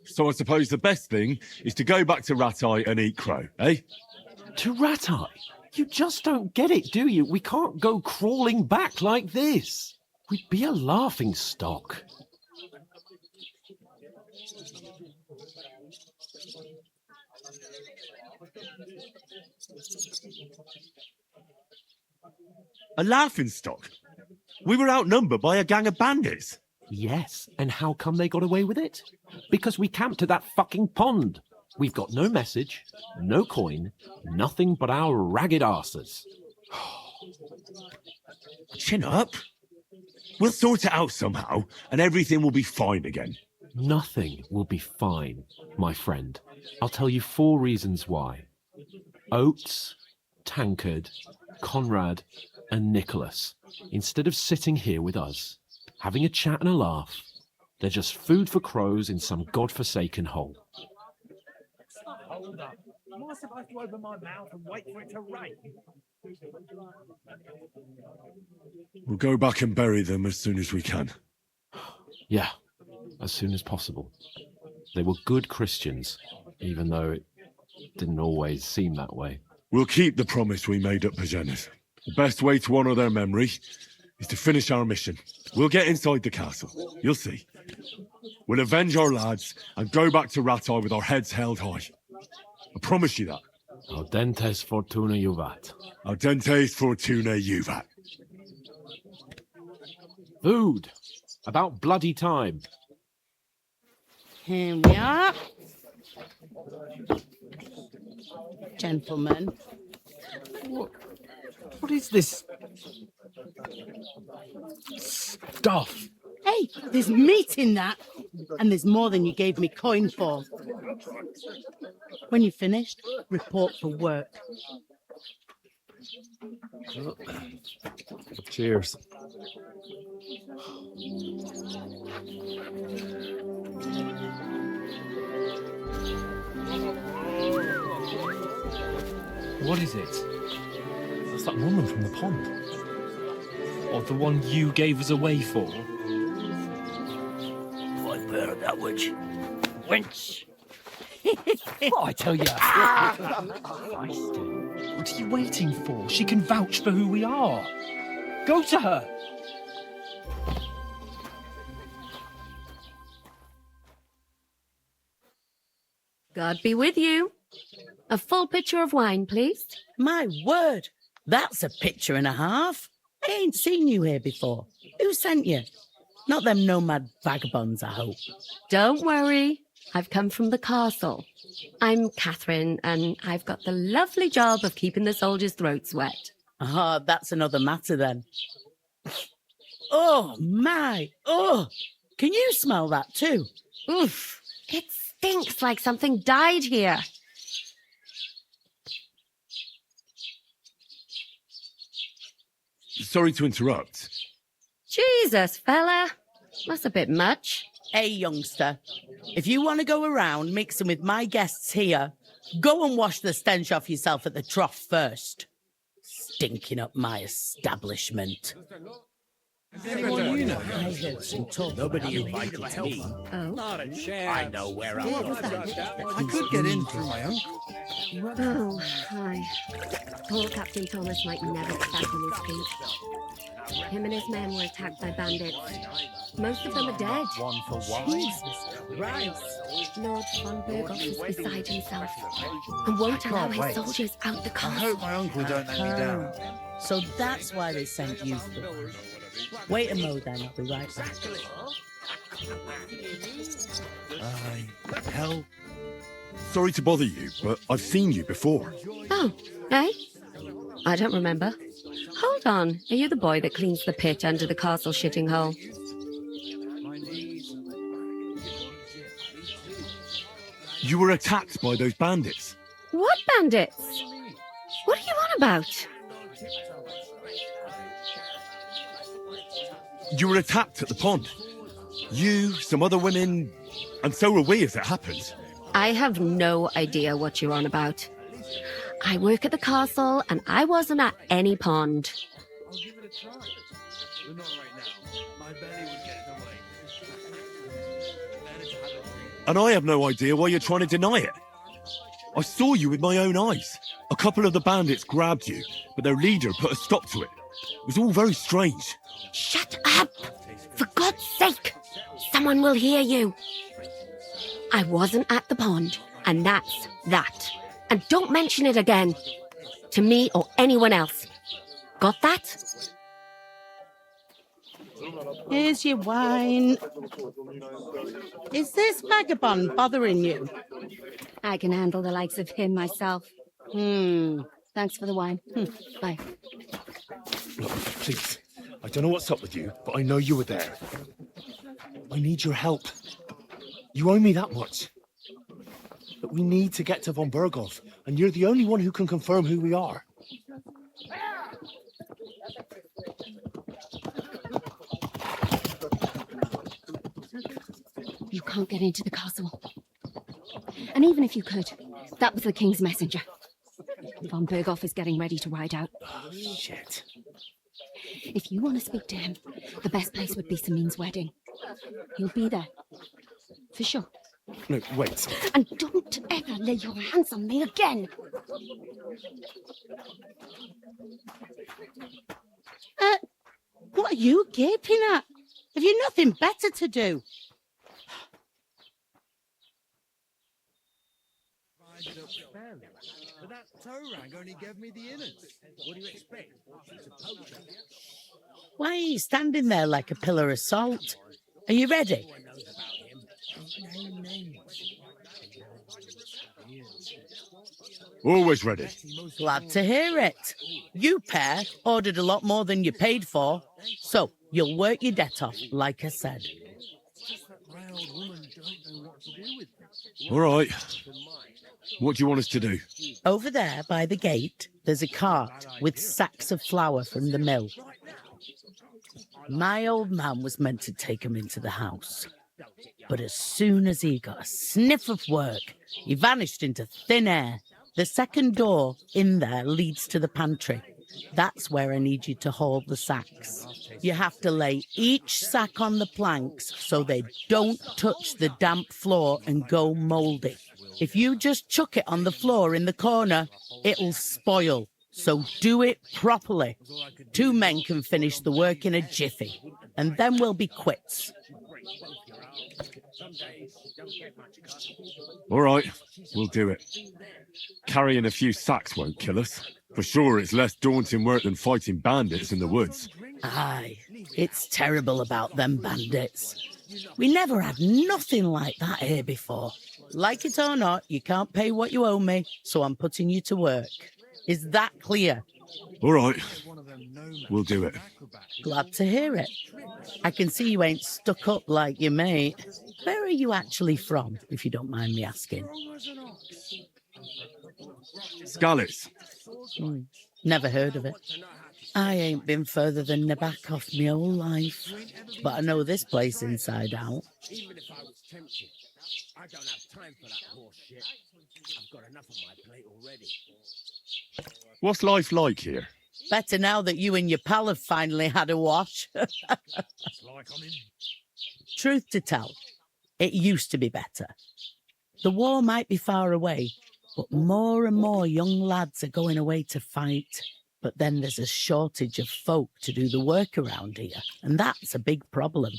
So I suppose the best thing is to go back to Ratai and eat crow, eh? To Ratai? You just don't get it, do you? We can't go crawling back like this. We'd be a laughing stock. A laughing stock? We were outnumbered by a gang of bandits. Yes, and how come they got away with it? Because we camped at that fucking pond. We've got no message, no coin, nothing but our ragged arses. Chin up. We'll sort it out somehow, and everything will be fine again. Nothing will be fine, my friend. I'll tell you 4 reasons why. Oates, Tankard, Conrad, and Nicholas, instead of sitting here with us, having a chat and a laugh, they're just food for crows in some godforsaken hole. Hold up. Am I supposed to open my mouth and wait for it to rain? We'll go back and bury them as soon as we can. Yeah, as soon as possible. They were good Christians, even though it didn't always seem that way. We'll keep the promise we made at Pagenis. The best way to honour their memory is to finish our mission. We'll get inside the castle. You'll see. We'll avenge our lads and go back to Ratai with our heads held high. I promise you that. Audentes fortuna juvat. Audentes fortuna juvat. Food. About bloody time. Here we are. Gentlemen. What is this stuff? Hey, there's meat in that. And there's more than you gave me coin for. When you're finished, report for work. Cheers. What is it? It's that woman from the pond. Or the one you gave us away for. I've heard that witch. Wench! Oh, I tell you. What are you waiting for? She can vouch for who we are. Go to her. God be with you. A full pitcher of wine, please. My word, that's a picture and a half. I ain't seen you here before. Who sent you? Not them nomad vagabonds, I hope. Don't worry. I've come from the castle. I'm Catherine, and I've got the lovely job of keeping the soldiers' throats wet. Ah, that's another matter then. Oh, my. Oh, can you smell that too? Oof. It stinks like something died here. Sorry to interrupt. Jesus, fella. That's a bit much. Hey, youngster, if you want to go around mixing with my guests here, go and wash the stench off yourself at the trough first. Stinking up my establishment. Anyone you know? I heard some talk. Nobody invited me. Oh. Not a chance. I know where I am. I could get in through my uncle. Oh, hi. Poor Captain Thomas might never get back on his feet. Him and his men were attacked by bandits. Most of them are dead. One for one. Jesus Christ. Lord von Berghoff is beside himself and won't allow his wait. soldiers out the I castle. hope my uncle don't let me down. So that's why they sent you through. Wait a mo then, I'll be right back. Hell. Sorry to bother you, but I've seen you before. Oh, eh? I don't remember. Hold on. Are you the boy that cleans the pit under the castle shitting hole? You were attacked by those bandits. What bandits? What are you on about? You were attacked at the pond. You, some other women, and so were we as it happened. I have no idea what you're on about. I work at the castle and I wasn't at any pond. I'll give it a try. But not right now. My belly would get in the way. And I have no idea why you're trying to deny it. I saw you with my own eyes. A couple of the bandits grabbed you, but their leader put a stop to it. It was all very strange. Shut up! For God's sake! Someone will hear you. I wasn't at the pond, and that's that. And don't mention it again. To me or anyone else. Got that? Here's your wine. Is this vagabond bothering you? I can handle the likes of him myself. Thanks for the wine. Bye. Look, please. I don't know what's up with you, but I know you were there. I need your help. You owe me that much. But we need to get to von Berghoff, and you're the only one who can confirm who we are. You can't get into the castle. And even if you could, that was the king's messenger. Von Berghoff is getting ready to ride out. Oh, shit. If you want to speak to him, the best place would be Samin's wedding. He'll be there. For sure. No, wait. And don't ever lay your hands on me again. What are you gaping at? Have you nothing better to do? But that Torang only gave me the innards. What do you expect? She's a poacher. Why are you standing there like a pillar of salt? Are you ready? Always ready. Glad to hear it. You pair ordered a lot more than you paid for, so you'll work your debt off, like I said. All right. What do you want us to do? Over there by the gate, there's a cart with sacks of flour from the mill. My old man was meant to take 'em into the house. But as soon as he got a sniff of work, he vanished into thin air. The second door in there leads to the pantry. That's where I need you to haul the sacks. You have to lay each sack on the planks so they don't touch the damp floor and go mouldy. If you just chuck it on the floor in the corner, it'll spoil. So do it properly. 2 men can finish the work in a jiffy, and then we'll be quits. All right, we'll do it. Carrying a few sacks won't kill us. For sure, it's less daunting work than fighting bandits in the woods. Aye, it's terrible about them bandits. We never had nothing like that here before. Like it or not, you can't pay what you owe me, so I'm putting you to work. Is that clear? All right, we'll do it. Glad to hear it. I can see you ain't stuck up like your mate. Where are you actually from, if you don't mind me asking? Skalitz. Never heard of it. I ain't been further than Nabakov my whole life, but I know this place inside out. Even if I was tempted, I don't have time for that horse shit. I've got enough on my plate already. What's life like here? Better now that you and your pal have finally had a wash. It's like I'm in. Truth to tell, it used to be better. The war might be far away, but more and more young lads are going away to fight. But then there's a shortage of folk to do the work around here, and that's a big problem.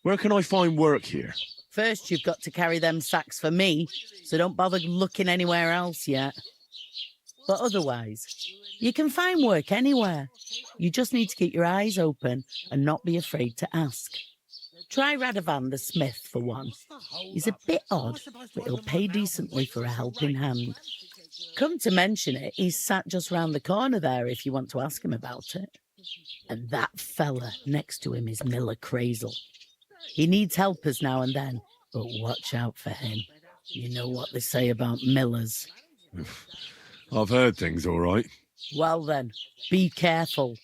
Where can I find work here? First, you've got to carry them sacks for me, so don't bother looking anywhere else yet. But otherwise, you can find work anywhere. You just need to keep your eyes open and not be afraid to ask. Try Radovan the smith for one. He's a bit odd, but he'll pay decently for a helping hand. Come to mention it, he's sat just round the corner there if you want to ask him about it. And that fella next to him is Miller Crazel. He needs helpers now and then, but watch out for him. You know what they say about Millers. I've heard things, all right. Well then, be careful.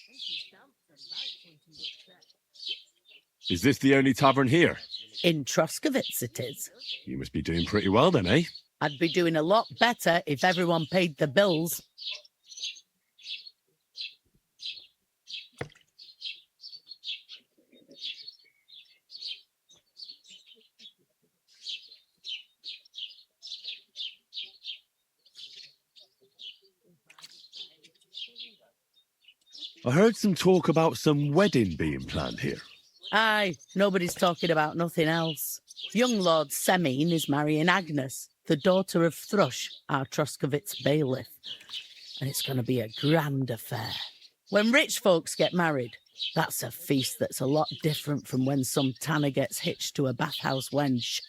Is this the only tavern here? In Troskovitz it is. You must be doing pretty well then, eh? I'd be doing a lot better if everyone paid the bills. I heard some talk about some wedding being planned here. Aye, nobody's talking about nothing else. Young Lord Semine is marrying Agnes, the daughter of Thrush, our Troskovitz bailiff. And it's going to be a grand affair. When rich folks get married, that's a feast that's a lot different from when some tanner gets hitched to a bathhouse wench.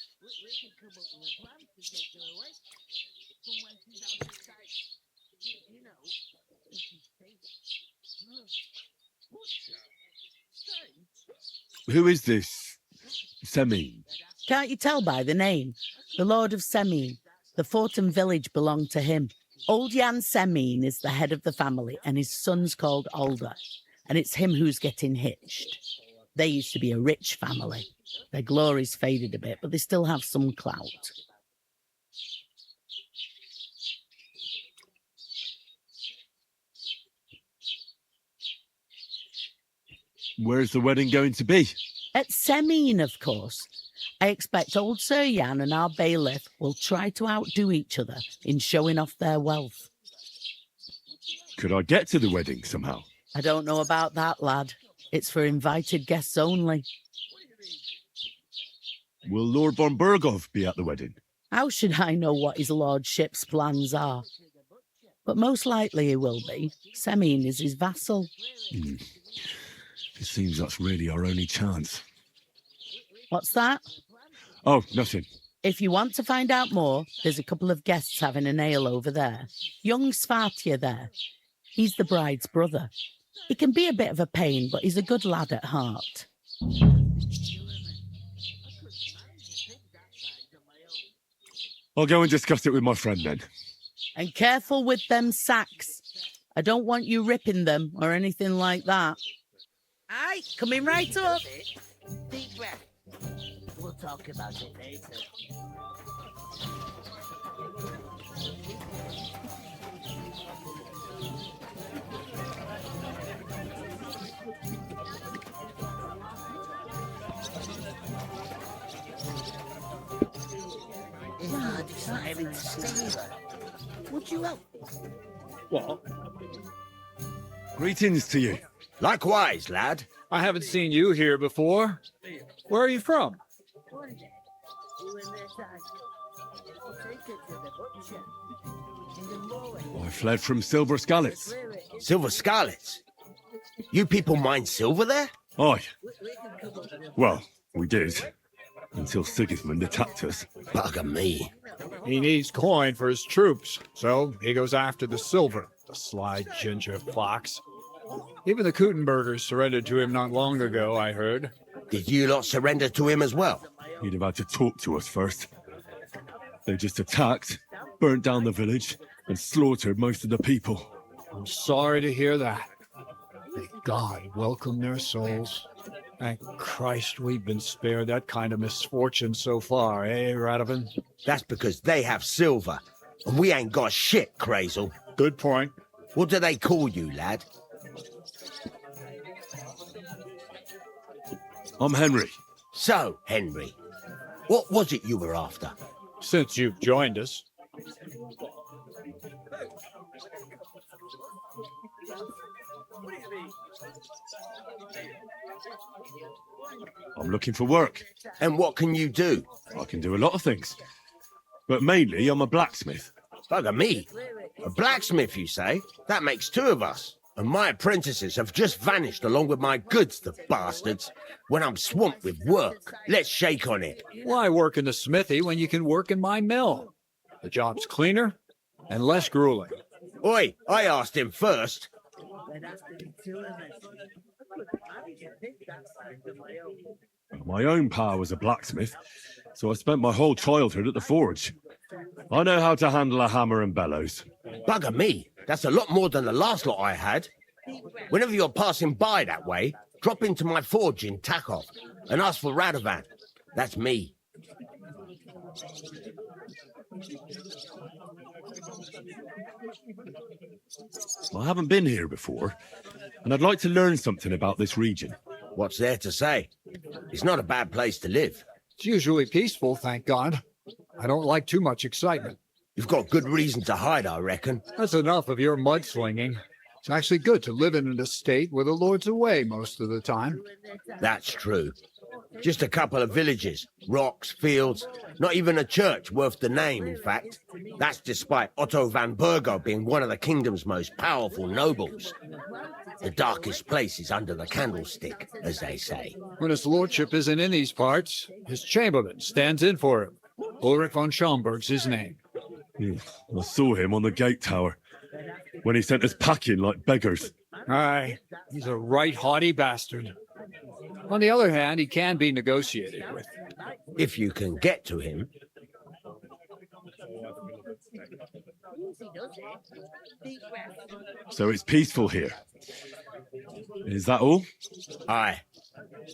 Who is this Semine? Can't you tell by the name? The Lord of Semine. The fort and village belong to him. Old Jan Semine is the head of the family, and his son's called Alder. And it's him who's getting hitched. They used to be a rich family. Their glory's faded a bit, but they still have some clout. Where's the wedding going to be? At Semine, of course. I expect old Sir Jan and our bailiff will try to outdo each other in showing off their wealth. Could I get to the wedding somehow? I don't know about that, lad. It's for invited guests only. Will Lord von Burgov be at the wedding? How should I know what his lordship's plans are? But most likely he will be. Semine is his vassal. It seems that's really our only chance. What's that? Oh, nothing. If you want to find out more, there's a couple of guests having an ale over there. Young Svartje there. He's the bride's brother. He can be a bit of a pain, but he's a good lad at heart. I'll go and discuss it with my friend then. And careful with them sacks. I don't want you ripping them or anything like that. Aye, coming right up. Deep breath. We'll talk about it later. Would you help? What? Greetings to you. Likewise, lad. I haven't seen you here before. Where are you from? I fled from Silver Scalets. Silver Scarlets? You people mine silver there? Aye. Well, we did. Until Sigismund attacked us. Bugger me. He needs coin for his troops, so he goes after the silver. The sly ginger fox. Even the Kuttenbergers surrendered to him not long ago, I heard. Did you lot surrender to him as well? He'd have had to talk to us first. They just attacked, burnt down the village, and slaughtered most of the people. I'm sorry to hear that. May God welcome their souls. Thank Christ we've been spared that kind of misfortune so far, eh, Radovan? That's because they have silver, and we ain't got shit, Crazel. Good point. What do they call you, lad? I'm Henry. So, Henry, what was it you were after? Since you've joined us. I'm looking for work. And what can you do? I can do a lot of things. But mainly, I'm a blacksmith. Bugger me. A blacksmith, you say? That makes two of us. And my apprentices have just vanished along with my goods, the bastards. When I'm swamped with work, let's shake on it. Why work in the smithy when you can work in my mill? The job's cleaner and less grueling. Oi, I asked him first. My own pa was a blacksmith, so I spent my whole childhood at the forge. I know how to handle a hammer and bellows. Bugger me, that's a lot more than the last lot I had. Whenever you're passing by that way, drop into my forge in Takov and ask for Radovan. That's me. I haven't been here before, and I'd like to learn something about this region. What's there to say? It's not a bad place to live. It's usually peaceful, thank God. I don't like too much excitement. You've got good reason to hide, I reckon. That's enough of your mudslinging. It's actually good to live in an estate where the Lord's away most of the time. That's true. Just a couple of villages, rocks, fields, not even a church worth the name, in fact. That's despite Otto van Burgo being one of the kingdom's most powerful nobles. The darkest place is under the candlestick, as they say. When his lordship isn't in these parts, his chamberlain stands in for him. Ulrich von Schaumburg's his name. I saw him on the gate tower when he sent us packing like beggars. Aye, he's a right haughty bastard. On the other hand, he can be negotiated with. If you can get to him. So it's peaceful here. Is that all? Aye.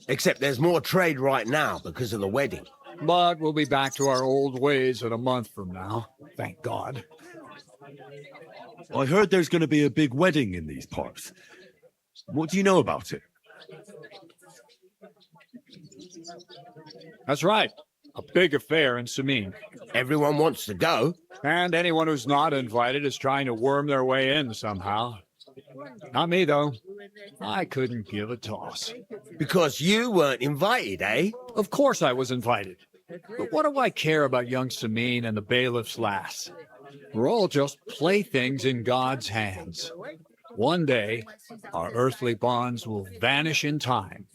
Except there's more trade right now because of the wedding. But we'll be back to our old ways in a month from now. Thank God. I heard there's going to be a big wedding in these parts. What do you know about it? That's right. A big affair in Samin. Everyone wants to go. And anyone who's not invited is trying to worm their way in somehow. Not me, though. I couldn't give a toss. Because you weren't invited, eh? Of course I was invited. But what do I care about young Samin and the bailiff's lass? We're all just playthings in God's hands. One day, our earthly bonds will vanish in time,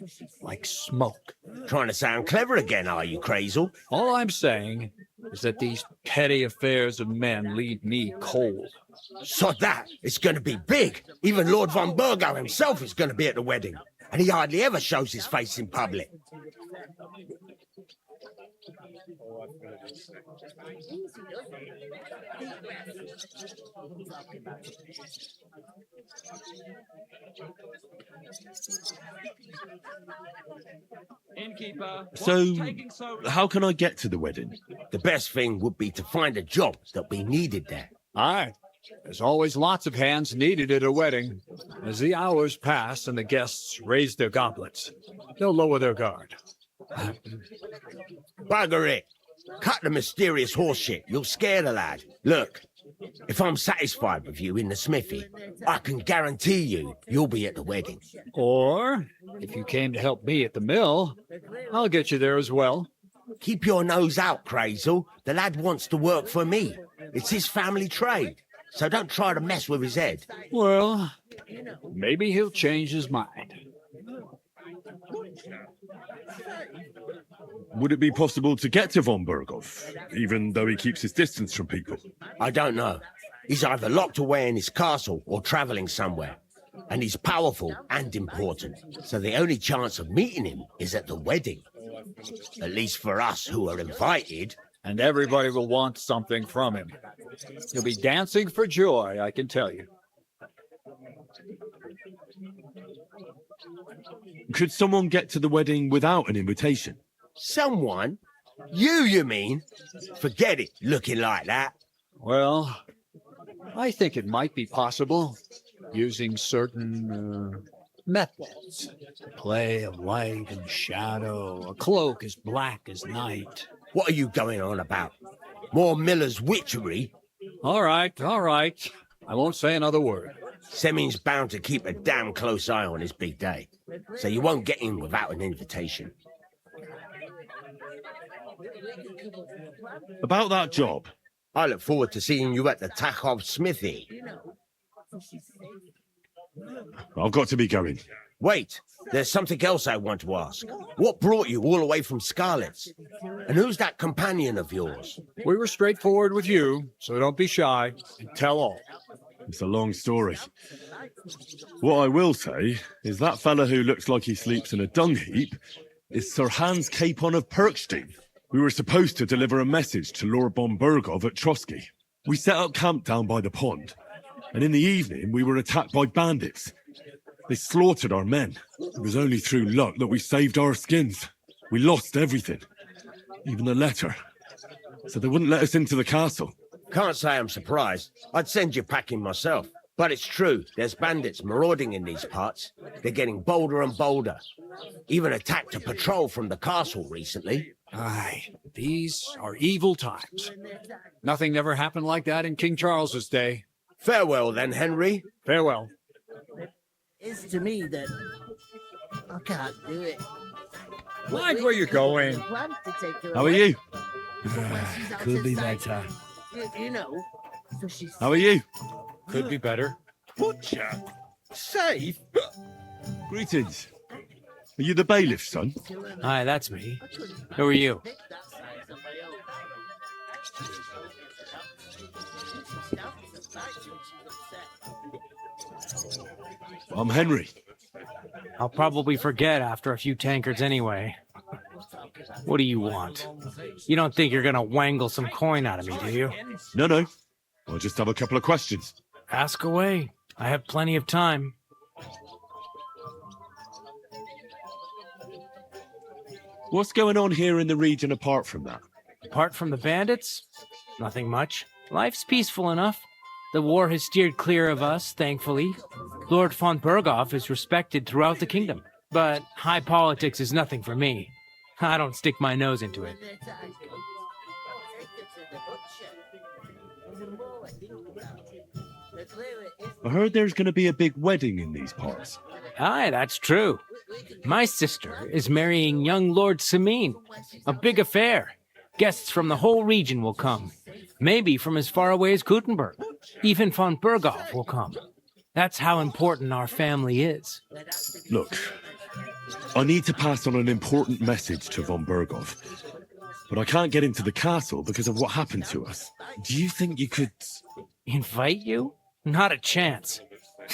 like smoke. Trying to sound clever again, are you, Crazel? All I'm saying is that these petty affairs of men leave me cold. Sod that! It's going to be big! Even Lord von Burgo himself is going to be at the wedding. And he hardly ever shows his face in public. Innkeeper, So, how can I get to the wedding? The best thing would be to find a job that'll be needed there. Aye. There's always lots of hands needed at a wedding. As the hours pass and the guests raise their goblets, they'll lower their guard. Bugger it! Cut the mysterious horse shit. You'll scare the lad. Look, If I'm satisfied with you in the smithy, I can guarantee you'll be at the wedding. Or, if you came to help me at the mill, I'll get you there as well. Keep your nose out, Crazel. The lad wants to work for me. It's his family trade, so don't try to mess with his head. Well, maybe he'll change his mind. Would it be possible to get to von Berghoff, even though he keeps his distance from people? I don't know. He's either locked away in his castle or travelling somewhere. And he's powerful and important, so the only chance of meeting him is at the wedding. At least for us who are invited. And everybody will want something from him. He'll be dancing for joy, I can tell you. Could someone get to the wedding without an invitation? Someone? You mean? Forget it, looking like that. Well, I think it might be possible, using certain methods. Play of light and shadow, a cloak as black as night. What are you going on about? More Miller's witchery? All right. I won't say another word. Semin's bound to keep a damn close eye on his big day, so you won't get in without an invitation. About that job? I look forward to seeing you at the Tachov smithy. I've got to be going. Wait, there's something else I want to ask. What brought you all the way from Scarlet's? And who's that companion of yours? We were straightforward with you, so don't be shy and tell all. It's a long story. What I will say is that fella who looks like he sleeps in a dung heap is Sir Hans Capon of Perkstein. We were supposed to deliver a message to Lord von Berghoff at Trotsky. We set up camp down by the pond, and in the evening we were attacked by bandits. They slaughtered our men. It was only through luck that we saved our skins. We lost everything, even the letter, so they wouldn't let us into the castle. Can't say I'm surprised. I'd send you packing myself. But it's true, there's bandits marauding in these parts. They're getting bolder and bolder. Even attacked a patrol from the castle recently. Aye, these are evil times. Nothing ever happened like that in King Charles's day. Farewell then, Henry. Farewell. It's to me that I can't do it. Mind where you're going. How are you? Could be better. You know, so she's... How are you? Could be better. Butcher? Safe? Greetings. Are you the bailiff's son? Hi, that's me. Who are you? I'm Henry. I'll probably forget after a few tankards anyway. What do you want? You don't think you're gonna wangle some coin out of me, do you? No. I'll just have a couple of questions. Ask away. I have plenty of time. What's going on here in the region apart from that? Apart from the bandits? Nothing much. Life's peaceful enough. The war has steered clear of us, thankfully. Lord von Berghoff is respected throughout the kingdom. But high politics is nothing for me. I don't stick my nose into it. I heard there's going to be a big wedding in these parts. Aye, that's true. My sister is marrying young Lord Semin. A big affair. Guests from the whole region will come. Maybe from as far away as Gutenberg. Even von Berghoff will come. That's how important our family is. Look, I need to pass on an important message to von Berghoff, but I can't get into the castle because of what happened to us. Do you think you could... Invite you? Not a chance.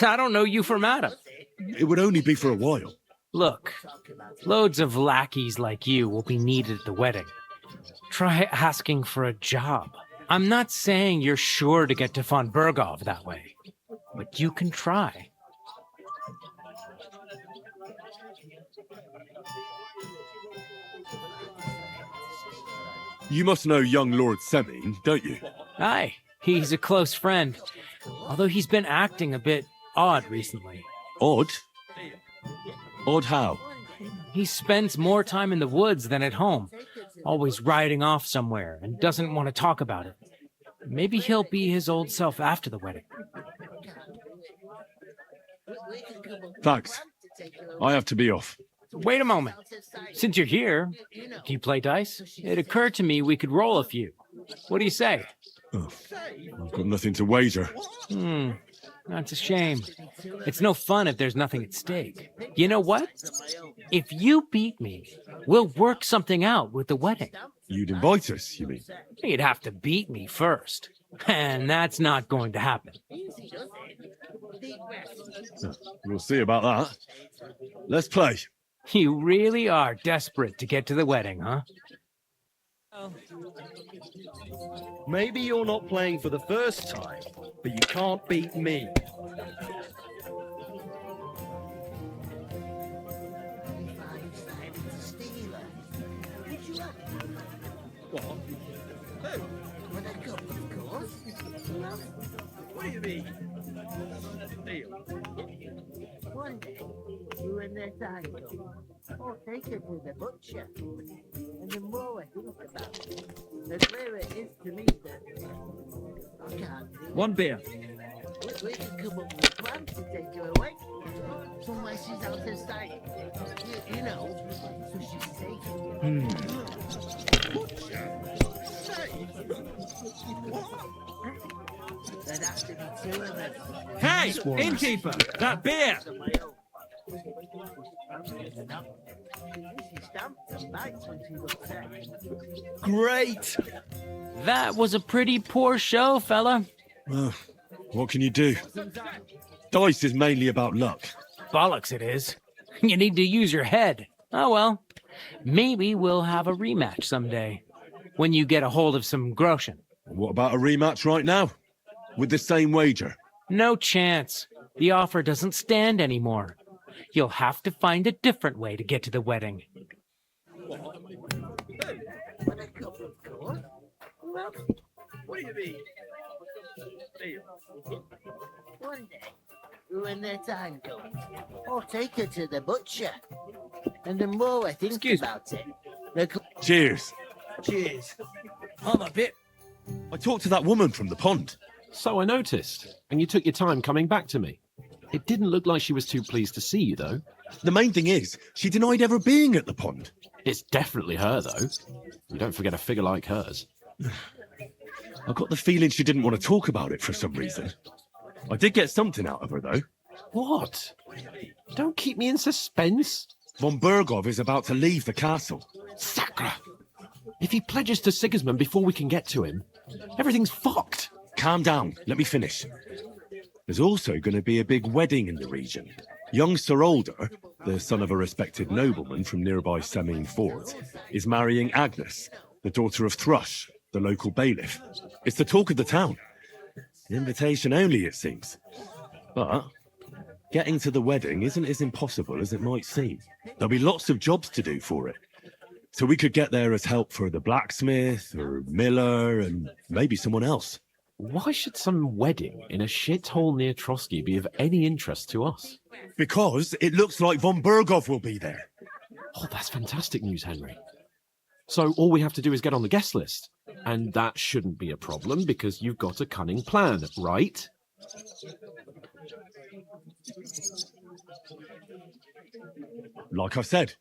I don't know you from Adam. It would only be for a while. Look, loads of lackeys like you will be needed at the wedding. Try asking for a job. I'm not saying you're sure to get to von Berghoff that way, but you can try. You must know young Lord Semin, don't you? Aye, he's a close friend, although he's been acting a bit odd recently. Odd? Odd how? He spends more time in the woods than at home, always riding off somewhere and doesn't want to talk about it. Maybe he'll be his old self after the wedding. Thanks. I have to be off. Wait a moment. Since you're here, do you play dice? It occurred to me we could roll a few. What do you say? Oh, I've got nothing to wager. That's a shame. It's no fun if there's nothing at stake. You know what? If you beat me, we'll work something out with the wedding. You'd invite us, you mean? You'd have to beat me first. And that's not going to happen. We'll see about that. Let's play. You really are desperate to get to the wedding, huh? Maybe you're not playing for the first time, but you can't beat me. What? Who? Well, a couple, of course. What do you mean? Steal? One day, you and their cycle, or take her to the butcher. And the more I think about it, the clearer it is to me that I can't do it. One beer. We can come up with a plan to take her away. Somewhere she's out of sight. You know, so she's safe. There'd have to be two of them. Hey, innkeeper, that beer! Great! That was a pretty poor show, fella. Well, what can you do? Dice is mainly about luck. Bollocks it is. You need to use your head. Oh well. Maybe we'll have a rematch someday. When you get a hold of some groschen. What about a rematch right now? With the same wager? No chance. The offer doesn't stand anymore. You'll have to find a different way to get to the wedding. What do you mean? One day, when their time comes, I'll take her to the butcher. And the more I think about it, the... Cheers. Cheers. I'm a bit... I talked to that woman from the pond. So I noticed, and you took your time coming back to me. It didn't look like she was too pleased to see you, though. The main thing is, she denied ever being at the pond. It's definitely her, though. You don't forget a figure like hers. I got the feeling she didn't want to talk about it for some reason. I did get something out of her, though. What? Don't keep me in suspense. Von Bergov is about to leave the castle. Sacre! If he pledges to Sigismund before we can get to him, everything's fucked. Calm down. Let me finish. There's also going to be a big wedding in the region. Young Sir Alder, the son of a respected nobleman from nearby Semine Fort, is marrying Agnes, the daughter of Thrush, the local bailiff. It's the talk of the town. Invitation only, it seems. But getting to the wedding isn't as impossible as it might seem. There'll be lots of jobs to do for it. So we could get there as help for the blacksmith, or miller, and maybe someone else. Why should some wedding in a shithole near Trotsky be of any interest to us? Because it looks like von Bergov will be there. Oh, that's fantastic news, Henry. So all we have to do is get on the guest list. And that shouldn't be a problem because you've got a cunning plan, right? Like I said,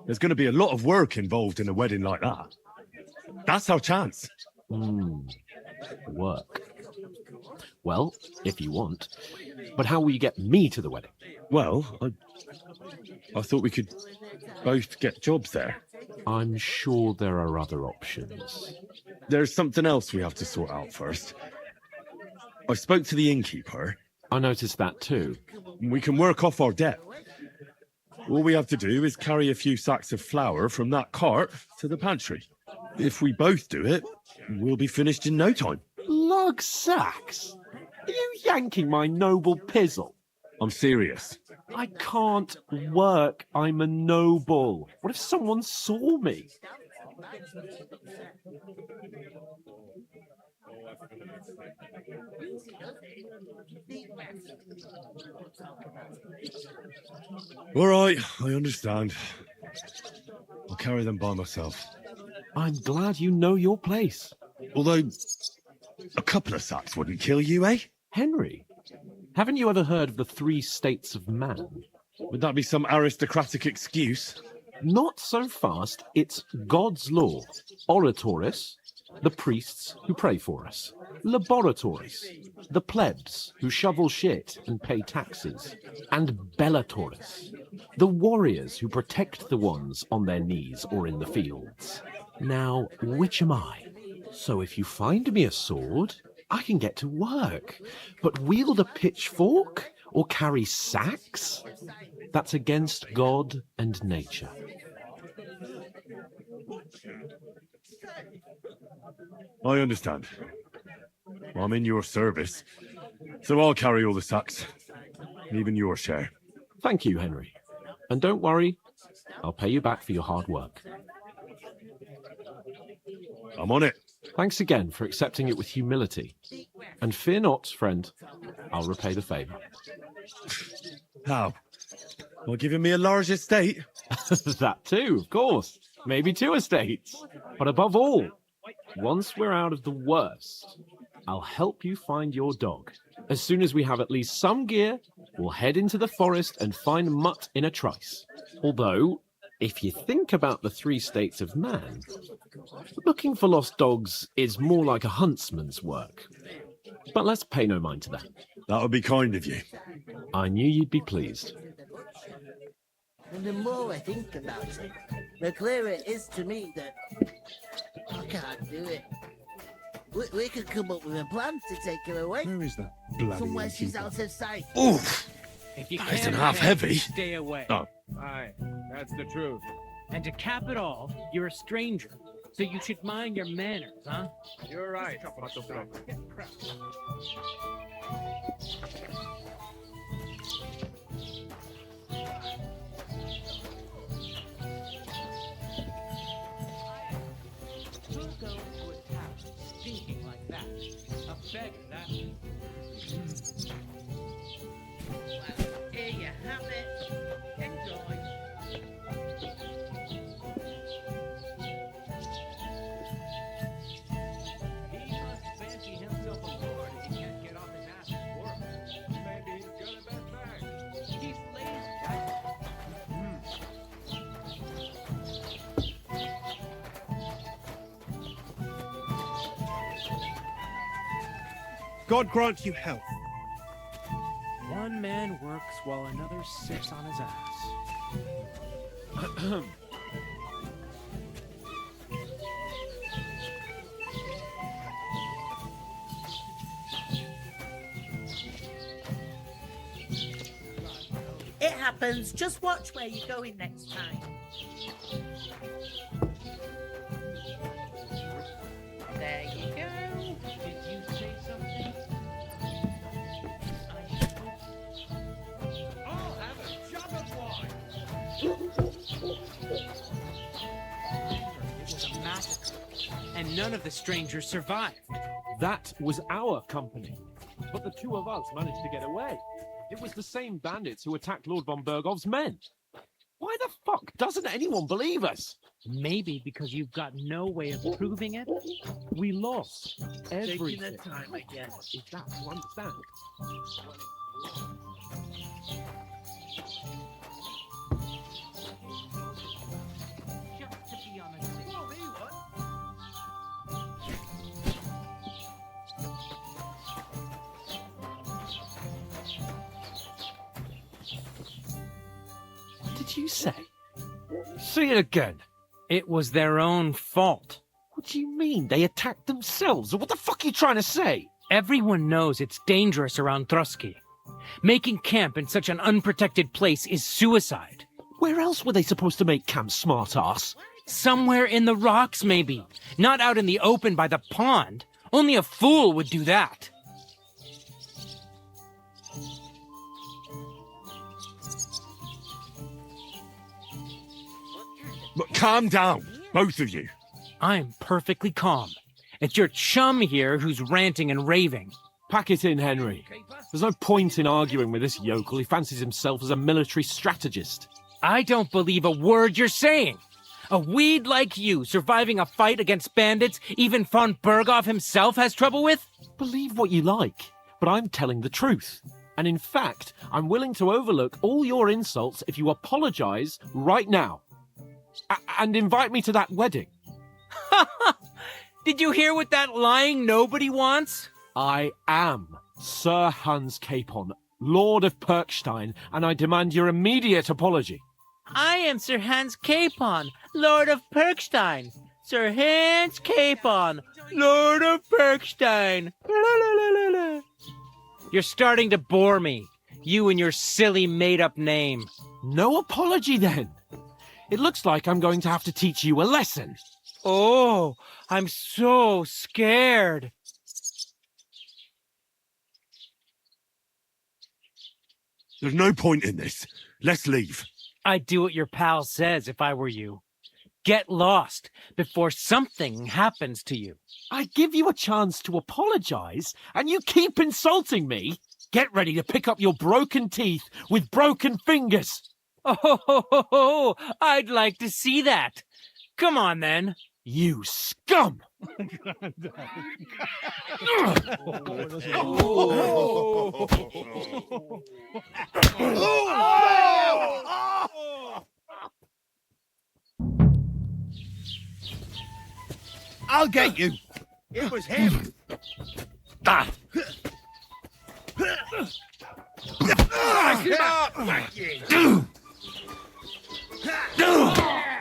there's going to be a lot of work involved in a wedding like that. That's our chance. Work. Well, if you want. But how will you get me to the wedding? Well, I thought we could both get jobs there. I'm sure there are other options. There's something else we have to sort out first. I spoke to the innkeeper. I noticed that too. We can work off our debt. All we have to do is carry a few sacks of flour from that cart to the pantry. If we both do it, we'll be finished in no time. Lug sacks? Are you yanking my noble pizzle? I'm serious. I can't work. I'm a noble. What if someone saw me? All right, I understand. I'll carry them by myself. I'm glad you know your place. Although, A couple of sacks wouldn't kill you, eh? Henry, haven't you ever heard of the 3 states of man? Would that be some aristocratic excuse? Not so fast. It's God's law. Oratoris, the priests who pray for us. Laboratoris, the plebs who shovel shit and pay taxes. And Bellatoris, the warriors who protect the ones on their knees or in the fields. Now, which am I? So if you find me a sword, I can get to work. But wield a pitchfork or carry sacks? That's against God and nature. I understand. I'm in your service, so I'll carry all the sacks, even your share. Thank you, Henry. And don't worry, I'll pay you back for your hard work. I'm on it. Thanks again for accepting it with humility. And fear not, friend, I'll repay the favour. How? By giving me a large estate? That too, of course. Maybe 2 estates. But above all, once we're out of the worst, I'll help you find your dog. As soon as we have at least some gear, we'll head into the forest and find Mutt in a trice. Although, if you think about the 3 states of man, looking for lost dogs is more like a huntsman's work. But let's pay no mind to that. That would be kind of you. I knew you'd be pleased. And the more I think about it, the clearer it is to me that I can't do it. We could come up with a plan to take her away. Where is that bloody Somewhere she's out of sight. Oof! If you That can't isn't half handle it, heavy. Stay away. Oh. Aye, that's the truth. And to cap it all, you're a stranger, so you should mind your manners, huh? You're right. Who goes to a town stinking like that? A beggar, that is. Well, here you have it. Enjoy. He must fancy himself a lord if he can't get off his ass at work. Maybe he's got a bad bag. He's lazy. God grant you health. One man works while another sits on his ass. It happens. Just watch where you're going next time. There you go. Did you say something? I'll have a jug of wine. It was a massacre, and none of the strangers survived. That was our company. But the 2 of us managed to get away. It was the same bandits who attacked Lord von Bergov's men. Why the fuck doesn't anyone believe us? Maybe because you've got no way of proving it. We lost everything. Taking the time, I guess. Is that to understand? Just to be on the safe. What did you say? Say it again. It was their own fault. What do you mean? They attacked themselves? What the fuck are you trying to say? Everyone knows it's dangerous around Trotsky. Making camp in such an unprotected place is suicide. Where else were they supposed to make camp, smartass? Somewhere in the rocks, maybe. Not out in the open by the pond. Only a fool would do that. But calm down, both of you. I'm perfectly calm. It's your chum here who's ranting and raving. Pack it in, Henry. There's no point in arguing with this yokel. He fancies himself as a military strategist. I don't believe a word you're saying. A weed like you surviving a fight against bandits even von Berghoff himself has trouble with? Believe what you like, but I'm telling the truth. And in fact, I'm willing to overlook all your insults if you apologize right now. And invite me to that wedding. Did you hear what that lying nobody wants? I am Sir Hans Capon, Lord of Perkstein, and I demand your immediate apology. I am Sir Hans Capon, Lord of Perkstein. Sir Hans Capon, Lord of Perkstein. You're starting to bore me. You and your silly made-up name. No apology, then. It looks like I'm going to have to teach you a lesson. Oh, I'm so scared. There's no point in this. Let's leave. I'd do what your pal says if I were you. Get lost before something happens to you. I give you a chance to apologize, and you keep insulting me. Get ready to pick up your broken teeth with broken fingers. Oh, I'd like to see that. Come on, then. You scum! I'll get you. It was him.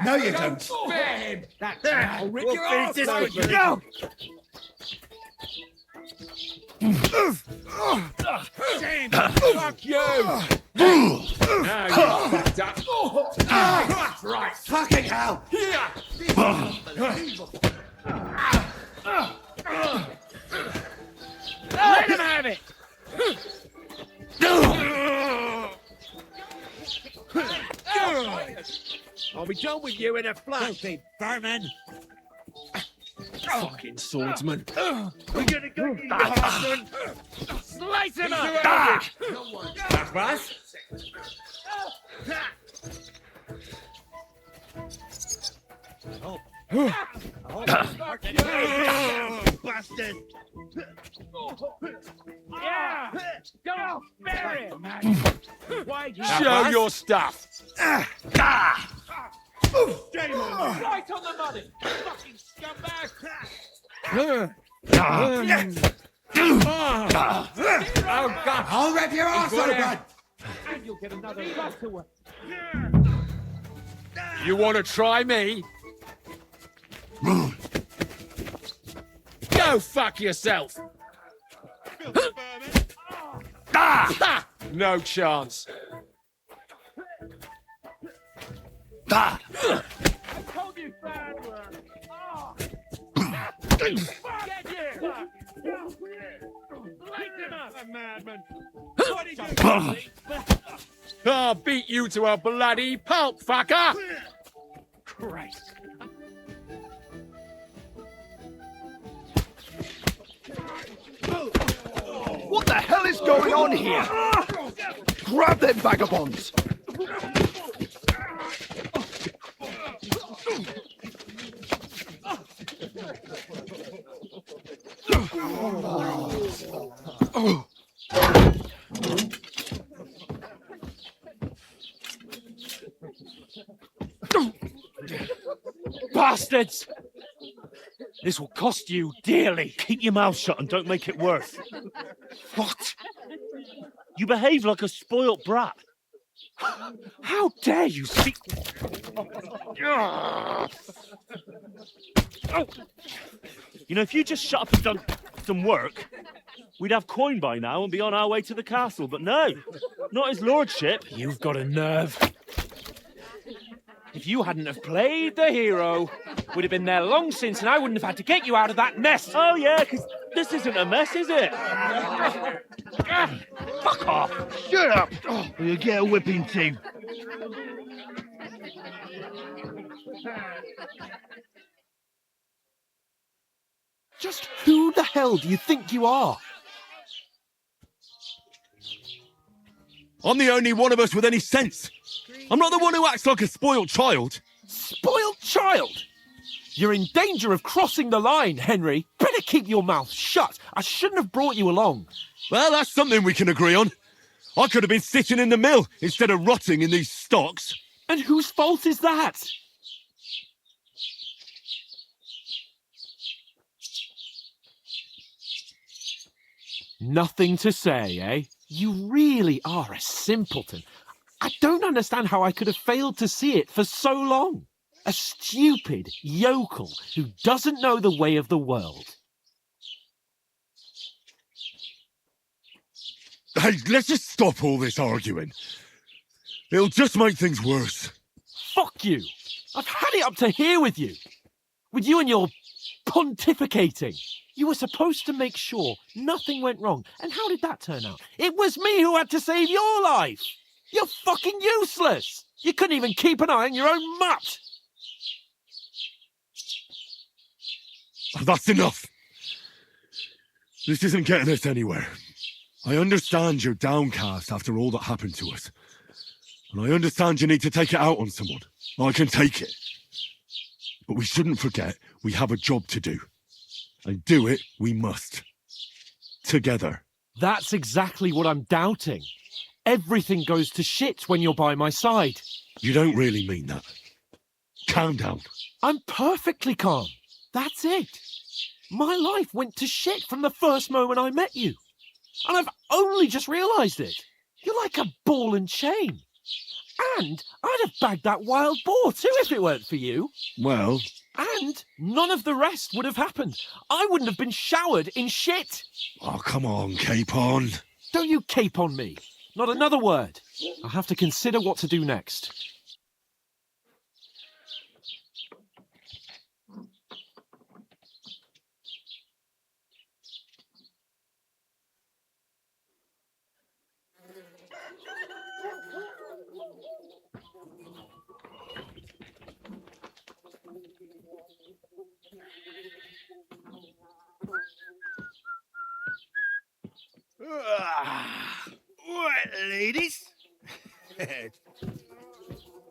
No, you don't. Spare him! I'll rip your arse open. Go! Shame! Fuck you! Now you fucked up. That's right. Fucking hell! Here! This is unbelievable. Let him have it! I'll be done with you in a flash. Filthy vermin! Fucking swordsman. We're gonna go you bastard! Slice him up! That's us. Bastard! Yeah! Go! Bury him! Why'd you... Show your stuff! Right on the money! Fucking scumbag! Oh, God! I'll rip your ass open! And you'll get another butt to work. You want to try me? Go fuck yourself! No chance. I told you bad work! Get here! Light him up! A madman! What did you do? I'll beat you to a bloody pulp, fucker! Christ! What the hell is going on here? Grab them vagabonds! Bastards! This will cost you dearly. Keep your mouth shut and don't make it worse. What? You behave like a spoilt brat. How dare you speak? You know, if you just shut up and done some work, we'd have coin by now and be on our way to the castle. But no, not his lordship. You've got a nerve. If you hadn't have played the hero, we'd have been there long since, and I wouldn't have had to get you out of that mess. Oh yeah, because this isn't a mess, is it? Fuck off! Shut up! Or you get a whipping too. Just who the hell do you think you are? I'm the only one of us with any sense. I'm not the one who acts like a spoiled child. Spoiled child! You're in danger of crossing the line, Henry. Better keep your mouth shut. I shouldn't have brought you along. Well, that's something we can agree on. I could have been sitting in the mill instead of rotting in these stocks. And whose fault is that? Nothing to say, eh? You really are a simpleton. I don't understand how I could have failed to see it for so long. A stupid yokel who doesn't know the way of the world. Hey, let's just stop all this arguing. It'll just make things worse. Fuck you! I've had it up to here with you. With you and your pontificating. You were supposed to make sure nothing went wrong. And how did that turn out? It was me who had to save your life. You're fucking useless. You couldn't even keep an eye on your own mutt. That's enough. This isn't getting us anywhere. I understand you're downcast after all that happened to us. And I understand you need to take it out on someone. I can take it. But we shouldn't forget we have a job to do. And do it we must. Together. That's exactly what I'm doubting. Everything goes to shit when you're by my side. You don't really mean that. Calm down. I'm perfectly calm. That's it. My life went to shit from the first moment I met you. And I've only just realised it. You're like a ball and chain. And I'd have bagged that wild boar too if it weren't for you. Well... And none of the rest would have happened. I wouldn't have been showered in shit. Oh, come on, Capon. Don't you cape on me. Not another word. I'll have to consider what to do next. Right, ladies.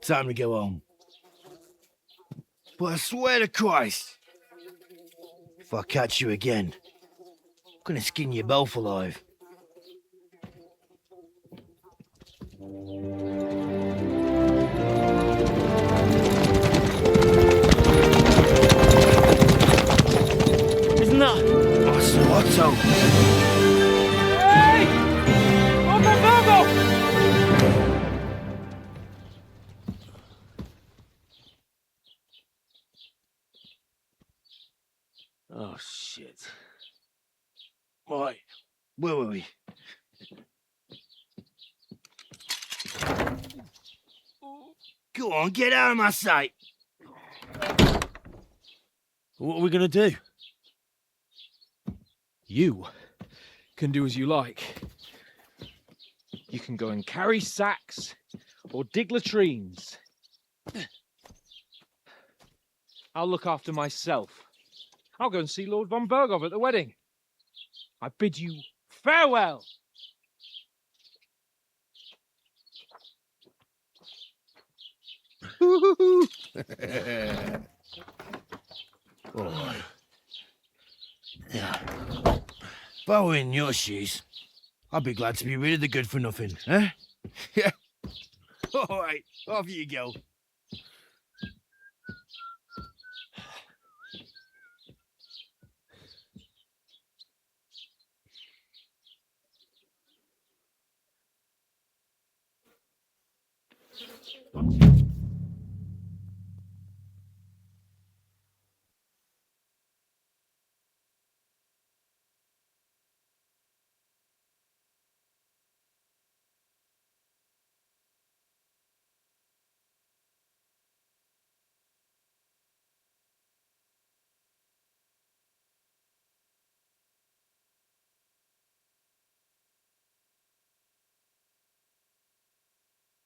Time to go home. But I swear to Christ, if I catch you again, I'm gonna skin you both alive. Isn't that? Otto. Hey! On the Virgo! Oh, shit. Right, where were we? Go on, get out of my sight. What are we gonna do? You can do as you like. You can go and carry sacks or dig latrines. I'll look after myself. I'll go and see Lord von Bergov at the wedding. I bid you farewell. Oh. Yeah. If I were in your shoes, I'd be glad to be rid of the good for nothing, eh? Yeah. All right, off you go.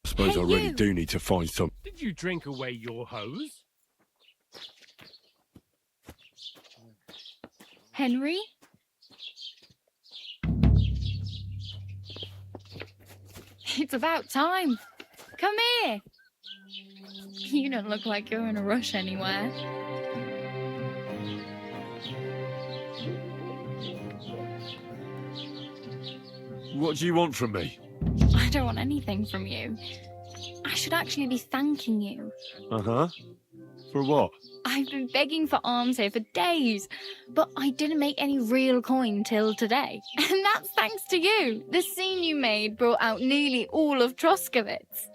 I suppose Hey, I really you. do need to find some... Did you drink away your hose? Henry? It's about time. Come here. You don't look like you're in a rush anywhere. What do you want from me? I don't want anything from you. I should actually be thanking you. Uh-huh. For what? I've been begging for alms here for days, but I didn't make any real coin till today. And that's thanks to you. The scene you made brought out nearly all of Troskowitz.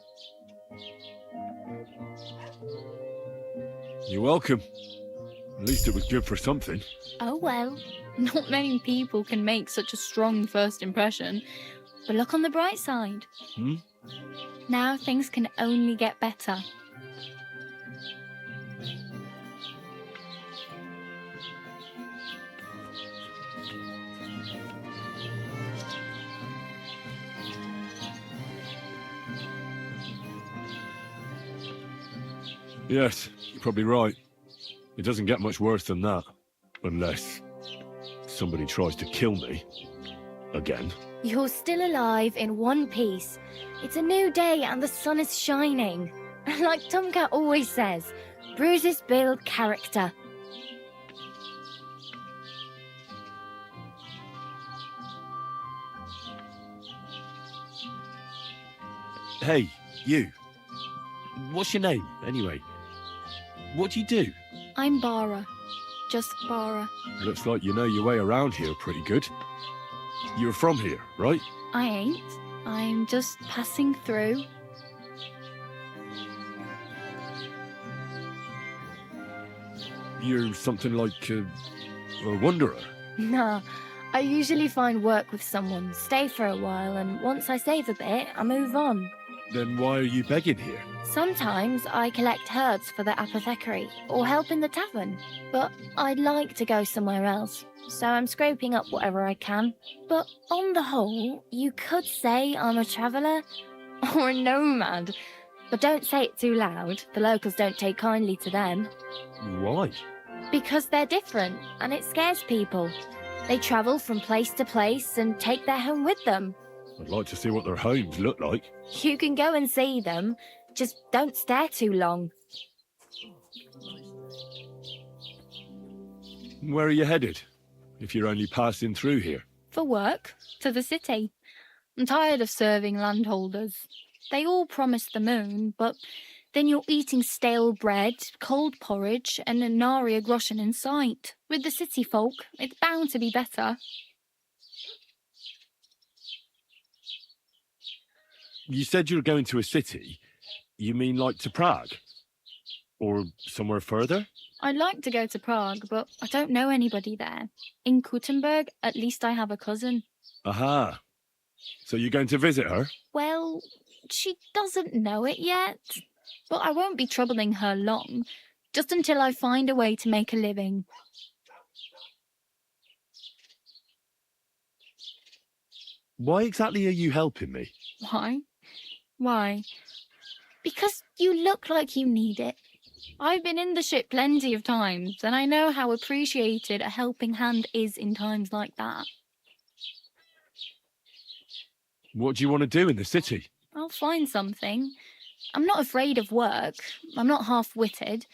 You're welcome. At least it was good for something. Oh well, not many people can make such a strong first impression. But look on the bright side. Hmm? Now things can only get better. Yes, you're probably right. It doesn't get much worse than that. Unless somebody tries to kill me. Again. You're still alive in one piece. It's a new day and the sun is shining. Like Tomcat always says, bruises build character. Hey, you. What's your name, anyway? What do you do? I'm Bara. Just Bara. Looks like you know your way around here pretty good. You're from here, right? I ain't. I'm just passing through. You're something like a wanderer. Nah, I usually find work with someone, stay for a while, and once I save a bit, I move on. Then why are you begging here? Sometimes I collect herbs for the apothecary, or help in the tavern, but I'd like to go somewhere else, so I'm scraping up whatever I can. But on the whole, you could say I'm a traveller, or a nomad. But don't say it too loud, the locals don't take kindly to them. Why? Because they're different, and it scares people. They travel from place to place and take their home with them. I'd like to see what their homes look like. You can go and see them, just don't stare too long. Where are you headed? If you're only passing through here. For work, to the city. I'm tired of serving landholders. They all promise the moon, but then you're eating stale bread, cold porridge, and a nary a groschen in sight. With the city folk, it's bound to be better. You said you were going to a city. You mean like to Prague? Or somewhere further? I'd like to go to Prague, but I don't know anybody there. In Kuttenberg, at least I have a cousin. Aha. So you're going to visit her? Well, she doesn't know it yet. But I won't be troubling her long, just until I find a way to make a living. Why exactly are you helping me? Why? Why? Because you look like you need it. I've been in the ship plenty of times, and I know how appreciated a helping hand is in times like that. What do you want to do in the city? I'll find something. I'm not afraid of work. I'm not half-witted.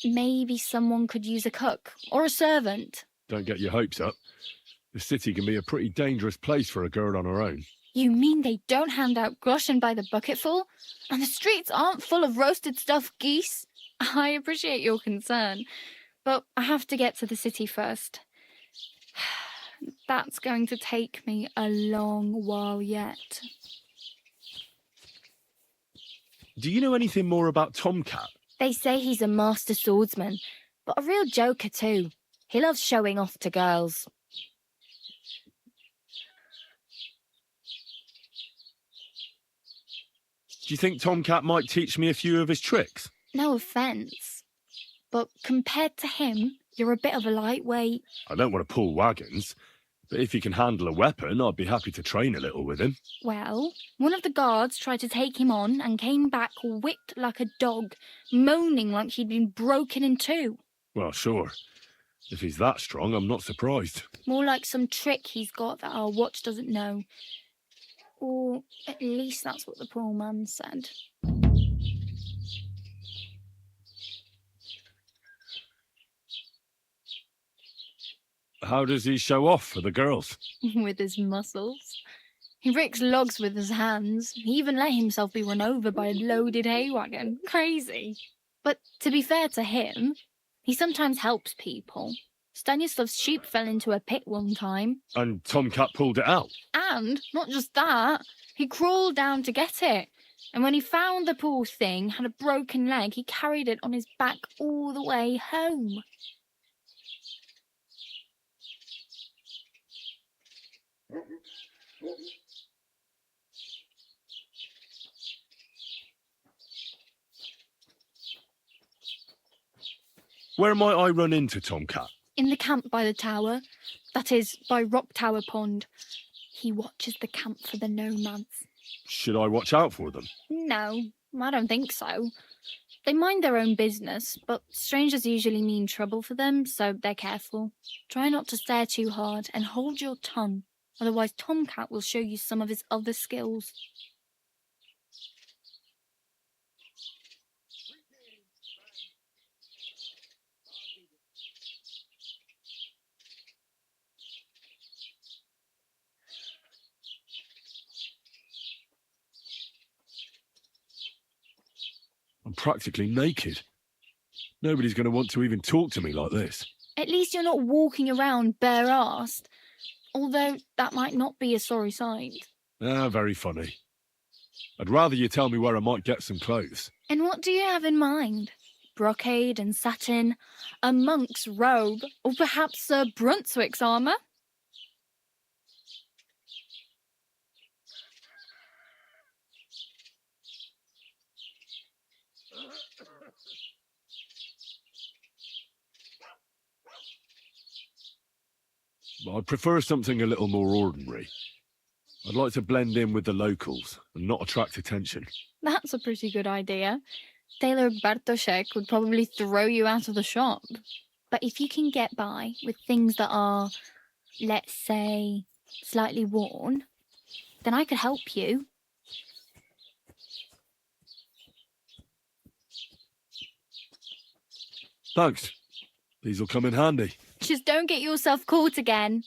Maybe someone could use a cook or a servant. Don't get your hopes up. The city can be a pretty dangerous place for a girl on her own. You mean they don't hand out groschen by the bucketful? And the streets aren't full of roasted stuffed geese? I appreciate your concern, but I have to get to the city first. That's going to take me a long while yet. Do you know anything more about Tomcat? They say he's a master swordsman, but a real joker too. He loves showing off to girls. Do you think Tomcat might teach me a few of his tricks? No offence, but compared to him, you're a bit of a lightweight. I don't want to pull wagons, but if he can handle a weapon, I'd be happy to train a little with him. Well, one of the guards tried to take him on and came back whipped like a dog, moaning like he'd been broken in two. Well, sure. If he's that strong, I'm not surprised. More like some trick he's got that our watch doesn't know. Or at least that's what the poor man said. How does he show off for the girls? With his muscles. He ricks logs with his hands. He even let himself be run over by a loaded hay wagon. Crazy. But to be fair to him, he sometimes helps people. Stanislav's sheep fell into a pit one time. And Tomcat pulled it out. And not just that, he crawled down to get it. And when he found the poor thing had a broken leg, he carried it on his back all the way home. Where might I run into Tomcat? In the camp by the tower, that is, by Rock Tower Pond. He watches the camp for the nomads. Should I watch out for them? No, I don't think so. They mind their own business, but strangers usually mean trouble for them, so they're careful. Try not to stare too hard and hold your tongue, otherwise Tomcat will show you some of his other skills. I'm practically naked. Nobody's going to want to even talk to me like this. At least you're not walking around bare-assed, although that might not be a sorry sight. Ah, very funny. I'd rather you tell me where I might get some clothes. And what do you have in mind? Brocade and satin, a monk's robe, or perhaps Sir Brunswick's armour? I'd prefer something a little more ordinary. I'd like to blend in with the locals and not attract attention. That's a pretty good idea. Tailor Bartoszek would probably throw you out of the shop. But if you can get by with things that are, let's say, slightly worn, then I could help you. Thanks. These'll come in handy. Just don't get yourself caught again.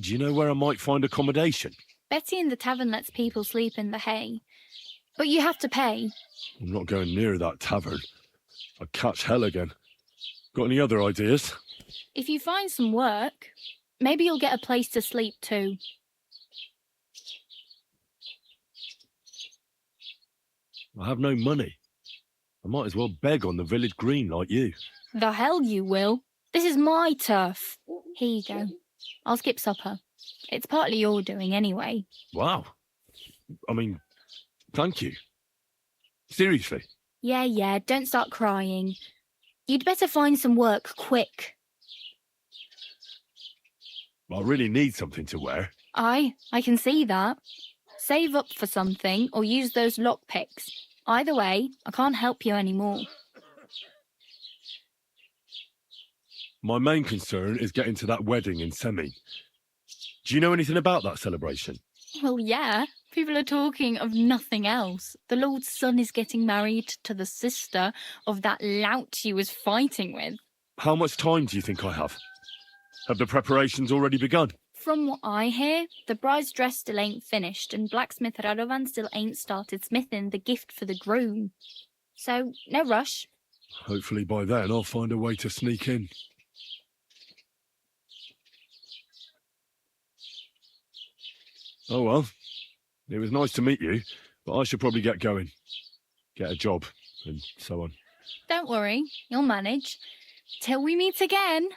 Do you know where I might find accommodation? Betty in the tavern lets people sleep in the hay. But you have to pay. I'm not going near that tavern. I'd catch hell again. Got any other ideas? If you find some work, maybe you'll get a place to sleep too. I have no money. I might as well beg on the village green like you. The hell you will. This is my turf. Here you go. I'll skip supper. It's partly your doing anyway. Wow. I mean, thank you. Seriously. Yeah, don't start crying. You'd better find some work quick. I really need something to wear. I can see that. Save up for something or use those lockpicks. Either way, I can't help you anymore. My main concern is getting to that wedding in Semi. Do you know anything about that celebration? Well, yeah. People are talking of nothing else. The Lord's son is getting married to the sister of that lout he was fighting with. How much time do you think I have? Have the preparations already begun? From what I hear, the bride's dress still ain't finished and blacksmith Radovan still ain't started smithing the gift for the groom. So, no rush. Hopefully by then I'll find a way to sneak in. Oh well, it was nice to meet you, but I should probably get going. Get a job, and so on. Don't worry, you'll manage. Till we meet again.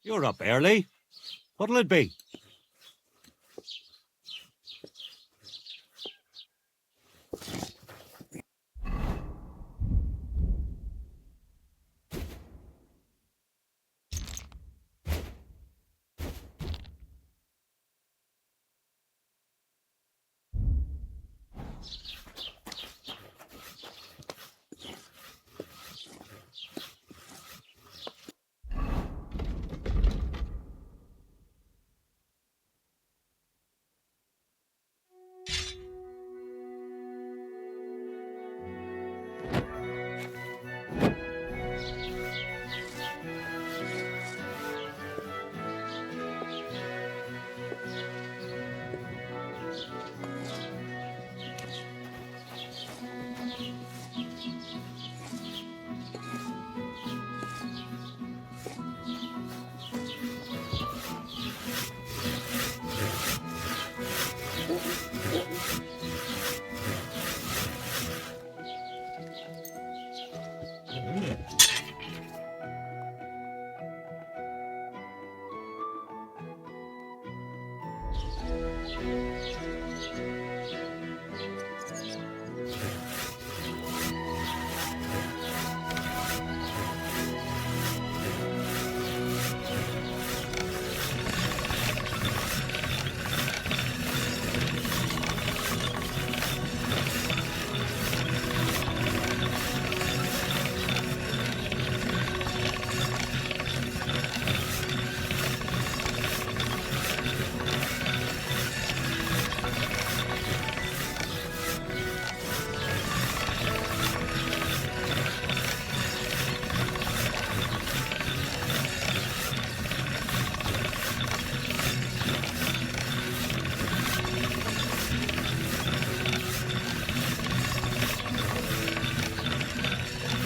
You're up early. What'll it be?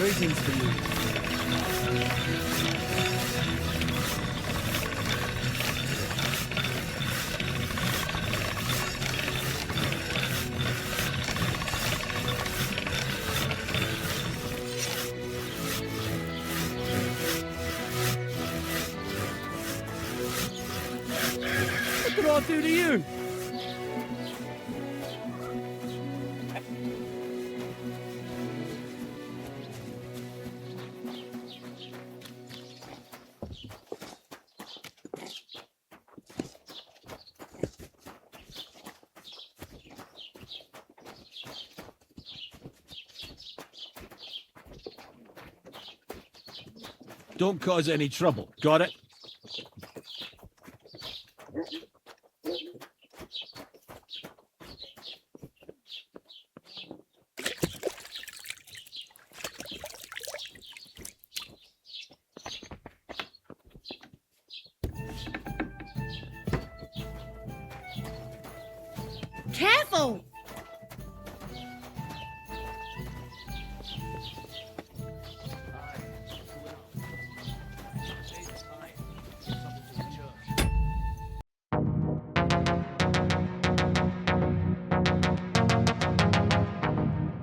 Greetings to you. What did I do to you? Don't cause any trouble. Got it? Careful!